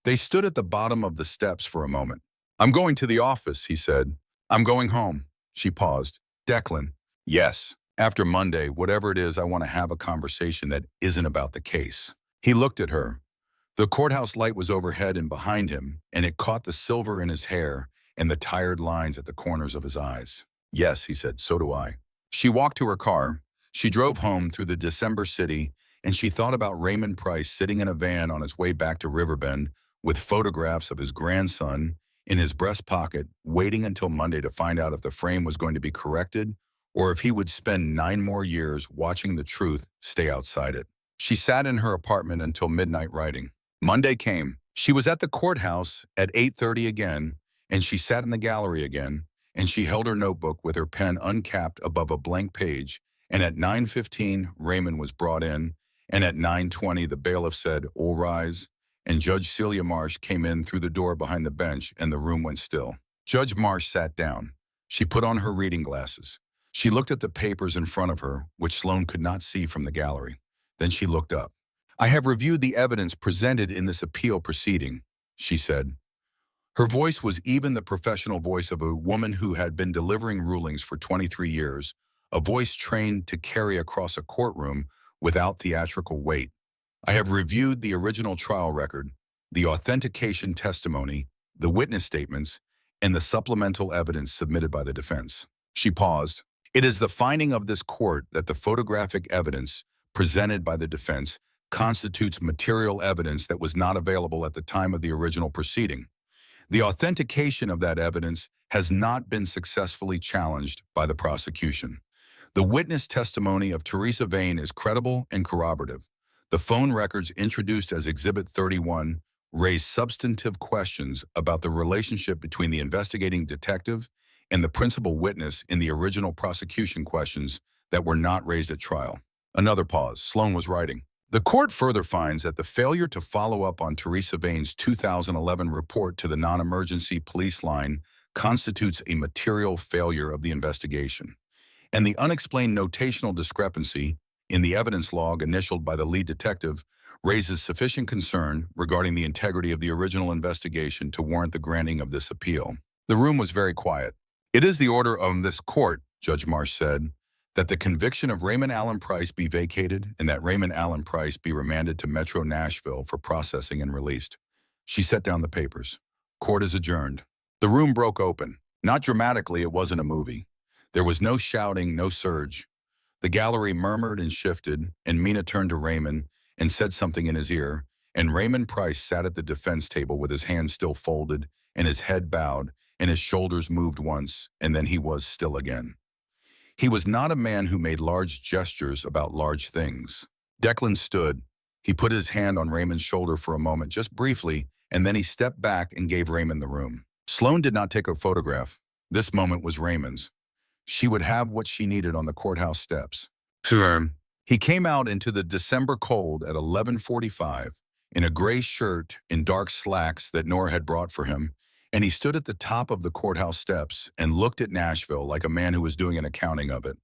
They stood at the bottom of the steps for a moment. "I'm going to the office," he said. "I'm going home." She paused. "Declan." "Yes. After Monday, whatever it is, I want to have a conversation that isn't about the case." He looked at her. The courthouse light was overhead and behind him, and it caught the silver in his hair and the tired lines at the corners of his eyes. "Yes," he said, "so do I." She walked to her car. She drove home through the December city, and she thought about Raymond Price sitting in a van on his way back to Riverbend with photographs of his grandson in his breast pocket, waiting until Monday to find out if the frame was going to be corrected or if he would spend 9 more years watching the truth stay outside it. She sat in her apartment until midnight writing. Monday came. She was at the courthouse at 8:30 again, and she sat in the gallery again, and she held her notebook with her pen uncapped above a blank page, and at 9:15, Raymond was brought in, and at 9:20, the bailiff said, "All rise," and Judge Celia Marsh came in through the door behind the bench, and the room went still. Judge Marsh sat down. She put on her reading glasses. She looked at the papers in front of her, which Sloane could not see from the gallery. Then she looked up. "I have reviewed the evidence presented in this appeal proceeding," she said. Her voice was even the professional voice of a woman who had been delivering rulings for 23 years, a voice trained to carry across a courtroom without theatrical weight. "I have reviewed the original trial record, the authentication testimony, the witness statements, and the supplemental evidence submitted by the defense." She paused. "It is the finding of this court that the photographic evidence presented by the defense constitutes material evidence that was not available at the time of the original proceeding. The authentication of that evidence has not been successfully challenged by the prosecution. The witness testimony of Teresa Vane is credible and corroborative. The phone records introduced as Exhibit 31 raise substantive questions about the relationship between the investigating detective and the principal witness in the original prosecution questions that were not raised at trial." Another pause. Sloane was writing. "The court further finds that the failure to follow up on Teresa Vane's 2011 report to the non-emergency police line constitutes a material failure of the investigation, and the unexplained notational discrepancy in the evidence log initialed by the lead detective raises sufficient concern regarding the integrity of the original investigation to warrant the granting of this appeal." The room was very quiet. "It is the order of this court," Judge Marsh said, "that the conviction of Raymond Allen Price be vacated and that Raymond Allen Price be remanded to Metro Nashville for processing and released." She set down the papers. "Court is adjourned." The room broke open. Not dramatically, it wasn't a movie. There was no shouting, no surge. The gallery murmured and shifted, and Mina turned to Raymond and said something in his ear, and Raymond Price sat at the defense table with his hands still folded and his head bowed, and his shoulders moved once, and then he was still again. He was not a man who made large gestures about large things. Declan stood. He put his hand on Raymond's shoulder for a moment, just briefly, and then he stepped back and gave Raymond the room. Sloane did not take a photograph. This moment was Raymond's. She would have what she needed on the courthouse steps. He came out into the December cold at 11:45 in a gray shirt and dark slacks that Nora had brought for him, and he stood at the top of the courthouse steps and looked at Nashville like a man who was doing an accounting of it.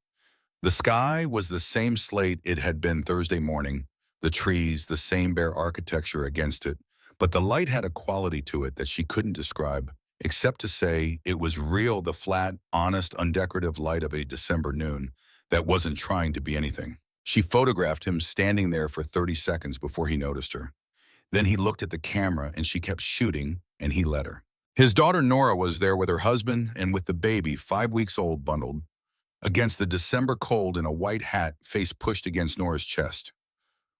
The sky was the same slate it had been Thursday morning, the trees, the same bare architecture against it, but the light had a quality to it that she couldn't describe, except to say it was real, the flat, honest, undecorative light of a December noon that wasn't trying to be anything. She photographed him standing there for 30 seconds before he noticed her. Then he looked at the camera and she kept shooting, and he let her. His daughter Nora was there with her husband and with the baby, 5 weeks old, bundled against the December cold in a white hat, face pushed against Nora's chest.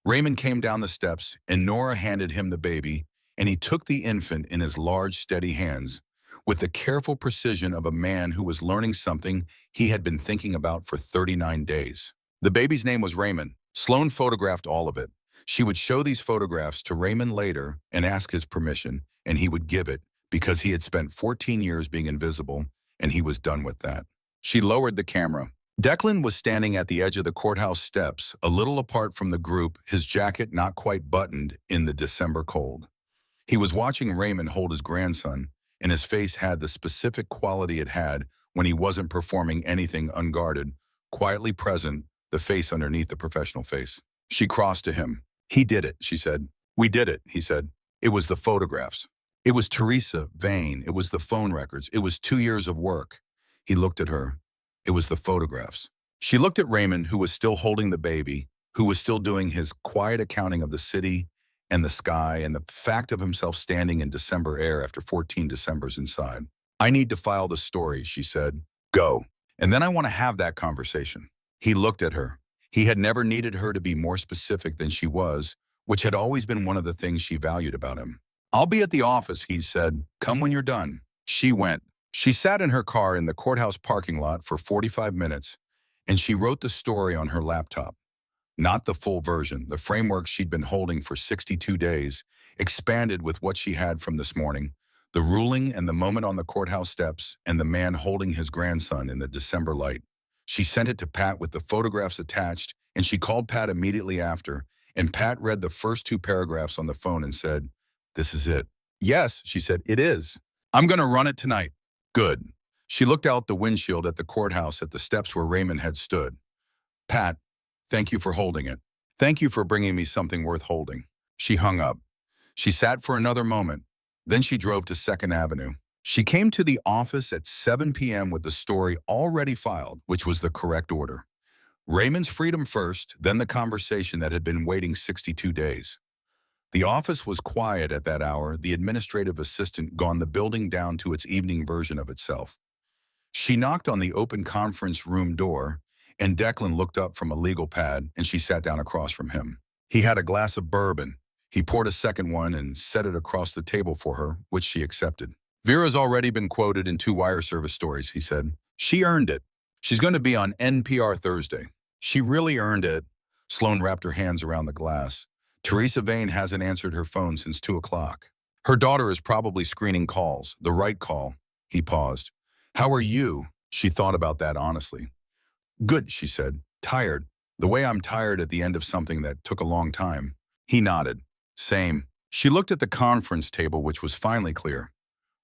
Raymond came down the steps, and Nora handed him the baby, and he took the infant in his large, steady hands, with the careful precision of a man who was learning something he had been thinking about for 39 days. The baby's name was Raymond. Sloane photographed all of it. She would show these photographs to Raymond later and ask his permission, and he would give it because he had spent 14 years being invisible, and he was done with that. She lowered the camera. Declan was standing at the edge of the courthouse steps, a little apart from the group, his jacket not quite buttoned in the December cold. He was watching Raymond hold his grandson, and his face had the specific quality it had when he wasn't performing anything unguarded, quietly present, the face underneath the professional face. She crossed to him. "He did it," she said. "We did it," he said. "It was the photographs. It was Teresa Vane. It was the phone records. It was 2 years of work." He looked at her. It was the photographs. She looked at Raymond, who was still holding the baby, who was still doing his quiet accounting of the city and the sky and the fact of himself standing in December air after 14 Decembers inside. "I need to file the story," she said. "Go. And then I want to have that conversation." He looked at her. He had never needed her to be more specific than she was, which had always been one of the things she valued about him. "I'll be at the office," he said. "Come when you're done." She went. She sat in her car in the courthouse parking lot for 45 minutes, and she wrote the story on her laptop. Not the full version, the framework she'd been holding for 62 days, expanded with what she had from this morning, the ruling and the moment on the courthouse steps and the man holding his grandson in the December light. She sent it to Pat with the photographs attached, and she called Pat immediately after, and Pat read the first 2 paragraphs on the phone and said, "This is it." "Yes," she said, "it is. I'm going to run it tonight." "Good." She looked out the windshield at the courthouse at the steps where Raymond had stood. "Pat, thank you for holding it. Thank you for bringing me something worth holding." She hung up. She sat for another moment. Then she drove to 2nd Avenue. She came to the office at 7 p.m. with the story already filed, which was the correct order. Raymond's freedom first, then the conversation that had been waiting 62 days. The office was quiet at that hour, the administrative assistant gone the building down to its evening version of itself. She knocked on the open conference room door, and Declan looked up from a legal pad, and she sat down across from him. He had a glass of bourbon. He poured a second one and set it across the table for her, which she accepted. "Vera's already been quoted in 2 wire service stories," he said. "She earned it. She's going to be on NPR Thursday." "She really earned it." Sloane wrapped her hands around the glass. "Teresa Vane hasn't answered her phone since 2 o'clock. Her daughter is probably screening calls, the right call." He paused. "How are you?" She thought about that honestly. "Good," she said. "Tired. The way I'm tired at the end of something that took a long time." He nodded. "Same." She looked at the conference table, which was finally clear.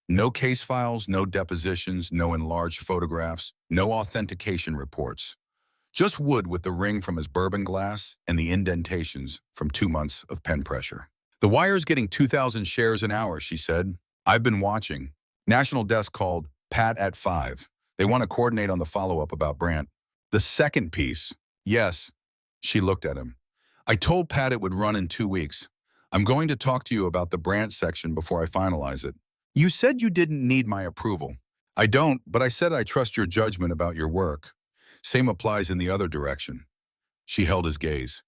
No case files, no depositions, no enlarged photographs, no authentication reports. Just wood with the ring from his bourbon glass and the indentations from 2 months of pen pressure. "The Wire's getting 2,000 shares an hour," she said. "I've been watching. National Desk called Pat at 5. They want to coordinate on the follow-up about Brandt." "The second piece." "Yes." She looked at him. "I told Pat it would run in 2 weeks. I'm going to talk to you about the Brandt section before I finalize it." "You said you didn't need my approval." "I don't, but I said I trust your judgment about your work. Same applies in the other direction." She held his gaze.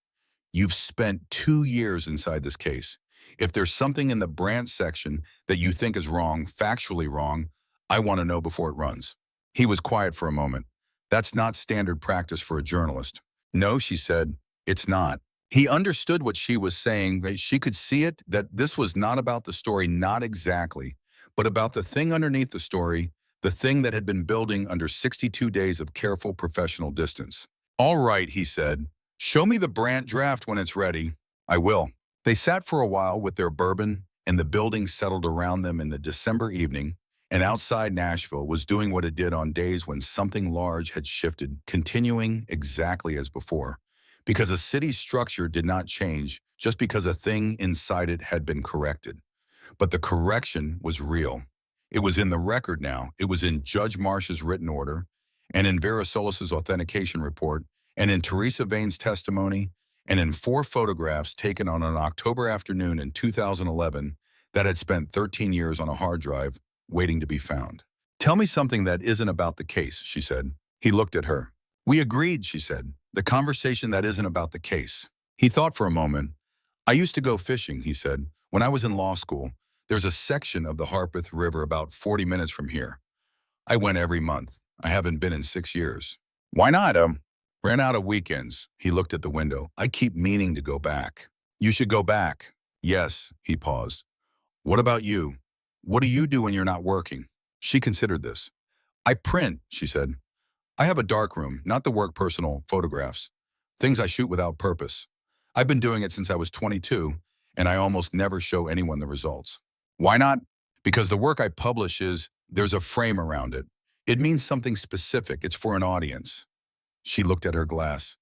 "You've spent 2 years inside this case. If there's something in the Brandt section that you think is wrong, factually wrong, I want to know before it runs." He was quiet for a moment. "That's not standard practice for a journalist." "No," she said, "it's not." He understood what she was saying. She could see it, that this was not about the story, not exactly, but about the thing underneath the story, the thing that had been building under 62 days of careful professional distance. "All right," he said. Show me the Brandt draft when it's ready. I will. They sat for a while with their bourbon, and the building settled around them in the December evening, and outside Nashville was doing what it did on days when something large had shifted, continuing exactly as before. Because a city's structure did not change just because a thing inside it had been corrected. But the correction was real. It was in the record now. It was in Judge Marsh's written order, and in Vera Solis's authentication report, and in Teresa Vane's testimony, and in 4 photographs taken on an October afternoon in 2011 that had spent 13 years on a hard drive waiting to be found. Tell me something that isn't about the case, she said. He looked at her. We agreed, she said. The conversation that isn't about the case. He thought for a moment. I used to go fishing, he said. When I was in law school, there's a section of the Harpeth River about 40 minutes from here. I went every month. I haven't been in 6 years. Why not? Ran out of weekends. He looked at the window. I keep meaning to go back. You should go back. Yes, he paused. What about you? What do you do when you're not working? She considered this. I print, she said. I have a darkroom, not the work personal photographs. Things I shoot without purpose. I've been doing it since I was 22, and I almost never show anyone the results. Why not? Because the work I publish there's a frame around it. It means something specific. It's for an audience. She looked at her glass.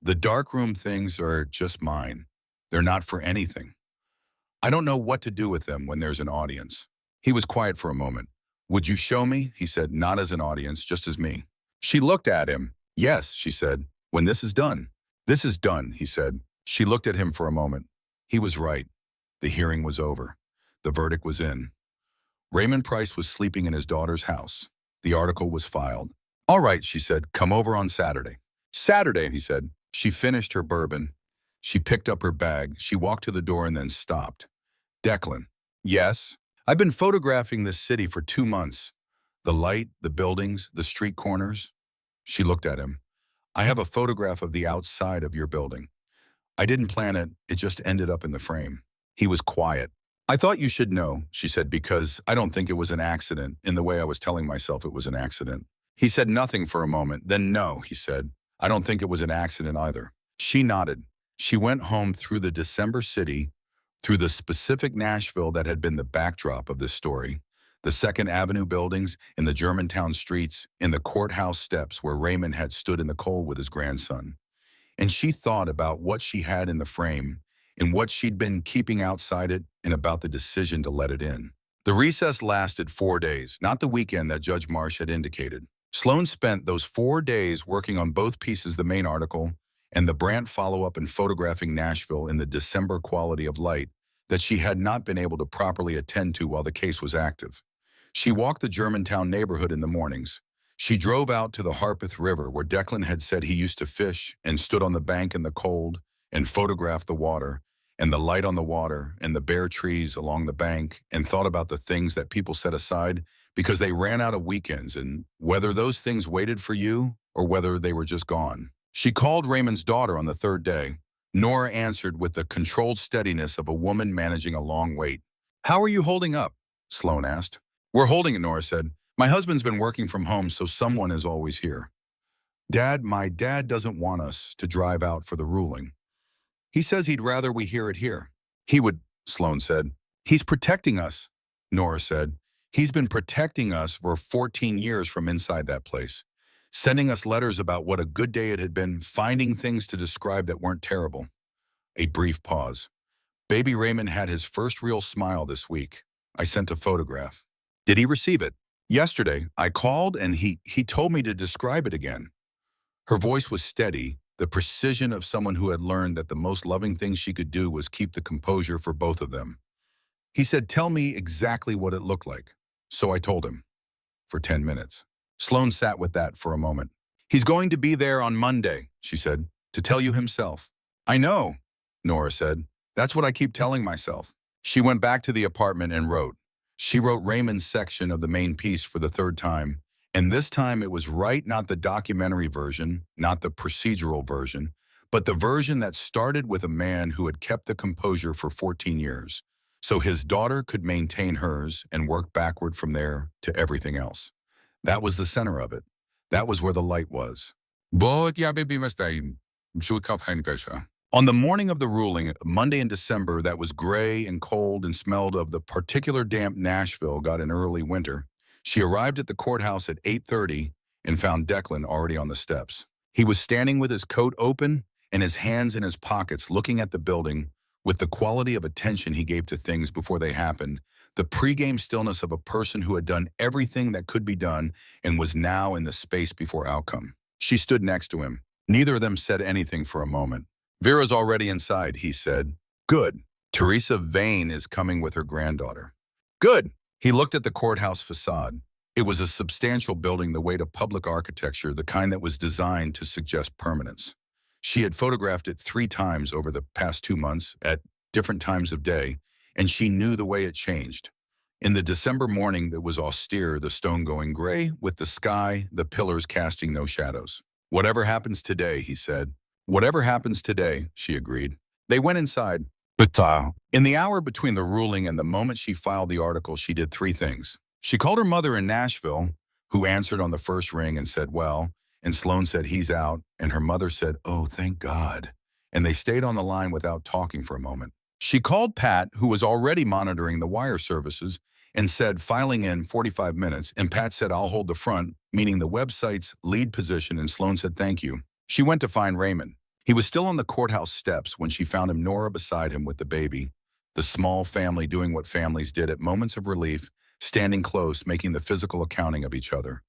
The darkroom things are just mine. They're not for anything. I don't know what to do with them when there's an audience. He was quiet for a moment. Would you show me? He said, not as an audience, just as me. She looked at him. Yes, she said, when this is done. This is done, he said. She looked at him for a moment. He was right. The hearing was over. The verdict was in. Raymond Price was sleeping in his daughter's house. The article was filed. All right, she said, come over on Saturday. Saturday, he said. She finished her bourbon. She picked up her bag. She walked to the door and then stopped. Declan. Yes? I've been photographing this city for 2 months. The light, the buildings, the street corners. She looked at him. I have a photograph of the outside of your building. I didn't plan it. It just ended up in the frame. He was quiet. I thought you should know, she said, because I don't think it was an accident in the way I was telling myself it was an accident. He said nothing for a moment. Then no, he said. I don't think it was an accident either. She nodded. She went home through the December city, through the specific Nashville that had been the backdrop of this story, the 2nd Avenue buildings, in the Germantown streets, in the courthouse steps where Raymond had stood in the cold with his grandson. And she thought about what she had in the frame, and what she'd been keeping outside it, and about the decision to let it in. The recess lasted 4 days, not the weekend that Judge Marsh had indicated. Sloane spent those 4 days working on both pieces, the main article and the Brandt follow-up, and photographing Nashville in the December quality of light that she had not been able to properly attend to while the case was active. She walked the Germantown neighborhood in the mornings. She drove out to the Harpeth River where Declan had said he used to fish, and stood on the bank in the cold and photographed the water and the light on the water and the bare trees along the bank, and thought about the things that people set aside because they ran out of weekends, and whether those things waited for you or whether they were just gone. She called Raymond's daughter on the 3rd day. Nora answered with the controlled steadiness of a woman managing a long wait. How are you holding up? Sloane asked. We're holding it, Nora said. My husband's been working from home, so someone is always here. My dad doesn't want us to drive out for the ruling. He says he'd rather we hear it here. He would, Sloane said. He's protecting us, Nora said. He's been protecting us for 14 years from inside that place, sending us letters about what a good day it had been, finding things to describe that weren't terrible. A brief pause. Baby Raymond had his first real smile this week. I sent a photograph. Did he receive it? Yesterday, I called and he told me to describe it again. Her voice was steady, the precision of someone who had learned that the most loving thing she could do was keep the composure for both of them. He said, tell me exactly what it looked like. So I told him. For 10 minutes. Sloane sat with that for a moment. He's going to be there on Monday, she said, to tell you himself. I know, Nora said. That's what I keep telling myself. She went back to the apartment and wrote. She wrote Raymond's section of the main piece for the 3rd time, and this time it was right, not the documentary version, not the procedural version, but the version that started with a man who had kept the composure for 14 years, so his daughter could maintain hers and work backward from there to everything else. That was the center of it. That was where the light was. Both ya baby must On the morning of the ruling, Monday in December, that was gray and cold and smelled of the particular damp Nashville got in early winter, she arrived at the courthouse at 8:30 and found Declan already on the steps. He was standing with his coat open and his hands in his pockets looking at the building with the quality of attention he gave to things before they happened, the pregame stillness of a person who had done everything that could be done and was now in the space before outcome. She stood next to him. Neither of them said anything for a moment. Vera's already inside, he said. Good. Teresa Vane is coming with her granddaughter. Good. He looked at the courthouse facade. It was a substantial building, the weight of public architecture, the kind that was designed to suggest permanence. She had photographed it 3 times over the past 2 months at different times of day, and she knew the way it changed. In the December morning that was austere, the stone going gray, with the sky, the pillars casting no shadows. Whatever happens today, he said. Whatever happens today, she agreed. They went inside. In the hour between the ruling and the moment she filed the article, she did 3 things. She called her mother in Nashville, who answered on the first ring and said, well, and Sloane said, he's out, and her mother said, oh, thank God. And they stayed on the line without talking for a moment. She called Pat, who was already monitoring the wire services, and said, filing in 45 minutes, and Pat said, I'll hold the front, meaning the website's lead position, and Sloane said, thank you. She went to find Raymond. He was still on the courthouse steps when she found him, Nora beside him with the baby, the small family doing what families did at moments of relief, standing close, making the physical accounting of each other.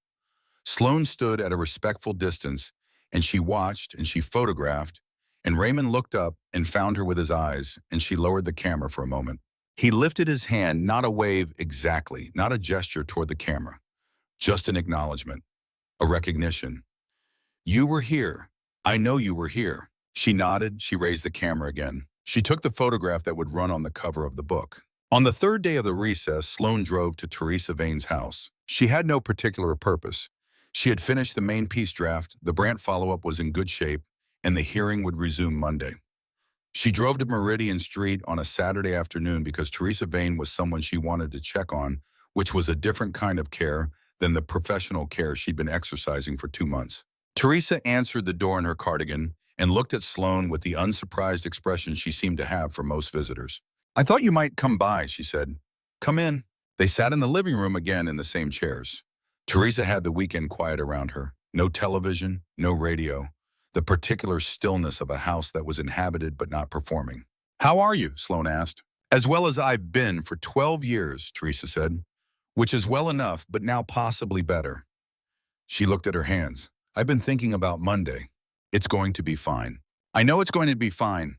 Sloane stood at a respectful distance, and she watched and she photographed, and Raymond looked up and found her with his eyes, and she lowered the camera for a moment. He lifted his hand, not a wave exactly, not a gesture toward the camera, just an acknowledgement, a recognition. You were here. I know you were here. She nodded. She raised the camera again. She took the photograph that would run on the cover of the book. On the 3rd day of the recess, Sloane drove to Teresa Vane's house. She had no particular purpose. She had finished the main piece draft, the Brandt follow-up was in good shape, and the hearing would resume Monday. She drove to Meridian Street on a Saturday afternoon because Teresa Vane was someone she wanted to check on, which was a different kind of care than the professional care she'd been exercising for 2 months. Teresa answered the door in her cardigan and looked at Sloane with the unsurprised expression she seemed to have for most visitors. I thought you might come by, she said. Come in. They sat in the living room again in the same chairs. Teresa had the weekend quiet around her. No television, no radio. The particular stillness of a house that was inhabited but not performing. How are you? Sloane asked. As well as I've been for 12 years, Teresa said. Which is well enough, but now possibly better. She looked at her hands. I've been thinking about Monday. It's going to be fine. I know it's going to be fine.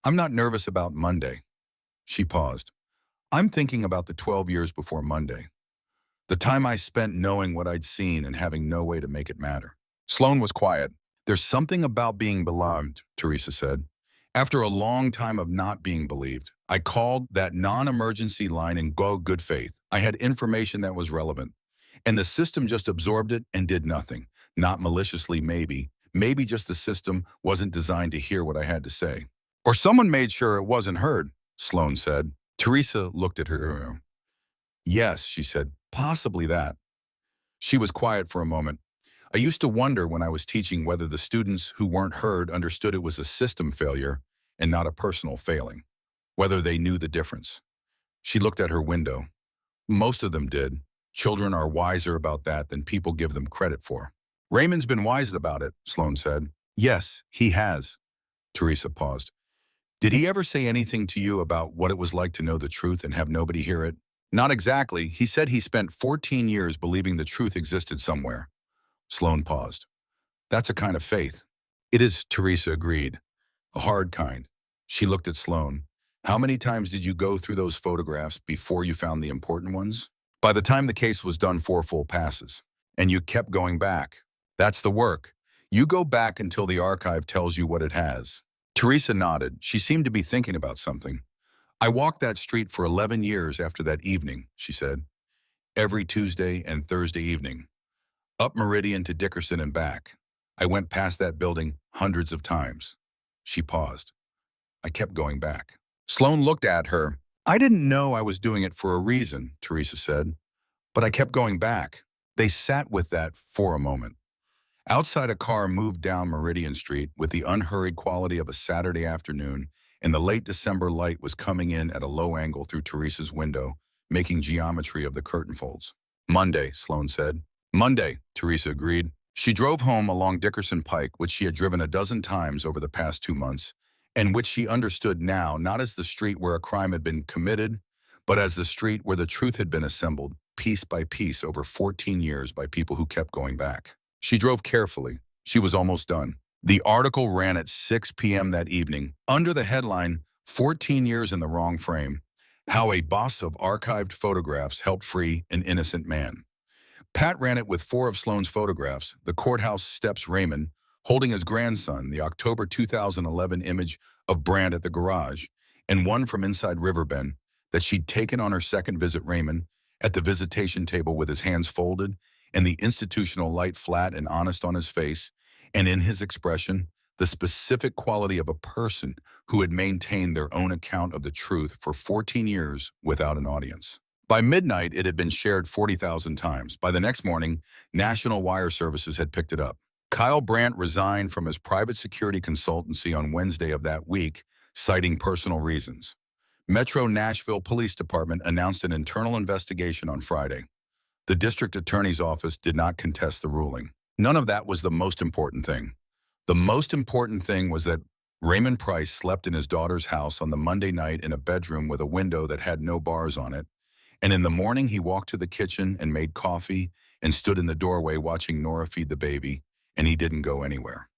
I'm not nervous about Monday. She paused. I'm thinking about the 12 years before Monday. The time I spent knowing what I'd seen and having no way to make it matter. Sloane was quiet. There's something about being beloved, Teresa said. After a long time of not being believed, I called that non-emergency line in good faith. I had information that was relevant. And the system just absorbed it and did nothing. Not maliciously, maybe. Maybe just the system wasn't designed to hear what I had to say. Or someone made sure it wasn't heard, Sloane said. Teresa looked at her. Yes, she said, possibly that. She was quiet for a moment. I used to wonder when I was teaching whether the students who weren't heard understood it was a system failure and not a personal failing, whether they knew the difference. She looked at her window. Most of them did. Children are wiser about that than people give them credit for. Raymond's been wise about it, Sloane said. Yes, he has. Teresa paused. Did he ever say anything to you about what it was like to know the truth and have nobody hear it? Not exactly. He said he spent 14 years believing the truth existed somewhere. Sloane paused. That's a kind of faith. It is, Teresa agreed. A hard kind. She looked at Sloane. How many times did you go through those photographs before you found the important ones? By the time the case was done, 4 full passes. And you kept going back. That's the work. You go back until the archive tells you what it has. Teresa nodded. She seemed to be thinking about something. I walked that street for 11 years after that evening, she said. Every Tuesday and Thursday evening. Up Meridian to Dickerson and back. I went past that building hundreds of times. She paused. I kept going back. Sloane looked at her. I didn't know I was doing it for a reason, Teresa said, but I kept going back. They sat with that for a moment. Outside, a car moved down Meridian Street with the unhurried quality of a Saturday afternoon, and the late December light was coming in at a low angle through Teresa's window, making geometry of the curtain folds. Monday, Sloane said. Monday, Teresa agreed. She drove home along Dickerson Pike, which she had driven a dozen times over the past 2 months, and which she understood now not as the street where a crime had been committed, but as the street where the truth had been assembled, piece by piece, over 14 years by people who kept going back. She drove carefully. She was almost done. The article ran at 6 p.m. that evening, under the headline, 14 Years in the Wrong Frame, How a Boss of Archived Photographs Helped Free an Innocent Man. Pat ran it with 4 of Sloane's photographs, the courthouse steps Raymond, holding his grandson, the October 2011 image of Brandt at the garage, and one from inside Riverbend that she'd taken on her second visit Raymond, at the visitation table with his hands folded and the institutional light flat and honest on his face, and in his expression, the specific quality of a person who had maintained their own account of the truth for 14 years without an audience. By midnight, it had been shared 40,000 times. By the next morning, National Wire Services had picked it up. Kyle Brandt resigned from his private security consultancy on Wednesday of that week, citing personal reasons. Metro Nashville Police Department announced an internal investigation on Friday. The district attorney's office did not contest the ruling. None of that was the most important thing. The most important thing was that Raymond Price slept in his daughter's house on the Monday night in a bedroom with a window that had no bars on it, and in the morning he walked to the kitchen and made coffee and stood in the doorway watching Nora feed the baby, and he didn't go anywhere.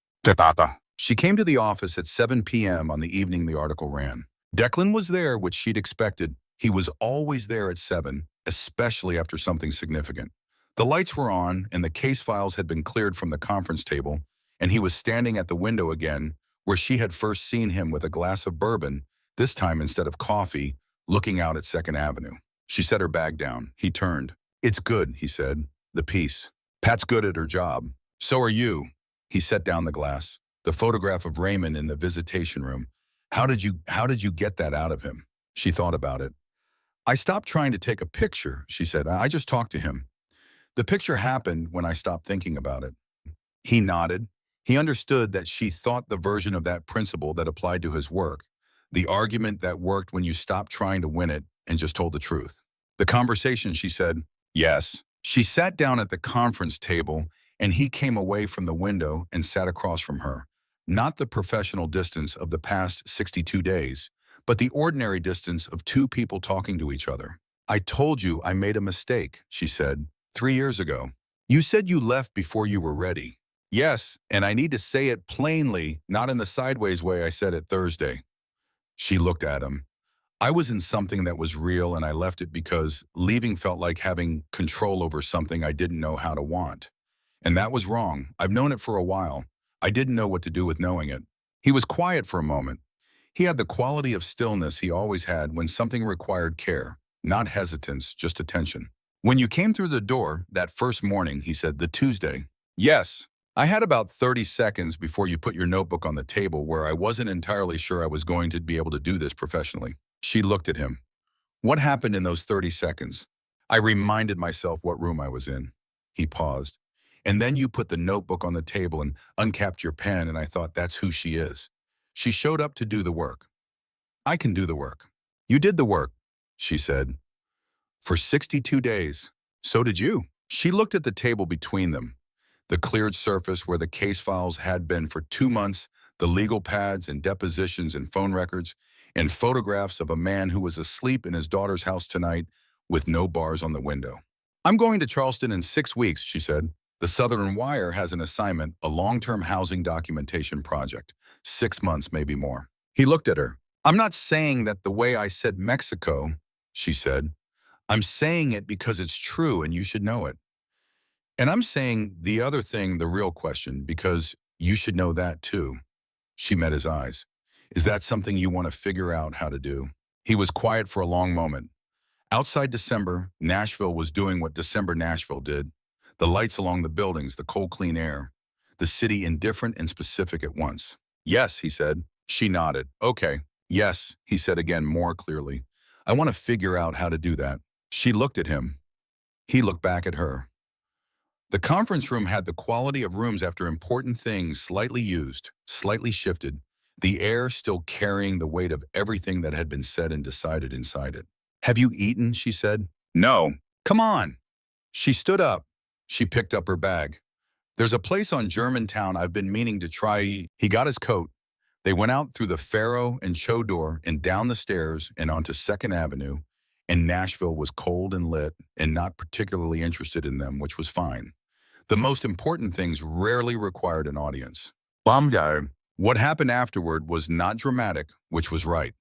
She came to the office at 7 p.m. on the evening the article ran. Declan was there, which she'd expected. He was always there at 7, especially after something significant. The lights were on, and the case files had been cleared from the conference table, and he was standing at the window again, where she had first seen him with a glass of bourbon, this time instead of coffee, looking out at 2nd Avenue. She set her bag down. He turned. "It's good," he said. "The piece. Pat's good at her job. So are you." He set down the glass. The photograph of Raymond in the visitation room. How did you get that out of him?" She thought about it. "I stopped trying to take a picture," she said. "I just talked to him. The picture happened when I stopped thinking about it." He nodded. He understood that she thought the version of that principle that applied to his work, the argument that worked when you stopped trying to win it and just told the truth. "The conversation," she said. "Yes." She sat down at the conference table, and he came away from the window and sat across from her. Not the professional distance of the past 62 days, but the ordinary distance of 2 people talking to each other. "I told you I made a mistake," she said, 3 years ago. "You said you left before you were ready." "Yes, and I need to say it plainly, not in the sideways way I said it Thursday." She looked at him. "I was in something that was real, and I left it because leaving felt like having control over something I didn't know how to want. And that was wrong. I've known it for a while. I didn't know what to do with knowing it." He was quiet for a moment. He had the quality of stillness he always had when something required care, not hesitance, just attention. "When you came through the door that first morning," he said, "the Tuesday." "Yes. I had about 30 seconds before you put your notebook on the table where I wasn't entirely sure I was going to be able to do this professionally." She looked at him. "What happened in those 30 seconds?" "I reminded myself what room I was in." He paused. "And then you put the notebook on the table and uncapped your pen, and I thought, that's who she is. She showed up to do the work. I can do the work." "You did the work," she said. "For 62 days. So did you." She looked at the table between them, the cleared surface where the case files had been for 2 months, the legal pads and depositions and phone records, and photographs of a man who was asleep in his daughter's house tonight with no bars on the window. "I'm going to Charleston in 6 weeks," she said. "The Southern Wire has an assignment, a long-term housing documentation project. 6 months, maybe more." He looked at her. "I'm not saying that the way I said Mexico," she said. "I'm saying it because it's true and you should know it. And I'm saying the other thing, the real question, because you should know that too." She met his eyes. "Is that something you want to figure out how to do?" He was quiet for a long moment. Outside December, Nashville was doing what December Nashville did. The lights along the buildings, the cold, clean air. The city indifferent and specific at once. "Yes," he said. She nodded. "Okay." "Yes," he said again more clearly. "I want to figure out how to do that." She looked at him. He looked back at her. The conference room had the quality of rooms after important things slightly used, slightly shifted, the air still carrying the weight of everything that had been said and decided inside it. "Have you eaten?" she said. "No." "Come on." She stood up. She picked up her bag. "There's a place on Germantown I've been meaning to try." He got his coat. They went out through the Farrow and Cho door and down the stairs and onto 2nd Avenue, and Nashville was cold and lit and not particularly interested in them, which was fine. The most important things rarely required an audience. What happened afterward was not dramatic, which was right.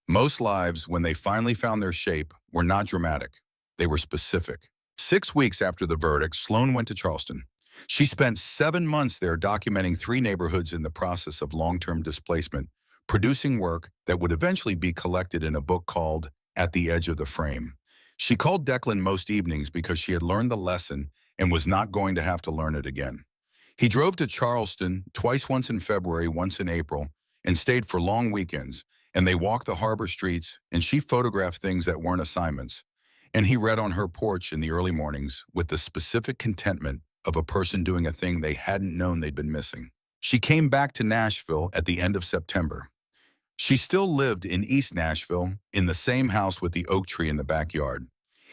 Most lives, when they finally found their shape, were not dramatic. They were specific. 6 weeks after the verdict, Sloane went to Charleston. She spent 7 months there documenting 3 neighborhoods in the process of long-term displacement, producing work that would eventually be collected in a book called At the Edge of the Frame. She called Declan most evenings because she had learned the lesson and was not going to have to learn it again. He drove to Charleston twice, once in February, once in April, and stayed for long weekends, and they walked the harbor streets, and she photographed things that weren't assignments. And he read on her porch in the early mornings with the specific contentment of a person doing a thing they hadn't known they'd been missing. She came back to Nashville at the end of September. She still lived in East Nashville, in the same house with the oak tree in the backyard.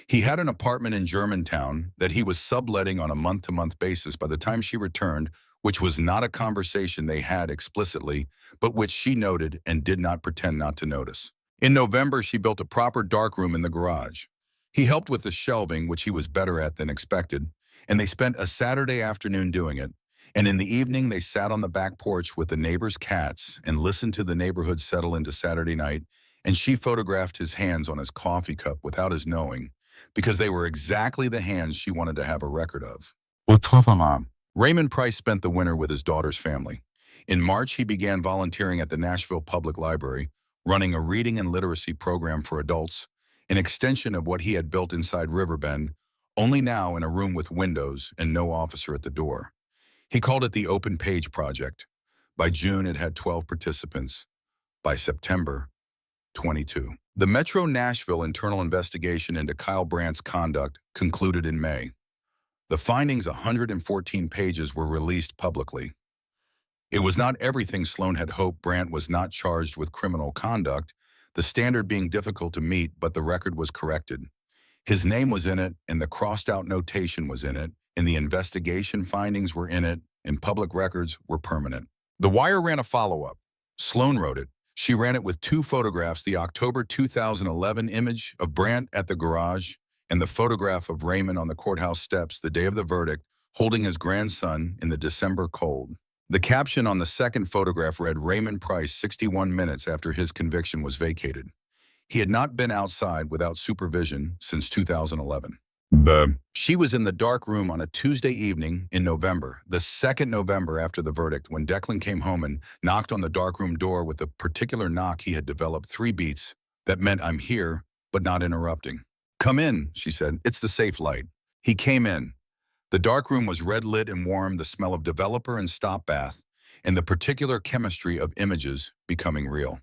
He had an apartment in Germantown that he was subletting on a month-to-month basis by the time she returned, which was not a conversation they had explicitly, but which she noted and did not pretend not to notice. In November, she built a proper darkroom in the garage. He helped with the shelving, which he was better at than expected, and they spent a Saturday afternoon doing it. And in the evening, they sat on the back porch with the neighbors' cats and listened to the neighborhood settle into Saturday night, and she photographed his hands on his coffee cup without his knowing, because they were exactly the hands she wanted to have a record of. Raymond Price spent the winter with his daughter's family. In March, he began volunteering at the Nashville Public Library, running a reading and literacy program for adults, an extension of what he had built inside Riverbend, only now in a room with windows and no officer at the door. He called it the Open Page Project. By June, it had 12 participants. By September, 22. The Metro Nashville internal investigation into Kyle Brandt's conduct concluded in May. The findings, 114 pages, were released publicly. It was not everything Sloane had hoped. Brandt was not charged with criminal conduct, the standard being difficult to meet, but the record was corrected. His name was in it, and the crossed-out notation was in it, and the investigation findings were in it, and public records were permanent. The Wire ran a follow-up. Sloane wrote it. She ran it with 2 photographs, the October 2011 image of Brandt at the garage and the photograph of Raymond on the courthouse steps the day of the verdict, holding his grandson in the December cold. The caption on the second photograph read, "Raymond Price, 61 minutes after his conviction was vacated." He had not been outside without supervision since 2011. She was in the dark room on a Tuesday evening in November, the 2nd November after the verdict, when Declan came home and knocked on the darkroom door with the particular knock he had developed 3 beats that meant, "I'm here, but not interrupting." "Come in," she said. "It's the safe light." He came in. The darkroom was red-lit and warm, the smell of developer and stop bath, and the particular chemistry of images becoming real.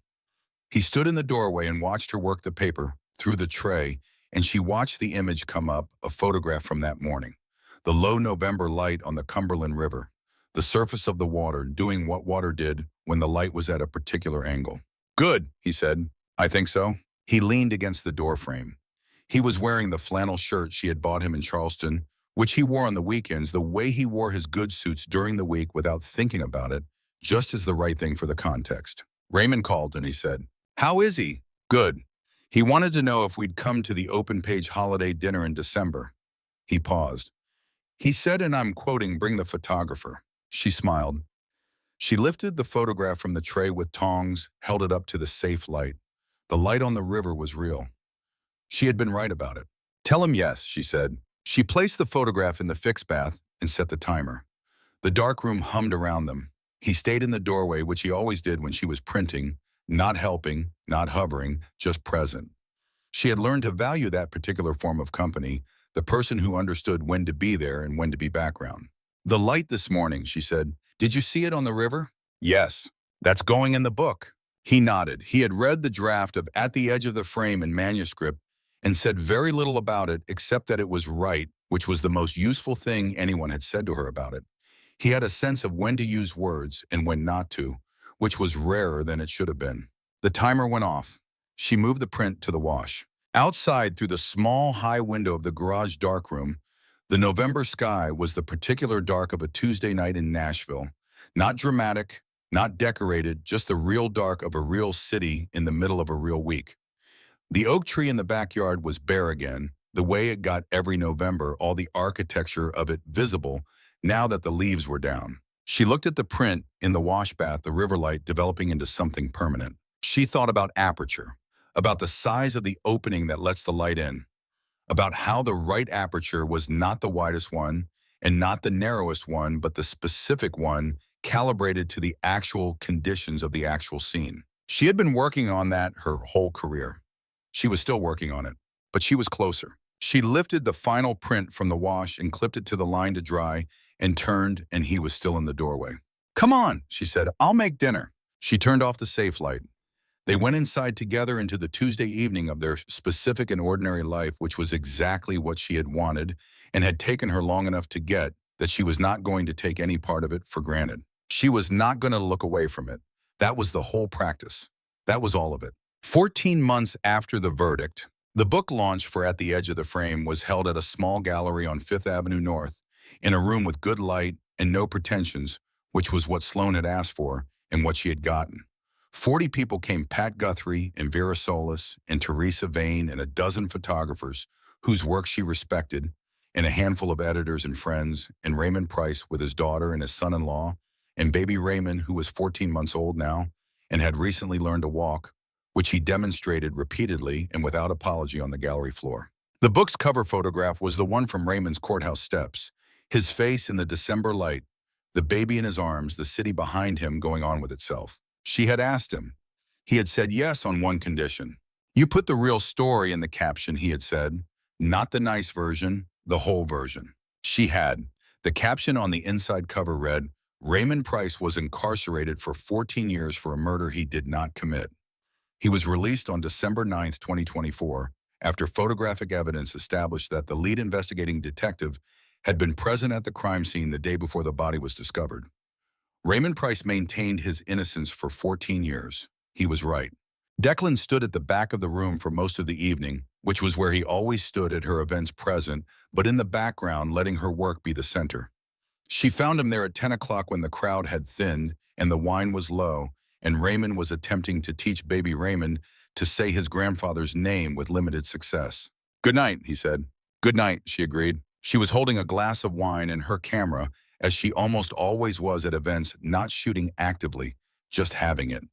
He stood in the doorway and watched her work the paper through the tray, and she watched the image come up, a photograph from that morning. The low November light on the Cumberland River, the surface of the water doing what water did when the light was at a particular angle. "Good," he said. "I think so." He leaned against the doorframe. He was wearing the flannel shirt she had bought him in Charleston, which he wore on the weekends, the way he wore his good suits during the week without thinking about it, just as the right thing for the context. Raymond called and he said, "How is he?" "Good. He wanted to know if we'd come to the Open Page holiday dinner in December." He paused. He said, and I'm quoting, "Bring the photographer." She smiled. She lifted the photograph from the tray with tongs, held it up to the safe light. The light on the river was real. She had been right about it. "Tell him yes," she said. She placed the photograph in the fixed bath and set the timer. The darkroom hummed around them. He stayed in the doorway, which he always did when she was printing, not helping, not hovering, just present. She had learned to value that particular form of company, the person who understood when to be there and when to be background. "The light this morning," she said. "Did you see it on the river?" "Yes. That's going in the book." He nodded. He had read the draft of At the Edge of the Frame in manuscript and said very little about it except that it was right which was the most useful thing anyone had said to her about it. He had a sense of when to use words and when not to, which was rarer than it should have been. The timer went off. She moved the print to the wash. Outside, through the small, high window of the garage darkroom, the November sky was the particular dark of a Tuesday night in Nashville. Not dramatic, not decorated, just the real dark of a real city in the middle of a real week. The oak tree in the backyard was bare again, the way it got every November, all the architecture of it visible now that the leaves were down. She looked at the print in the wash bath, the river light developing into something permanent. She thought about aperture, about the size of the opening that lets the light in, about how the right aperture was not the widest one and not the narrowest one, but the specific one calibrated to the actual conditions of the actual scene. She had been working on that her whole career. She was still working on it, but she was closer. She lifted the final print from the wash and clipped it to the line to dry and turned, and he was still in the doorway. "Come on," she said, "I'll make dinner." She turned off the safe light. They went inside together into the Tuesday evening of their specific and ordinary life, which was exactly what she had wanted and had taken her long enough to get that she was not going to take any part of it for granted. She was not going to look away from it. That was the whole practice. That was all of it. 14 months after the verdict, the book launch for At the Edge of the Frame was held at a small gallery on Fifth Avenue North, in a room with good light and no pretensions, which was what Sloane had asked for and what she had gotten. 40 people came: Pat Guthrie and Vera Solis and Teresa Vane and a dozen photographers whose work she respected, and a handful of editors and friends, and Raymond Price with his daughter and his son-in-law, and baby Raymond, who was 14 months old now and had recently learned to walk, which he demonstrated repeatedly and without apology on the gallery floor. The book's cover photograph was the one from Raymond's courthouse steps, his face in the December light, the baby in his arms, the city behind him going on with itself. She had asked him. He had said yes on one condition. "You put the real story in the caption," he had said, "not the nice version, the whole version." She had. The caption on the inside cover read, "Raymond Price was incarcerated for 14 years for a murder he did not commit. He was released on December 9th, 2024, after photographic evidence established that the lead investigating detective had been present at the crime scene the day before the body was discovered. Raymond Price maintained his innocence for 14 years. He was right." Declan stood at the back of the room for most of the evening, which was where he always stood at her events present, but in the background, letting her work be the center. She found him there at 10 o'clock when the crowd had thinned and the wine was low, and Raymond was attempting to teach baby Raymond to say his grandfather's name with limited success. "Good night," he said. "Good night," she agreed. She was holding a glass of wine and her camera, as she almost always was at events, not shooting actively, just having it.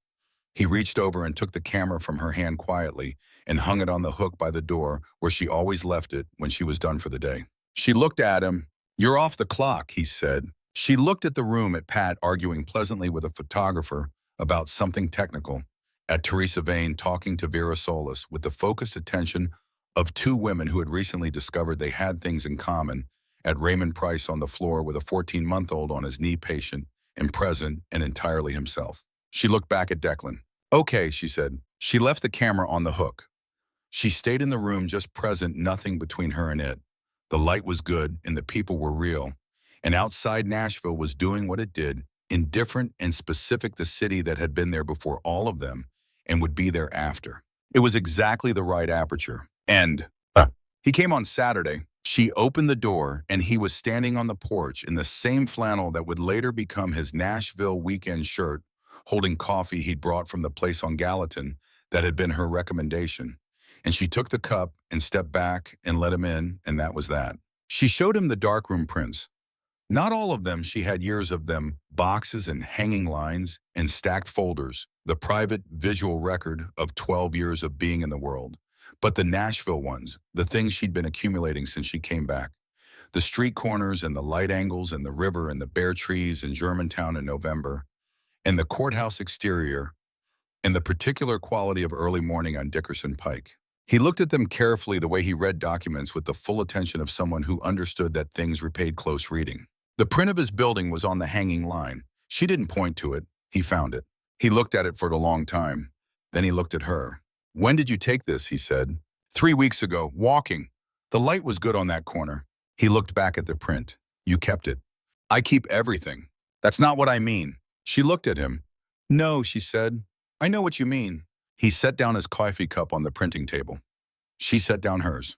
He reached over and took the camera from her hand quietly and hung it on the hook by the door where she always left it when she was done for the day. She looked at him. "You're off the clock," he said. She looked at the room, at Pat arguing pleasantly with a photographer about something technical, at Teresa Vane talking to Vera Solis with the focused attention of two women who had recently discovered they had things in common, at Raymond Price on the floor with a 14-month-old on his knee, patient and present and entirely himself. She looked back at Declan. "Okay," she said. She left the camera on the hook. She stayed in the room, just present, nothing between her and it. The light was good and the people were real. And outside, Nashville was doing what it did, indifferent and specific, the city that had been there before all of them and would be there after. It was exactly the right aperture. And he came on Saturday. She opened the door, and he was standing on the porch in the same flannel that would later become his Nashville weekend shirt, holding coffee he'd brought from the place on Gallatin that had been her recommendation. And she took the cup and stepped back and let him in, and that was that. She showed him the darkroom prints. Not all of them, she had years of them, boxes and hanging lines and stacked folders, the private visual record of 12 years of being in the world. But the Nashville ones, the things she'd been accumulating since she came back. The street corners and the light angles and the river and the bare trees in Germantown in November, and the courthouse exterior, and the particular quality of early morning on Dickerson Pike. He looked at them carefully, the way he read documents, with the full attention of someone who understood that things repaid close reading. The print of his building was on the hanging line. She didn't point to it. He found it. He looked at it for a long time. Then he looked at her. "When did you take this?" he said. 3 weeks ago, walking. The light was good on that corner. He looked back at the print. You kept it. I keep everything. That's not what I mean. She looked at him. No, she said. I know what you mean. He set down his coffee cup on the printing table. She set down hers.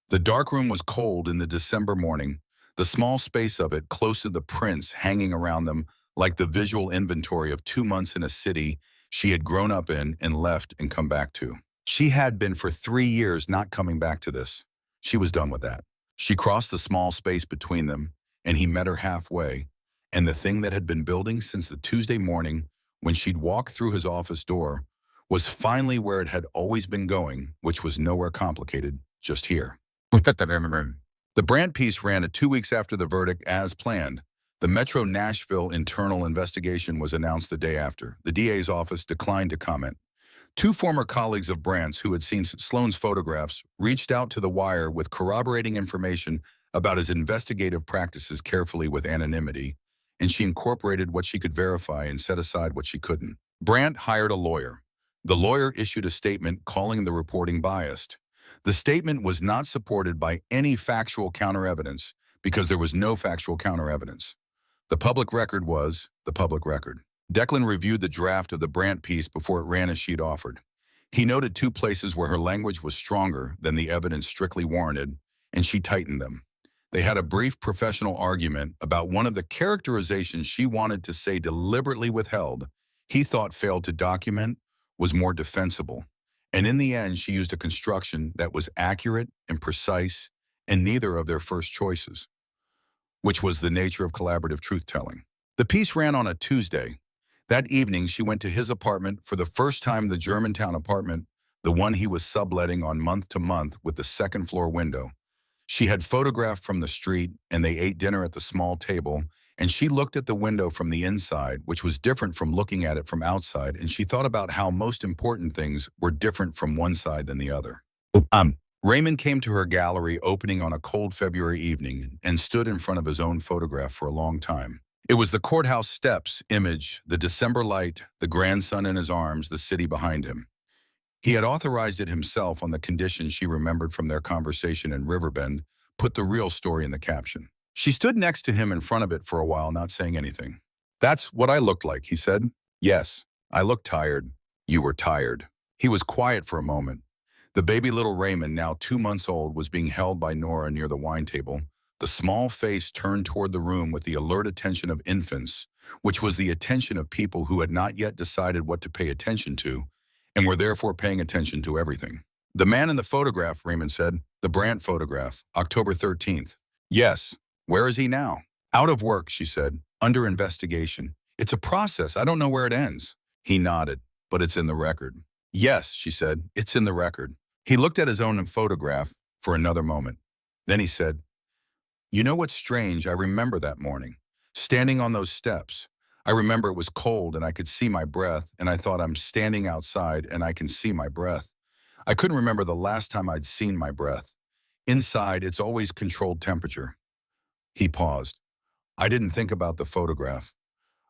The dark room was cold in the December morning, the small space of it close to the prints hanging around them like the visual inventory of 2 months in a city she had grown up in and left and come back to. She had been for 3 years not coming back to this. She was done with that. She crossed the small space between them, and he met her halfway, and the thing that had been building since the Tuesday morning when she'd walked through his office door was finally where it had always been going, which was nowhere complicated, just here. The Brandt piece ran 2 weeks after the verdict as planned. The Metro Nashville internal investigation was announced the day after. The DA's office declined to comment. Two former colleagues of Brandt's who had seen Sloane's photographs reached out to The Wire with corroborating information about his investigative practices carefully with anonymity, and she incorporated what she could verify and set aside what she couldn't. Brandt hired a lawyer. The lawyer issued a statement calling the reporting biased. The statement was not supported by any factual counter-evidence because there was no factual counter-evidence. The public record was the public record. Declan reviewed the draft of the Brandt piece before it ran as she'd offered. He noted 2 places where her language was stronger than the evidence strictly warranted, and she tightened them. They had a brief professional argument about one of the characterizations she wanted to say deliberately withheld, he thought failed to document, was more defensible. And in the end, she used a construction that was accurate and precise, and neither of their first choices, which was the nature of collaborative truth-telling. The piece ran on a Tuesday. That evening, she went to his apartment for the first time, the Germantown apartment, the one he was subletting on month to month with the second-floor window. She had photographed from the street, and they ate dinner at the small table, and she looked at the window from the inside, which was different from looking at it from outside, and she thought about how most important things were different from one side than the other. Raymond came to her gallery opening on a cold February evening and stood in front of his own photograph for a long time. It was the courthouse steps image, the December light, the grandson in his arms, the city behind him. He had authorized it himself on the condition she remembered from their conversation in Riverbend, put the real story in the caption. She stood next to him in front of it for a while, not saying anything. That's what I looked like, he said. Yes, I looked tired. You were tired. He was quiet for a moment. The baby little Raymond, now 2 months old, was being held by Nora near the wine table, the small face turned toward the room with the alert attention of infants, which was the attention of people who had not yet decided what to pay attention to, and were therefore paying attention to everything. The man in the photograph, Raymond said. The Brandt photograph, October 13th. Yes. Where is he now? Out of work, she said. Under investigation. It's a process. I don't know where it ends. He nodded. But it's in the record. Yes, she said. It's in the record. He looked at his own photograph for another moment. Then he said, you know what's strange? I remember that morning. Standing on those steps. I remember it was cold and I could see my breath, and I thought I'm standing outside and I can see my breath. I couldn't remember the last time I'd seen my breath. Inside, it's always controlled temperature. He paused. I didn't think about the photograph.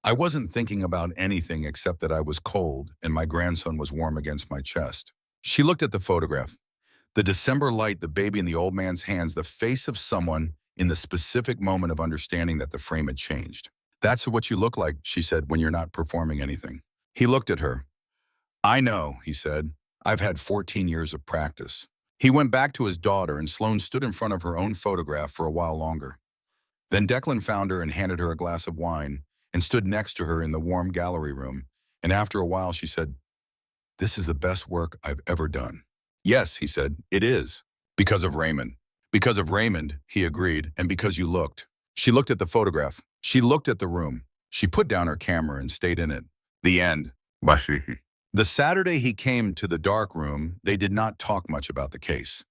I wasn't thinking about anything except that I was cold and my grandson was warm against my chest. She looked at the photograph. The December light, the baby in the old man's hands, the face of someone in the specific moment of understanding that the frame had changed. That's what you look like, she said, when you're not performing anything. He looked at her. I know, he said. I've had 14 years of practice. He went back to his daughter, and Sloane stood in front of her own photograph for a while longer. Then Declan found her and handed her a glass of wine and stood next to her in the warm gallery room, and after a while she said, this is the best work I've ever done. Yes, he said, it is. Because of Raymond. Because of Raymond, he agreed, and because you looked. She looked at the photograph. She looked at the room. She put down her camera and stayed in it. The end. The Saturday he came to the dark room, they did not talk much about the case.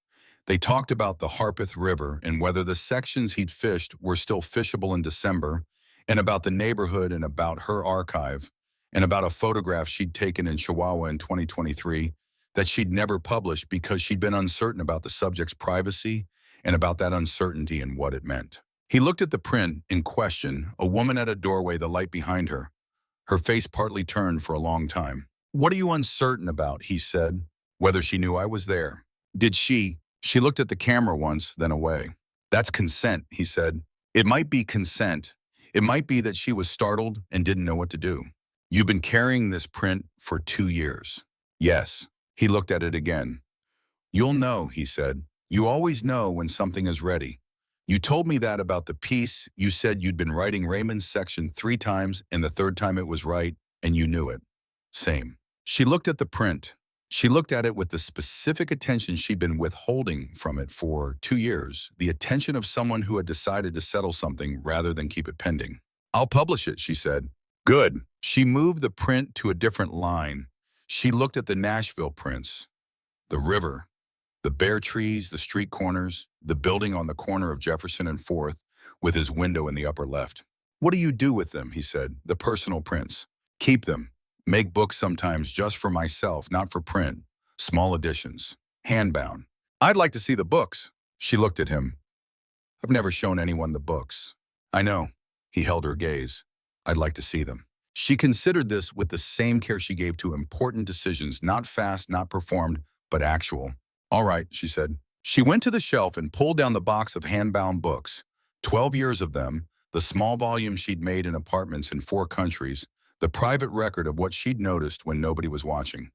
They talked about the Harpeth River and whether the sections he'd fished were still fishable in December, and about the neighborhood and about her archive, and about a photograph she'd taken in Chihuahua in 2023 that she'd never published because she'd been uncertain about the subject's privacy and about that uncertainty and what it meant. He looked at the print in question, a woman at a doorway, the light behind her, her face partly turned for a long time. What are you uncertain about, he said. Whether she knew I was there. Did she? She looked at the camera once, then away. That's consent, he said. It might be consent. It might be that she was startled and didn't know what to do. You've been carrying this print for 2 years. Yes. He looked at it again. You'll know, he said. You always know when something is ready. You told me that about the piece. You said you'd been writing Raymond's section 3 times, and the third time it was right, and you knew it. Same. She looked at the print. She looked at it with the specific attention she'd been withholding from it for 2 years, the attention of someone who had decided to settle something rather than keep it pending. I'll publish it, she said. Good. She moved the print to a different line. She looked at the Nashville prints, the river, the bare trees, the street corners, the building on the corner of Jefferson and 4th with his window in the upper left. What do you do with them, he said, the personal prints? Keep them. Make books sometimes just for myself, not for print. Small editions. Handbound. I'd like to see the books. She looked at him. I've never shown anyone the books. I know. He held her gaze. I'd like to see them. She considered this with the same care she gave to important decisions, not fast, not performed, but actual. All right, she said. She went to the shelf and pulled down the box of hand-bound books, 12 years of them, the small volumes she'd made in apartments in 4 countries, the private record of what she'd noticed when nobody was watching.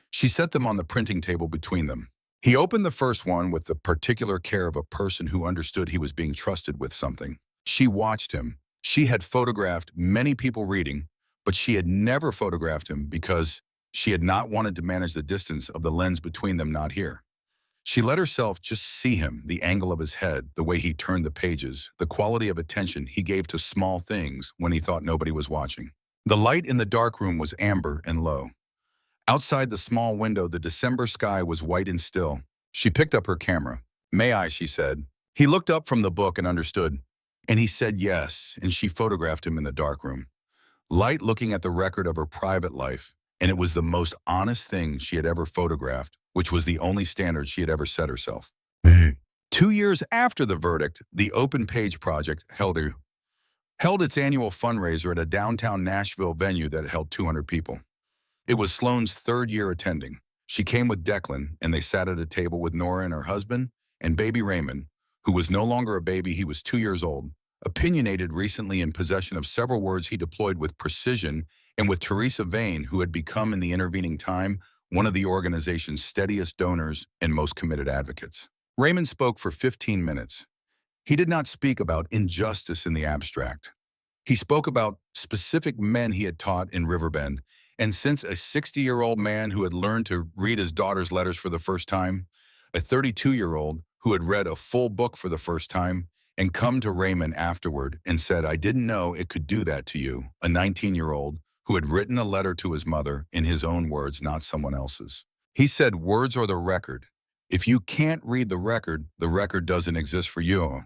She set them on the printing table between them. He opened the first one with the particular care of a person who understood he was being trusted with something. She watched him. She had photographed many people reading, but she had never photographed him because she had not wanted to manage the distance of the lens between them not here. She let herself just see him, the angle of his head, the way he turned the pages, the quality of attention he gave to small things when he thought nobody was watching. The light in the dark room was amber and low. Outside the small window, the December sky was white and still. She picked up her camera. May I, she said. He looked up from the book and understood. And he said yes, and she photographed him in the dark room. Light looking at the record of her private life, and it was the most honest thing she had ever photographed, which was the only standard she had ever set herself. 2 years after the verdict, the Open Page Project held its annual fundraiser at a downtown Nashville venue that held 200 people. It was Sloane's 3rd year attending. She came with Declan, and they sat at a table with Nora and her husband, and baby Raymond, who was no longer a baby, he was 2 years old, opinionated, recently in possession of several words he deployed with precision, and with Teresa Vane, who had become in the intervening time one of the organization's steadiest donors and most committed advocates. Raymond spoke for 15 minutes. He did not speak about injustice in the abstract. He spoke about specific men he had taught in Riverbend, and since a 60-year-old man who had learned to read his daughter's letters for the first time, a 32-year-old who had read a full book for the first time, and come to Raymond afterward and said, I didn't know it could do that to you, a 19-year-old who had written a letter to his mother in his own words, not someone else's. He said, words are the record. If you can't read the record doesn't exist for you.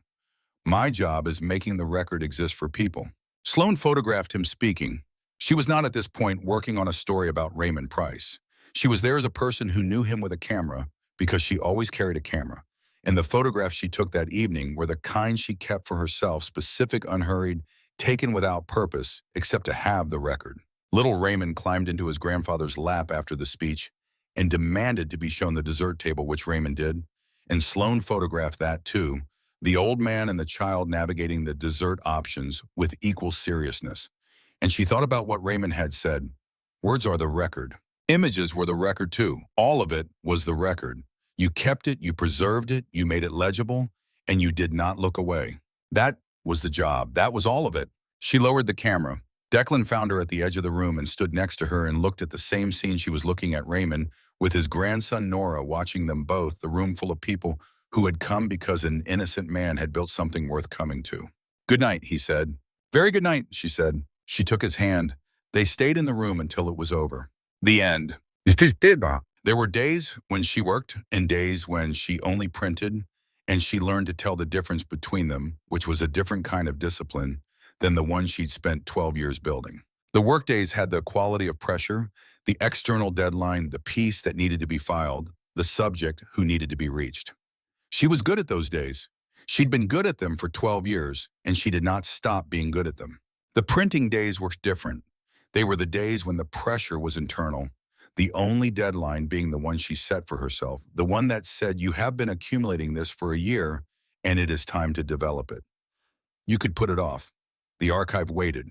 My job is making the record exist for people. Sloane photographed him speaking. She was not at this point working on a story about Raymond Price. She was there as a person who knew him with a camera because she always carried a camera. And the photographs she took that evening were the kind she kept for herself, specific, unhurried, taken without purpose, except to have the record. Little Raymond climbed into his grandfather's lap after the speech and demanded to be shown the dessert table, which Raymond did. And Sloane photographed that too, the old man and the child navigating the dessert options with equal seriousness. And she thought about what Raymond had said. Words are the record. Images were the record too. All of it was the record. You kept it, you preserved it, you made it legible, and you did not look away. That was the job. That was all of it. She lowered the camera. Declan found her at the edge of the room and stood next to her and looked at the same scene she was looking at Raymond, with his grandson Nora watching them both, the room full of people who had come because an innocent man had built something worth coming to. Good night, he said. Very good night, she said. She took his hand. They stayed in the room until it was over. The end. There were days when she worked and days when she only printed, and she learned to tell the difference between them, which was a different kind of discipline than the one she'd spent 12 years building. The workdays had the quality of pressure, the external deadline, the piece that needed to be filed, the subject who needed to be reached. She was good at those days. She'd been good at them for 12 years, and she did not stop being good at them. The printing days were different. They were the days when the pressure was internal, the only deadline being the one she set for herself, the one that said, you have been accumulating this for a year, and it is time to develop it. You could put it off. The archive waited.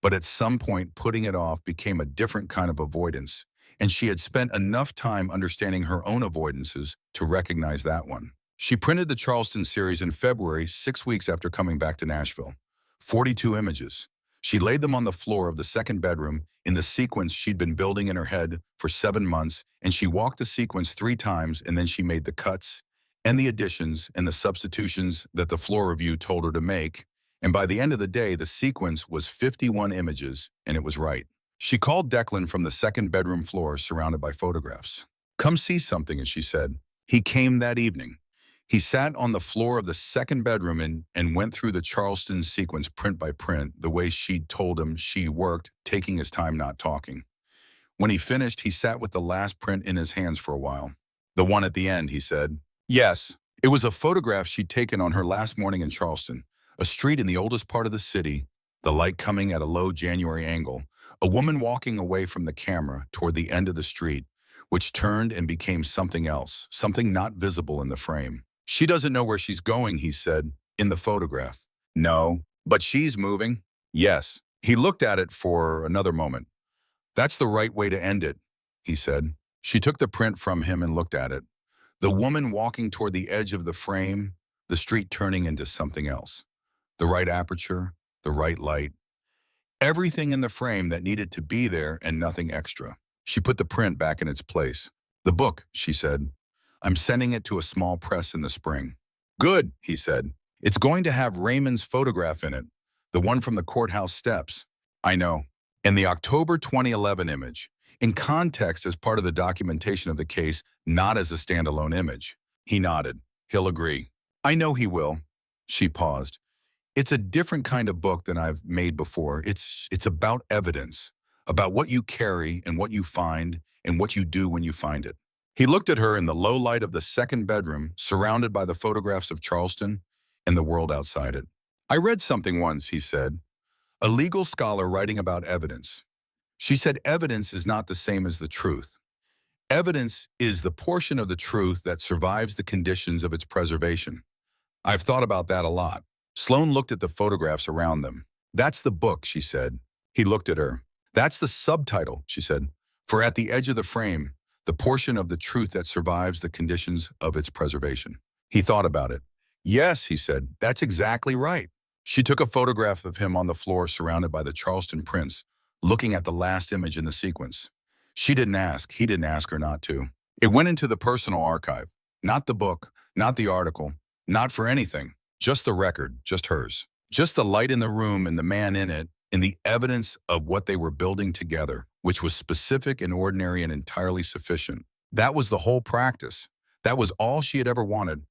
But at some point, putting it off became a different kind of avoidance, and she had spent enough time understanding her own avoidances to recognize that one. She printed the Charleston series in February, 6 weeks after coming back to Nashville. 42 images. She laid them on the floor of the second bedroom in the sequence she'd been building in her head for 7 months, and she walked the sequence 3 times, and then she made the cuts and the additions and the substitutions that the floor review told her to make, and by the end of the day, the sequence was 51 images, and it was right. She called Declan from the second bedroom floor surrounded by photographs. "Come see something," as she said. He came that evening. He sat on the floor of the second bedroom and went through the Charleston sequence print by print, the way she'd told him she worked, taking his time not talking. When he finished, he sat with the last print in his hands for a while. "The one at the end," he said. "Yes." It was a photograph she'd taken on her last morning in Charleston, a street in the oldest part of the city, the light coming at a low January angle, a woman walking away from the camera toward the end of the street, which turned and became something else, something not visible in the frame. "She doesn't know where she's going," he said, in the photograph. "No, but she's moving." "Yes." He looked at it for another moment. "That's the right way to end it," he said. She took the print from him and looked at it. The woman walking toward the edge of the frame, the street turning into something else. The right aperture, the right light. Everything in the frame that needed to be there and nothing extra. She put the print back in its place. "The book," she said. "I'm sending it to a small press in the spring." "Good," he said. "It's going to have Raymond's photograph in it, the one from the courthouse steps." "I know." "And the October 2011 image, in context as part of the documentation of the case, not as a standalone image." He nodded. "He'll agree." "I know he will." She paused. "It's a different kind of book than I've made before. It's about evidence, about what you carry and what you find and what you do when you find it." He looked at her in the low light of the second bedroom, surrounded by the photographs of Charleston and the world outside it. "I read something once," he said. "A legal scholar writing about evidence. She said evidence is not the same as the truth. Evidence is the portion of the truth that survives the conditions of its preservation." "I've thought about that a lot." Sloane looked at the photographs around them. "That's the book," she said. He looked at her. "That's the subtitle," she said. "For at the edge of the frame, the portion of the truth that survives the conditions of its preservation." He thought about it. "Yes," he said, "that's exactly right." She took a photograph of him on the floor surrounded by the Charleston prints, looking at the last image in the sequence. She didn't ask. He didn't ask her not to. It went into the personal archive. Not the book, not the article, not for anything. Just the record, just hers. Just the light in the room and the man in it, and the evidence of what they were building together, which was specific and ordinary and entirely sufficient. That was the whole practice. That was all she had ever wanted,